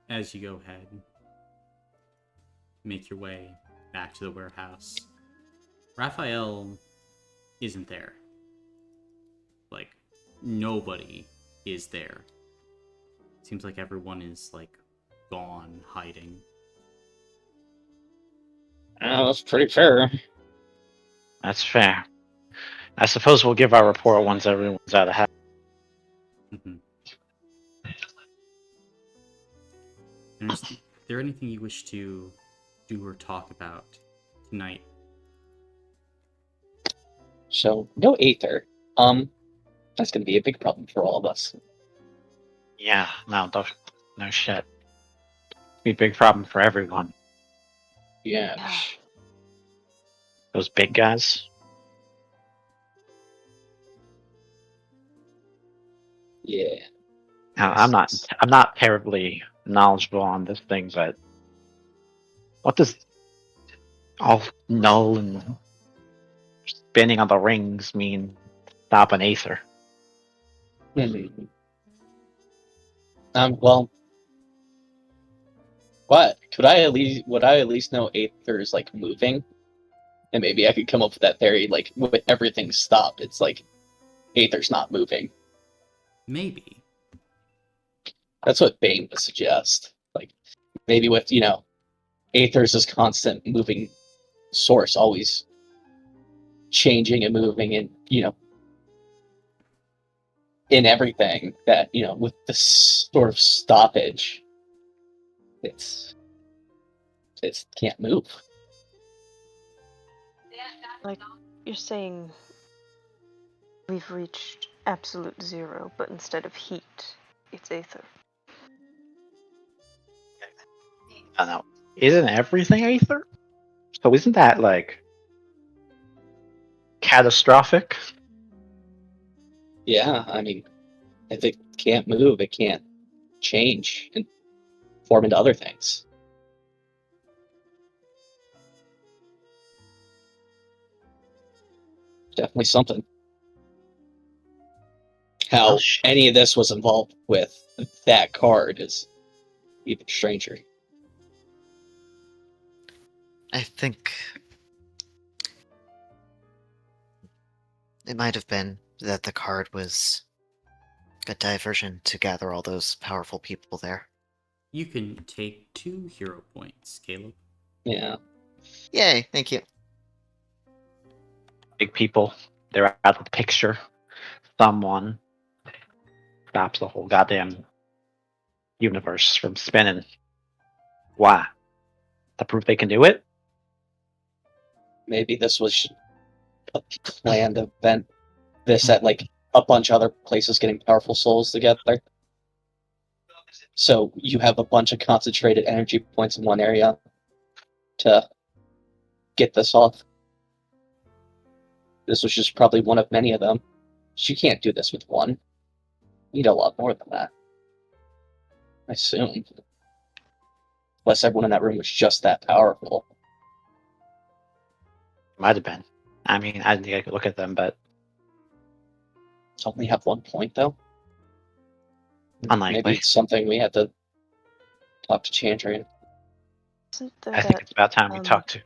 As you go ahead, make your way back to the warehouse. Raphael isn't there. Like, nobody is there. Seems like everyone is, like, gone, hiding. That's pretty fair. That's fair. I suppose we'll give our report once everyone's out of house. Mm-hmm. Is there anything you wish to do or talk about tonight? So, no Aether. That's gonna be a big problem for all of us. Yeah, no shit. Be a big problem for everyone. Yeah. Those big guys. Yeah. Now, I'm not terribly knowledgeable on this thing, but what does all null and spinning on the rings mean? Stop an Aether. Mm-hmm. Well, what would I at least know Aether is like moving, and maybe I could come up with that theory. Like, with everything stopped, it's like Aether's not moving. Maybe. That's what Bane would suggest. Like, maybe with Aether's this constant moving source, always changing and moving, and in everything that with this sort of stoppage, it's can't move. Like, you're saying we've reached absolute zero, but instead of heat, it's Aether. I don't know. Isn't everything Aether? So isn't that like catastrophic? Yeah, I mean, if it can't move, it can't change and form into other things. Definitely something. How any of this was involved with that card is even stranger. I think it might have been that the card was a diversion to gather all those powerful people there. You can take 2 hero points, Caleb. Yeah. Yay, thank you. Big people, they're out of the picture. Someone stops the whole goddamn universe from spinning. Why? To prove they can do it? Maybe this was a planned event. This at like a bunch of other places getting powerful souls together. So you have a bunch of concentrated energy points in one area to get this off. This was just probably one of many of them. You can't do this with one. You need a lot more than that. I assume. Unless everyone in that room was just that powerful. Might have been. I mean, I think I could look at them, but Only have 1 point though. unlikely. Maybe it's something we have to talk to Chandrian. I think it's about time we talk to.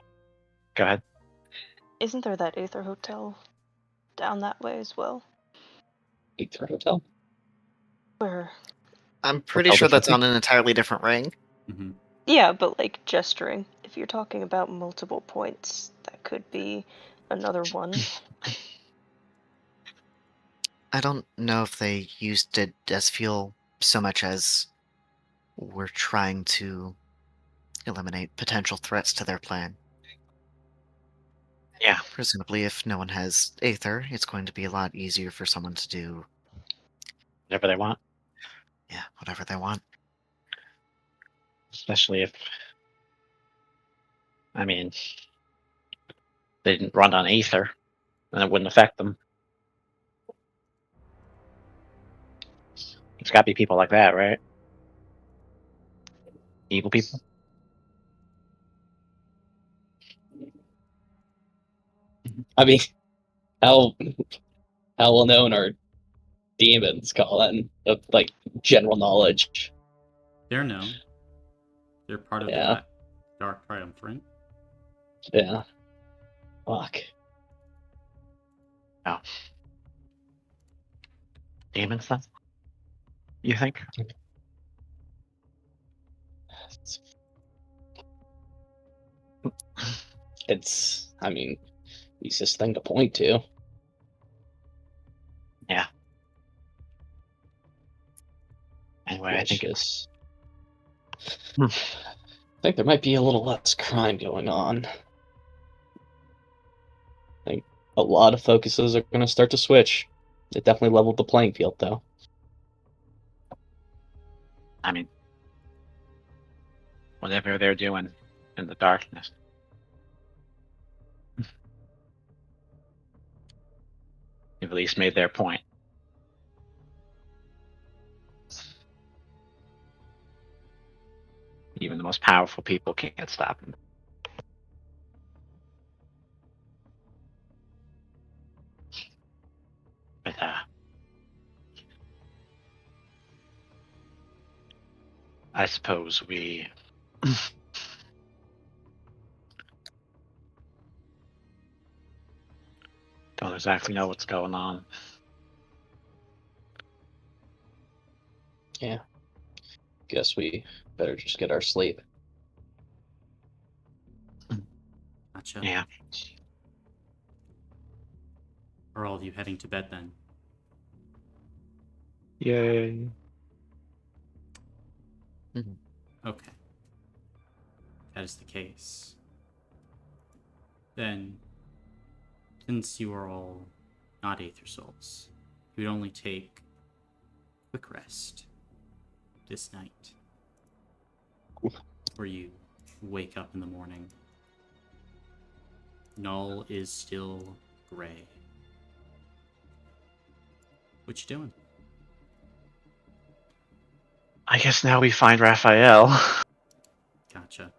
Go ahead. Isn't there that Aether Hotel down that way as well? Aether Hotel? Where? I'm pretty sure that's on an entirely different ring. Mm-hmm. Yeah, but like gesturing. If you're talking about multiple points, that could be another one. I don't know if they used it as fuel so much as we're trying to eliminate potential threats to their plan. Yeah. Presumably, if no one has Aether, it's going to be a lot easier for someone to do Whatever they want. Yeah, whatever they want. Especially if, I mean, they didn't run on Aether, then it wouldn't affect them. There's got to be people like that, right? Evil people. I mean, how well known are demons, Colin? Of like general knowledge. They're known. They're part of Yeah. the Dark Triumvirate. Yeah. Fuck. Oh. Demons, then? You think? It's, I mean, easiest thing to point to. Yeah. Anyway, I think it's. I think there might be a little less crime going on. I think a lot of focuses are going to start to switch. It definitely leveled the playing field, though. I mean, whatever they're doing in the darkness. They've at least made their point. Even the most powerful people can't stop them. But, I suppose we don't exactly know what's going on. Yeah. Guess we better just get our sleep. Gotcha. Yeah. Are all of you heading to bed then? Yay. Okay. That is the case. Then, since you are all not Aether Souls, you would only take quick rest this night. Where you wake up in the morning. Null is still gray. What you doing? I guess now we find Raphael. Gotcha.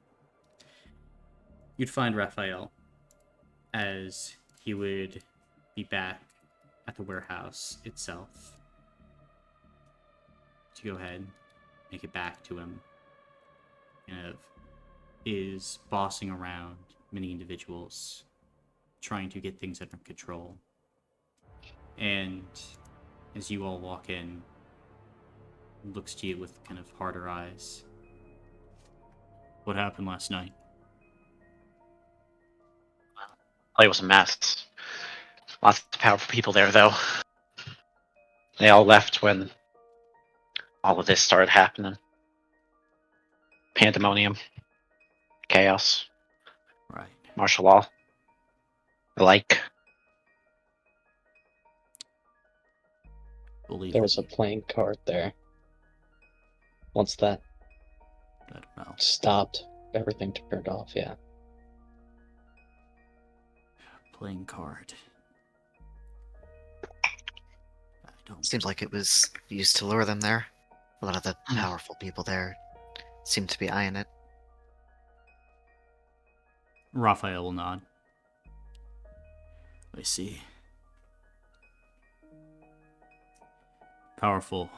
You'd find Raphael as he would be back at the warehouse itself. To go ahead, make it back to him. Kind of is bossing around many individuals, trying to get things under control. And as you all walk in, looks to you with kind of harder eyes. What happened last night? It was a mess. Lots of powerful people there, though. They all left when all of this started happening. Pandemonium. Chaos. Right. Martial law. The like. Believe There was a me. playing card there. Once that I don't know. stopped, everything turned off, yeah. Playing card. I don't. Seems like it was used to lure them there. A lot of the powerful people there seem to be eyeing it. Raphael will nod. I see. Powerful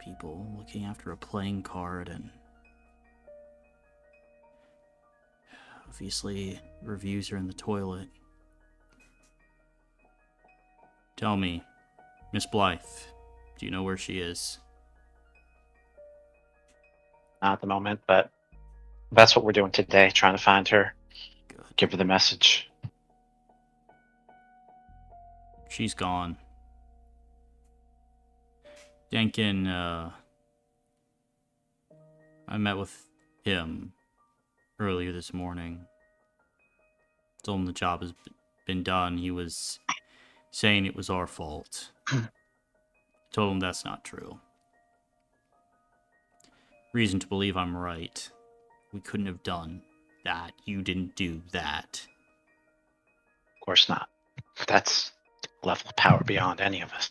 people looking after a playing card, and obviously reviews are in the toilet. Tell me, Miss Blythe, do you know where she is? Not at the moment, but that's what we're doing today, trying to find her. Good. Give her the message. She's gone. Denkin, I met with him earlier this morning. Told him the job has been done. He was saying it was our fault. Told him that's not true. reason to believe I'm right. We couldn't have done that. You didn't do that. Of course not. That's a level of power beyond any of us.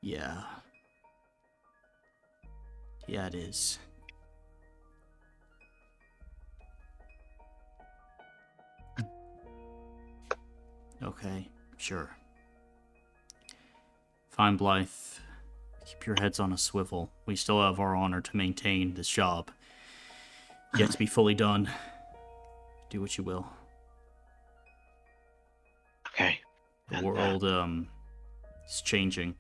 Yeah. Yeah, it is. Okay, sure. Fine, Blythe. Keep your heads on a swivel. We still have our honor to maintain this job. Yet to be fully done. Do what you will. Okay. The world, is changing.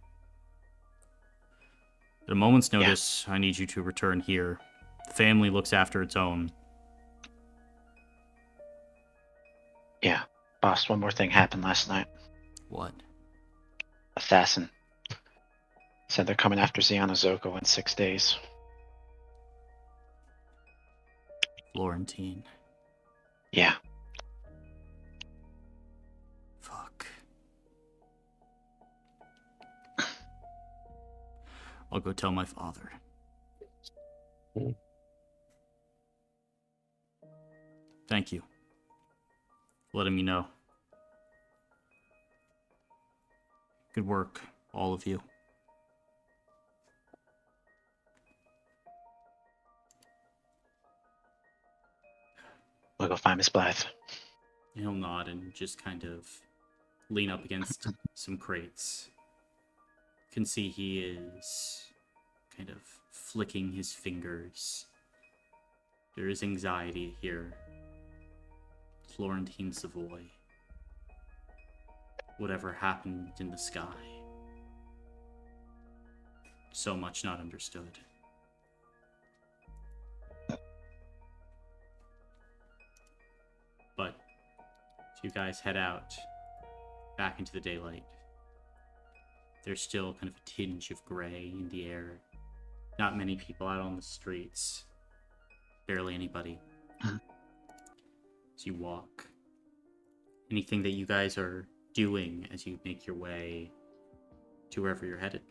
At a moment's notice, I need you to return here. The family looks after its own. Yeah. Boss, one more thing happened last night. What? Assassin. Said they're coming after Ziana Zocco in 6 days. Florentine. Yeah. Fuck. I'll go tell my father. Thank you. Letting me know. Good work, all of you. We'll go find Miss Blythe. He'll nod and just kind of lean up against some crates. You can see he is kind of flicking his fingers. There is anxiety here. Florentine Savoy. Whatever happened in the sky. So much not understood. But as you guys head out back into the daylight, there's still kind of a tinge of gray in the air. Not many people out on the streets. Barely anybody. As you walk. Anything that you guys are doing as you make your way to wherever you're headed?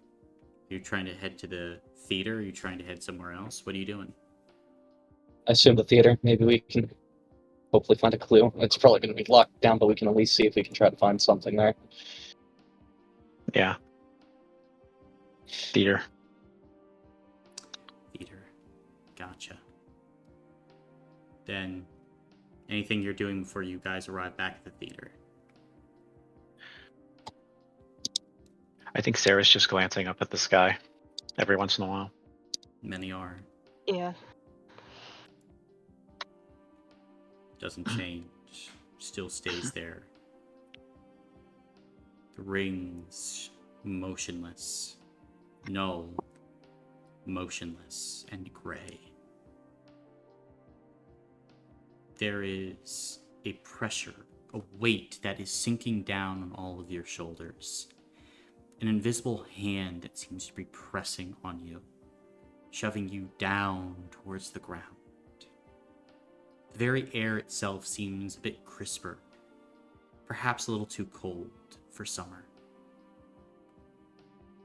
Are you trying to head to the theater? Are you trying to head somewhere else? What are you doing? I assume the theater. Maybe we can hopefully find a clue. It's probably going to be locked down, but we can at least see if we can try to find something there. Yeah. Theater. Theater. Gotcha. Then, anything you're doing before you guys arrive back at the theater? I think Sarah's just glancing up at the sky every once in a while. Many are. Yeah. Doesn't change. Still stays there. The rings, motionless. Null, motionless, and gray. There is a pressure, a weight that is sinking down on all of your shoulders. An invisible hand that seems to be pressing on you, shoving you down towards the ground. The very air itself seems a bit crisper, perhaps a little too cold for summer.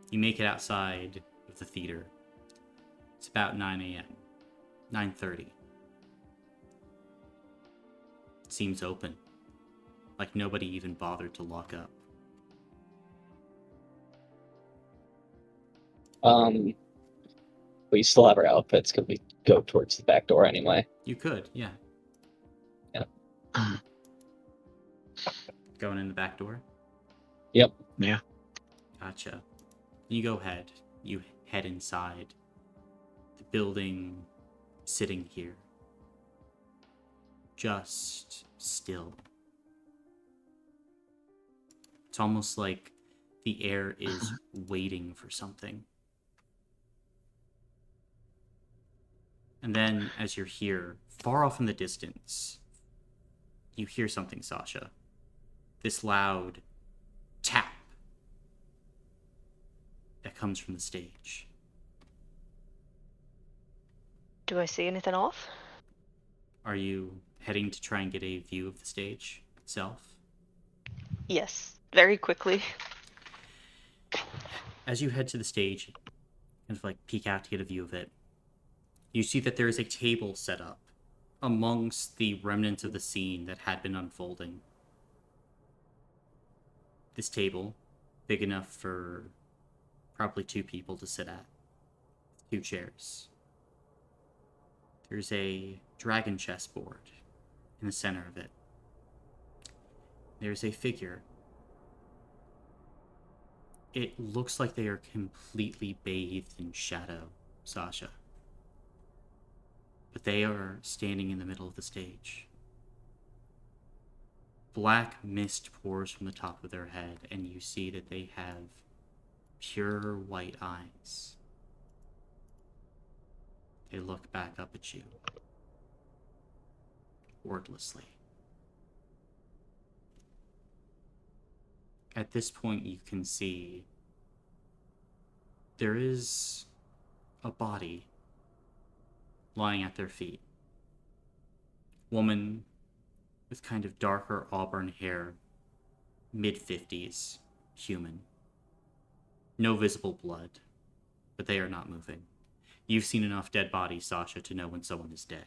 You make it outside of the theater. It's about 9 a.m., 9:30. It seems open, like nobody even bothered to lock up. We still have our outfits. Could we go towards the back door anyway? You could, yeah. Yeah. Going in the back door? Yep. Yeah. Gotcha. You go ahead. You head inside. The building sitting here. Just still. It's almost like the air is waiting for something. And then, as you're here, far off in the distance, you hear something, Sasha. This loud tap that comes from the stage. Do I see anything off? Are you heading to try and get a view of the stage itself? Yes, very quickly. As you head to the stage, you kind of like peek out to get a view of it. You see that there is a table set up amongst the remnants of the scene that had been unfolding. This table, big enough for probably 2 people to sit at. 2 chairs. There's a dragon chessboard in the center of it. There's a figure. It looks like they are completely bathed in shadow, Sasha. But they are standing in the middle of the stage. Black mist pours from the top of their head, and you see that they have pure white eyes. They look back up at you, wordlessly. At this point, you can see there is a body lying at their feet. Woman with kind of darker auburn hair, mid-50s, human. No visible blood, but they are not moving. You've seen enough dead bodies, Sasha, to know when someone is dead.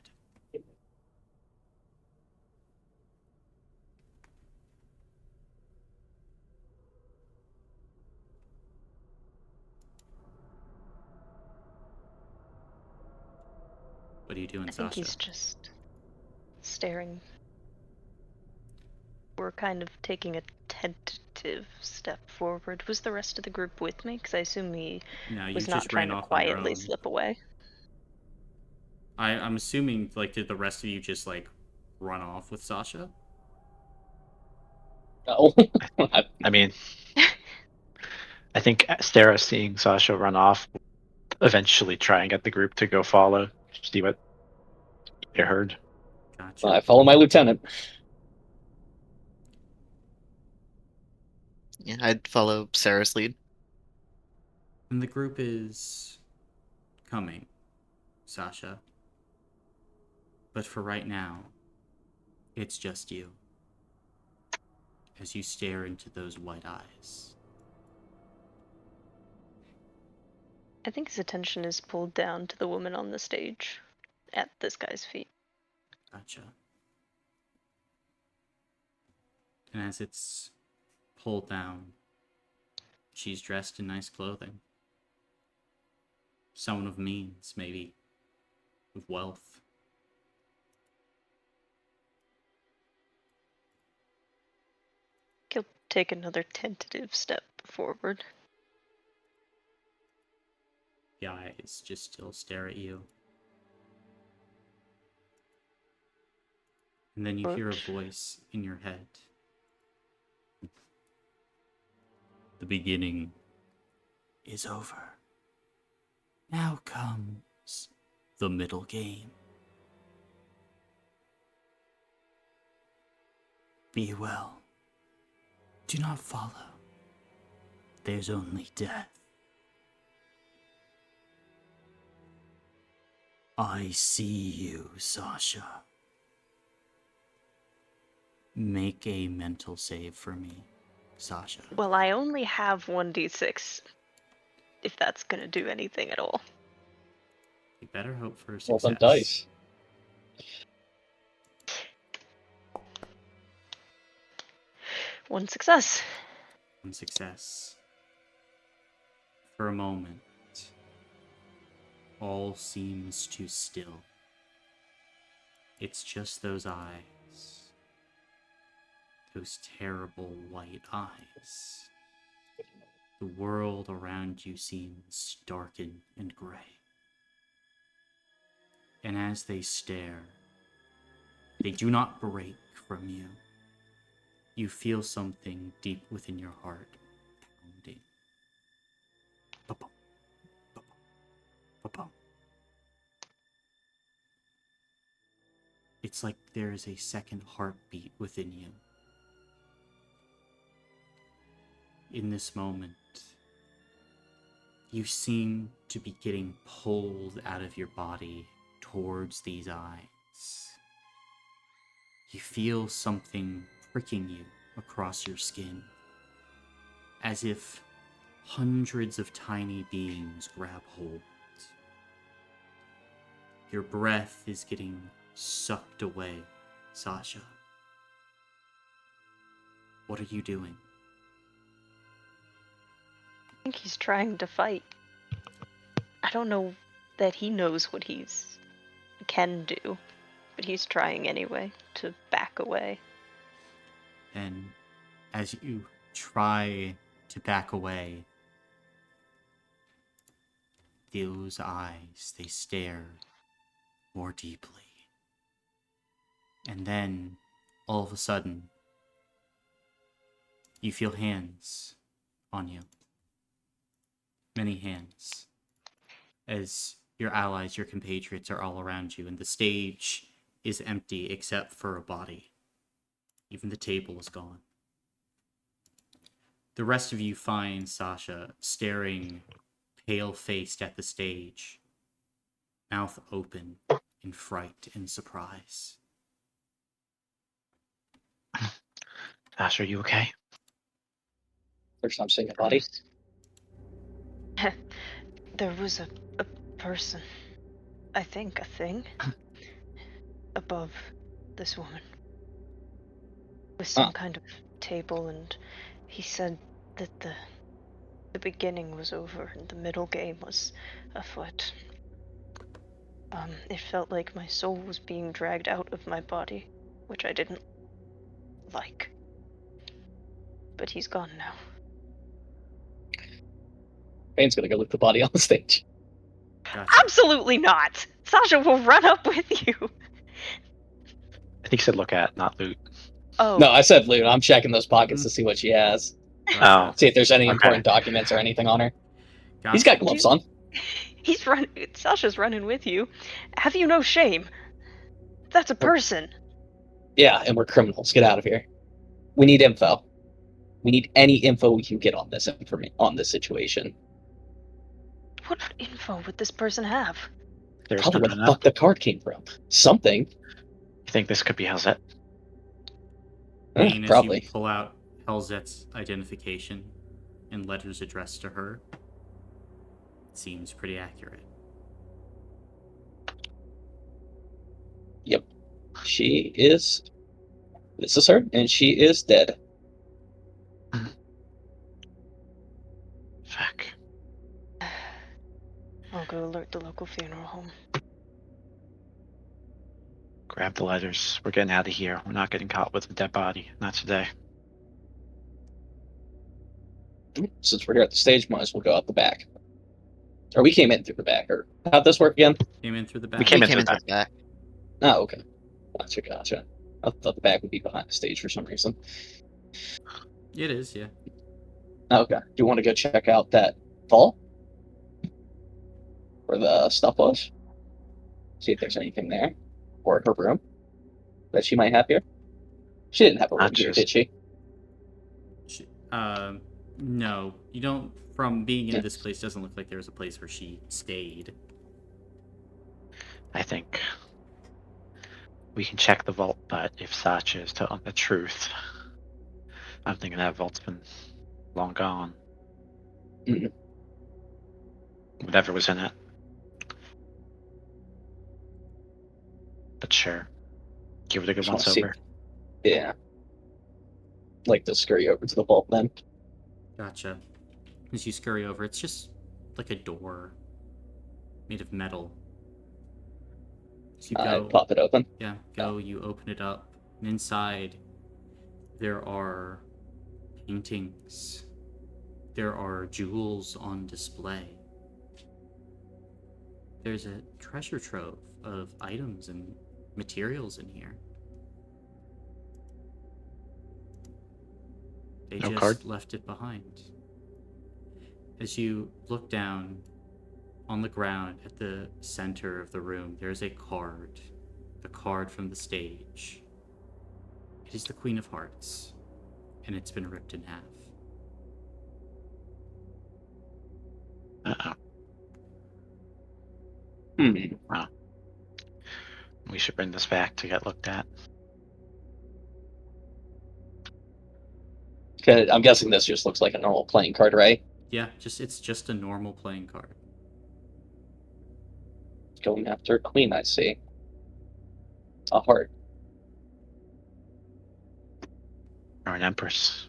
What are you doing, Sasha? I think he's just staring. We're kind of taking a tentative step forward. Was the rest of the group with me? Because I assume he was not trying to quietly slip away. I'm assuming, like, did the rest of you just, like, run off with Sasha? No. I mean, I think Stara seeing Sasha run off eventually try and get the group to go follow, see what you heard. Gotcha. I follow my lieutenant. Yeah, I'd follow Sarah's lead. And the group is coming, Sasha. But for right now, it's just you. As you stare into those white eyes. I think his attention is pulled down to the woman on the stage at this guy's feet. Gotcha. And as it's pulled down, she's dressed in nice clothing. Someone of means, maybe. Of wealth. He'll take another tentative step forward. The eyes just still stare at you. And then you hear a voice in your head. The beginning is over. Now comes the middle game. Be well. Do not follow. There's only death. I see you, Sasha. Make a mental save for me, Sasha. Well, I only have 1d6, if that's gonna do anything at all. You better hope for a success. Roll some dice. One success. One success. For a moment, all seems too still. It's just those eyes. Those terrible white eyes. The world around you seems darkened and gray. And as they stare, they do not break from you. You feel something deep within your heart pounding. Ba-bum, ba-bum, ba-bum. It's like there is a second heartbeat within you. In this moment, you seem to be getting pulled out of your body towards these eyes. You feel something pricking you across your skin, as if hundreds of tiny beings grab hold. Your breath is getting sucked away, Sasha. What are you doing? I think he's trying to fight. I don't know that he knows what he's can do, but he's trying anyway to back away. And as you try to back away, those eyes, they stare more deeply. And then, all of a sudden, you feel hands on you. Many hands. As your allies, your compatriots are all around you, and the stage is empty except for a body. Even the table is gone. The rest of you find Sasha staring pale-faced at the stage, mouth open in fright and surprise. Ash, are you okay? First time seeing a body. There was a person, I think a thing, above this woman. With some kind of table, and he said that the beginning was over and the middle game was afoot. It felt like my soul was being dragged out of my body, which I didn't like. But he's gone now. Bane's gonna go loot the body on the stage. Gotcha. Absolutely not! Sasha will run up with you! I think he said look at, not loot. Oh. No, I said loot. I'm checking those pockets to see what she has. Gotcha. See if there's any Okay. important documents or anything on her. Gotcha. He's got gloves on. He's running. Sasha's running with you. Have you no shame? That's a person. Yeah, and we're criminals. Get out of here. We need info. We need any info we can get on this on this situation. What info would this person have? There's Probably no where the fuck the card came from. Something. You think this could be Hellzet? Bane, as Probably. you pull out Hellzet's identification and letters addressed to her, it seems pretty accurate. Yep. She is. This is her, and she is dead. Fuck. I'll go alert the local funeral home. Grab the letters. We're getting out of here. We're not getting caught with a dead body. Not today. Since we're here at the stage, might as well go out the back. Or we came in through the back, or how'd this work again? Came in through the back. We came in into through the back. Oh, okay. Gotcha. I thought the back would be behind the stage for some reason. It is, yeah. Okay. Do you want to go check out that vault? Where the stuff was? See if there's anything there. Or her room that she might have here. She didn't have a room here, did she? No. You don't, from being in this place, doesn't look like there was a place where she stayed. I think we can check the vault, but if Sacha is telling the truth, I'm thinking that vault's been long gone. Mm-hmm. Whatever was in it. But sure. Give it a good once over. Yeah. Like to scurry over to the vault then. Gotcha. As you scurry over, it's just like a door made of metal. So you go, pop it open. Yeah, you open it up, and inside there are paintings. There are jewels on display. There's a treasure trove of items and materials in here. They No just card? left it behind. As you look down on the ground at the center of the room, there's a card. The card from the stage. It is the Queen of Hearts, and it's been ripped in half. Uh-oh. Wow. We should bring this back to get looked at. Okay, I'm guessing this just looks like a normal playing card, right? Yeah, it's just a normal playing card. Going after queen, I see. It's a heart. Or an empress.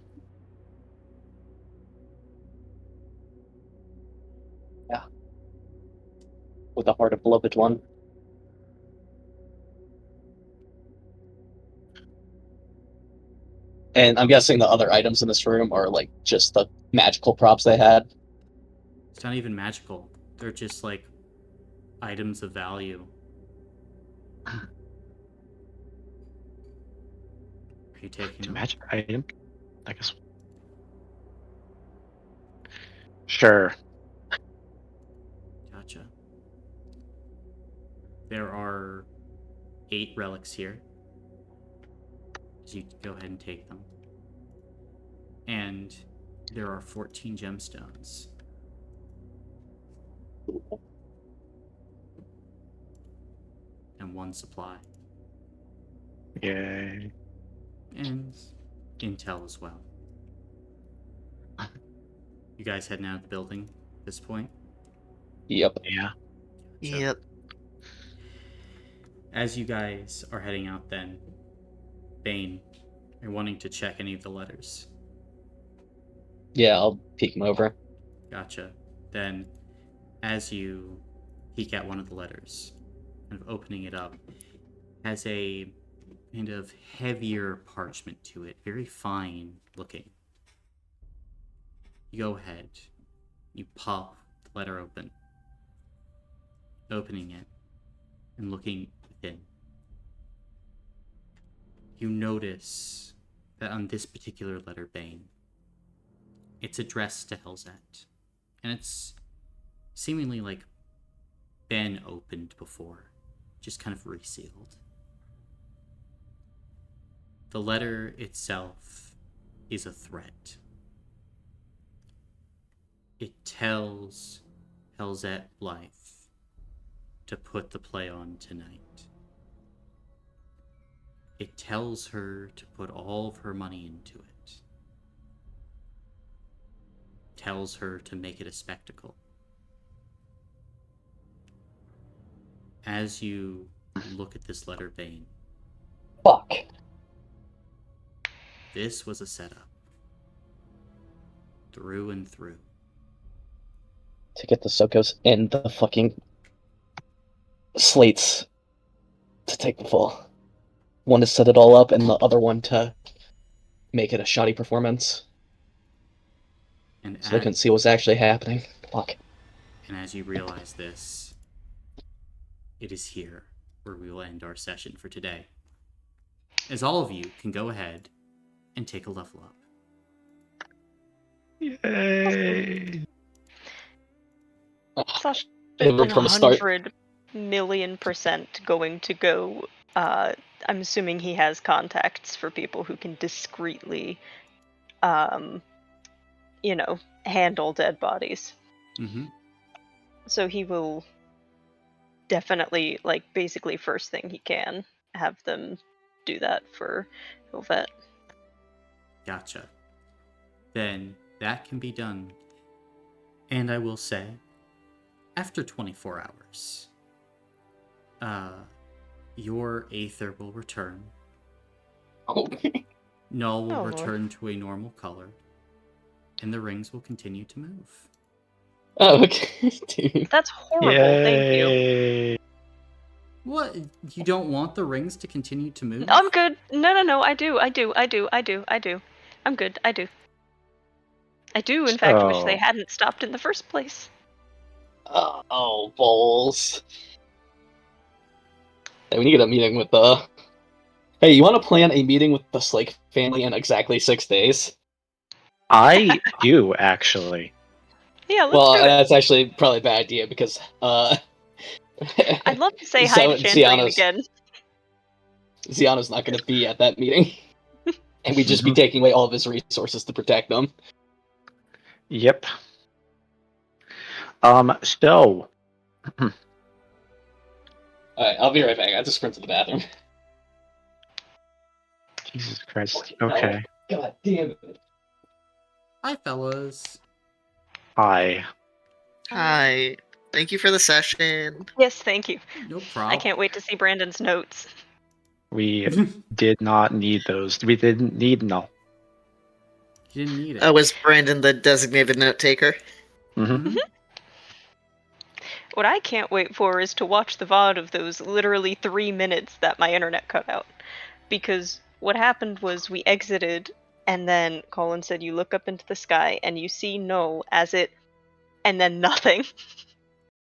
Yeah. With the heart of beloved one. And I'm guessing the other items in this room are like just the magical props they had. It's not even magical. They're just like items of value. Are you taking It's a them? magic item, I guess. Sure. Gotcha. There are 8 relics here. So you can go ahead and take them. And there are 14 gemstones. And 1 supply. Yay. And intel as well. You guys heading out of the building at this point? Yep. Yeah. Gotcha. Yep. As you guys are heading out then, Bane, you're wanting to check any of the letters. Yeah, I'll peek them over. Gotcha. Then, as you peek at one of the letters, kind of opening it up, has a kind of heavier parchment to it, very fine looking. You go ahead, you pop the letter open, opening it, and looking within. You notice that on this particular letter, Bane, it's addressed to Helzet, and it's seemingly like been opened before, just kind of resealed. The letter itself is a threat. It tells Helzet Life to put the play on tonight. It tells her to put all of her money into it. Tells her to make it a spectacle. As you look at this letter, Bane, Fuck. this was a setup. Through and through. To get the Zoccos and the fucking slates to take the fall. One to set it all up, and the other one to make it a shoddy performance. And So they couldn't see what was actually happening. Fuck. And as you realize this, it is here where we will end our session for today. As all of you can go ahead and take a level up. Yay. Sasha's It worked from the start. 100,000,000% going to go. I'm assuming he has contacts for people who can discreetly, handle dead bodies. Mm-hmm. So he will definitely, basically first thing he can, have them do that for Hilvet. Gotcha. Then that can be done. And I will say, after 24 hours, your Aether will return. Okay. Null will Oh, Lord. return to a normal color. And the rings will continue to move. Oh, okay. Dude. That's horrible, thank you. Yay. What? You don't want the rings to continue to move? I'm good. No, I do. I'm good, I do. I do, in fact, wish they hadn't stopped in the first place. Oh, balls. Hey, we need to get a meeting with the... Hey, you want to plan a meeting with the Slake family in exactly 6 days? I do, actually. Yeah, let's Well, do it. that's actually probably a bad idea because, I'd love to say hi to Chantrine again. Ziano's not going to be at that meeting. And we'd just be taking away all of his resources to protect them. Yep. So. Alright, I'll be right back. I have to sprint to the bathroom. Jesus Christ. Okay. God damn it. Hi, fellas. Hi. Hi. Thank you for the session. Yes, thank you. No I problem. can't wait to see Brandon's notes. We did not need those. We didn't need no. You didn't need it. Was Brandon the designated note taker? Mm-hmm. What I can't wait for is to watch the VOD of those literally 3 minutes that my internet cut out. Because what happened was we exited, and then Colin said you look up into the sky and you see no as it, and then nothing.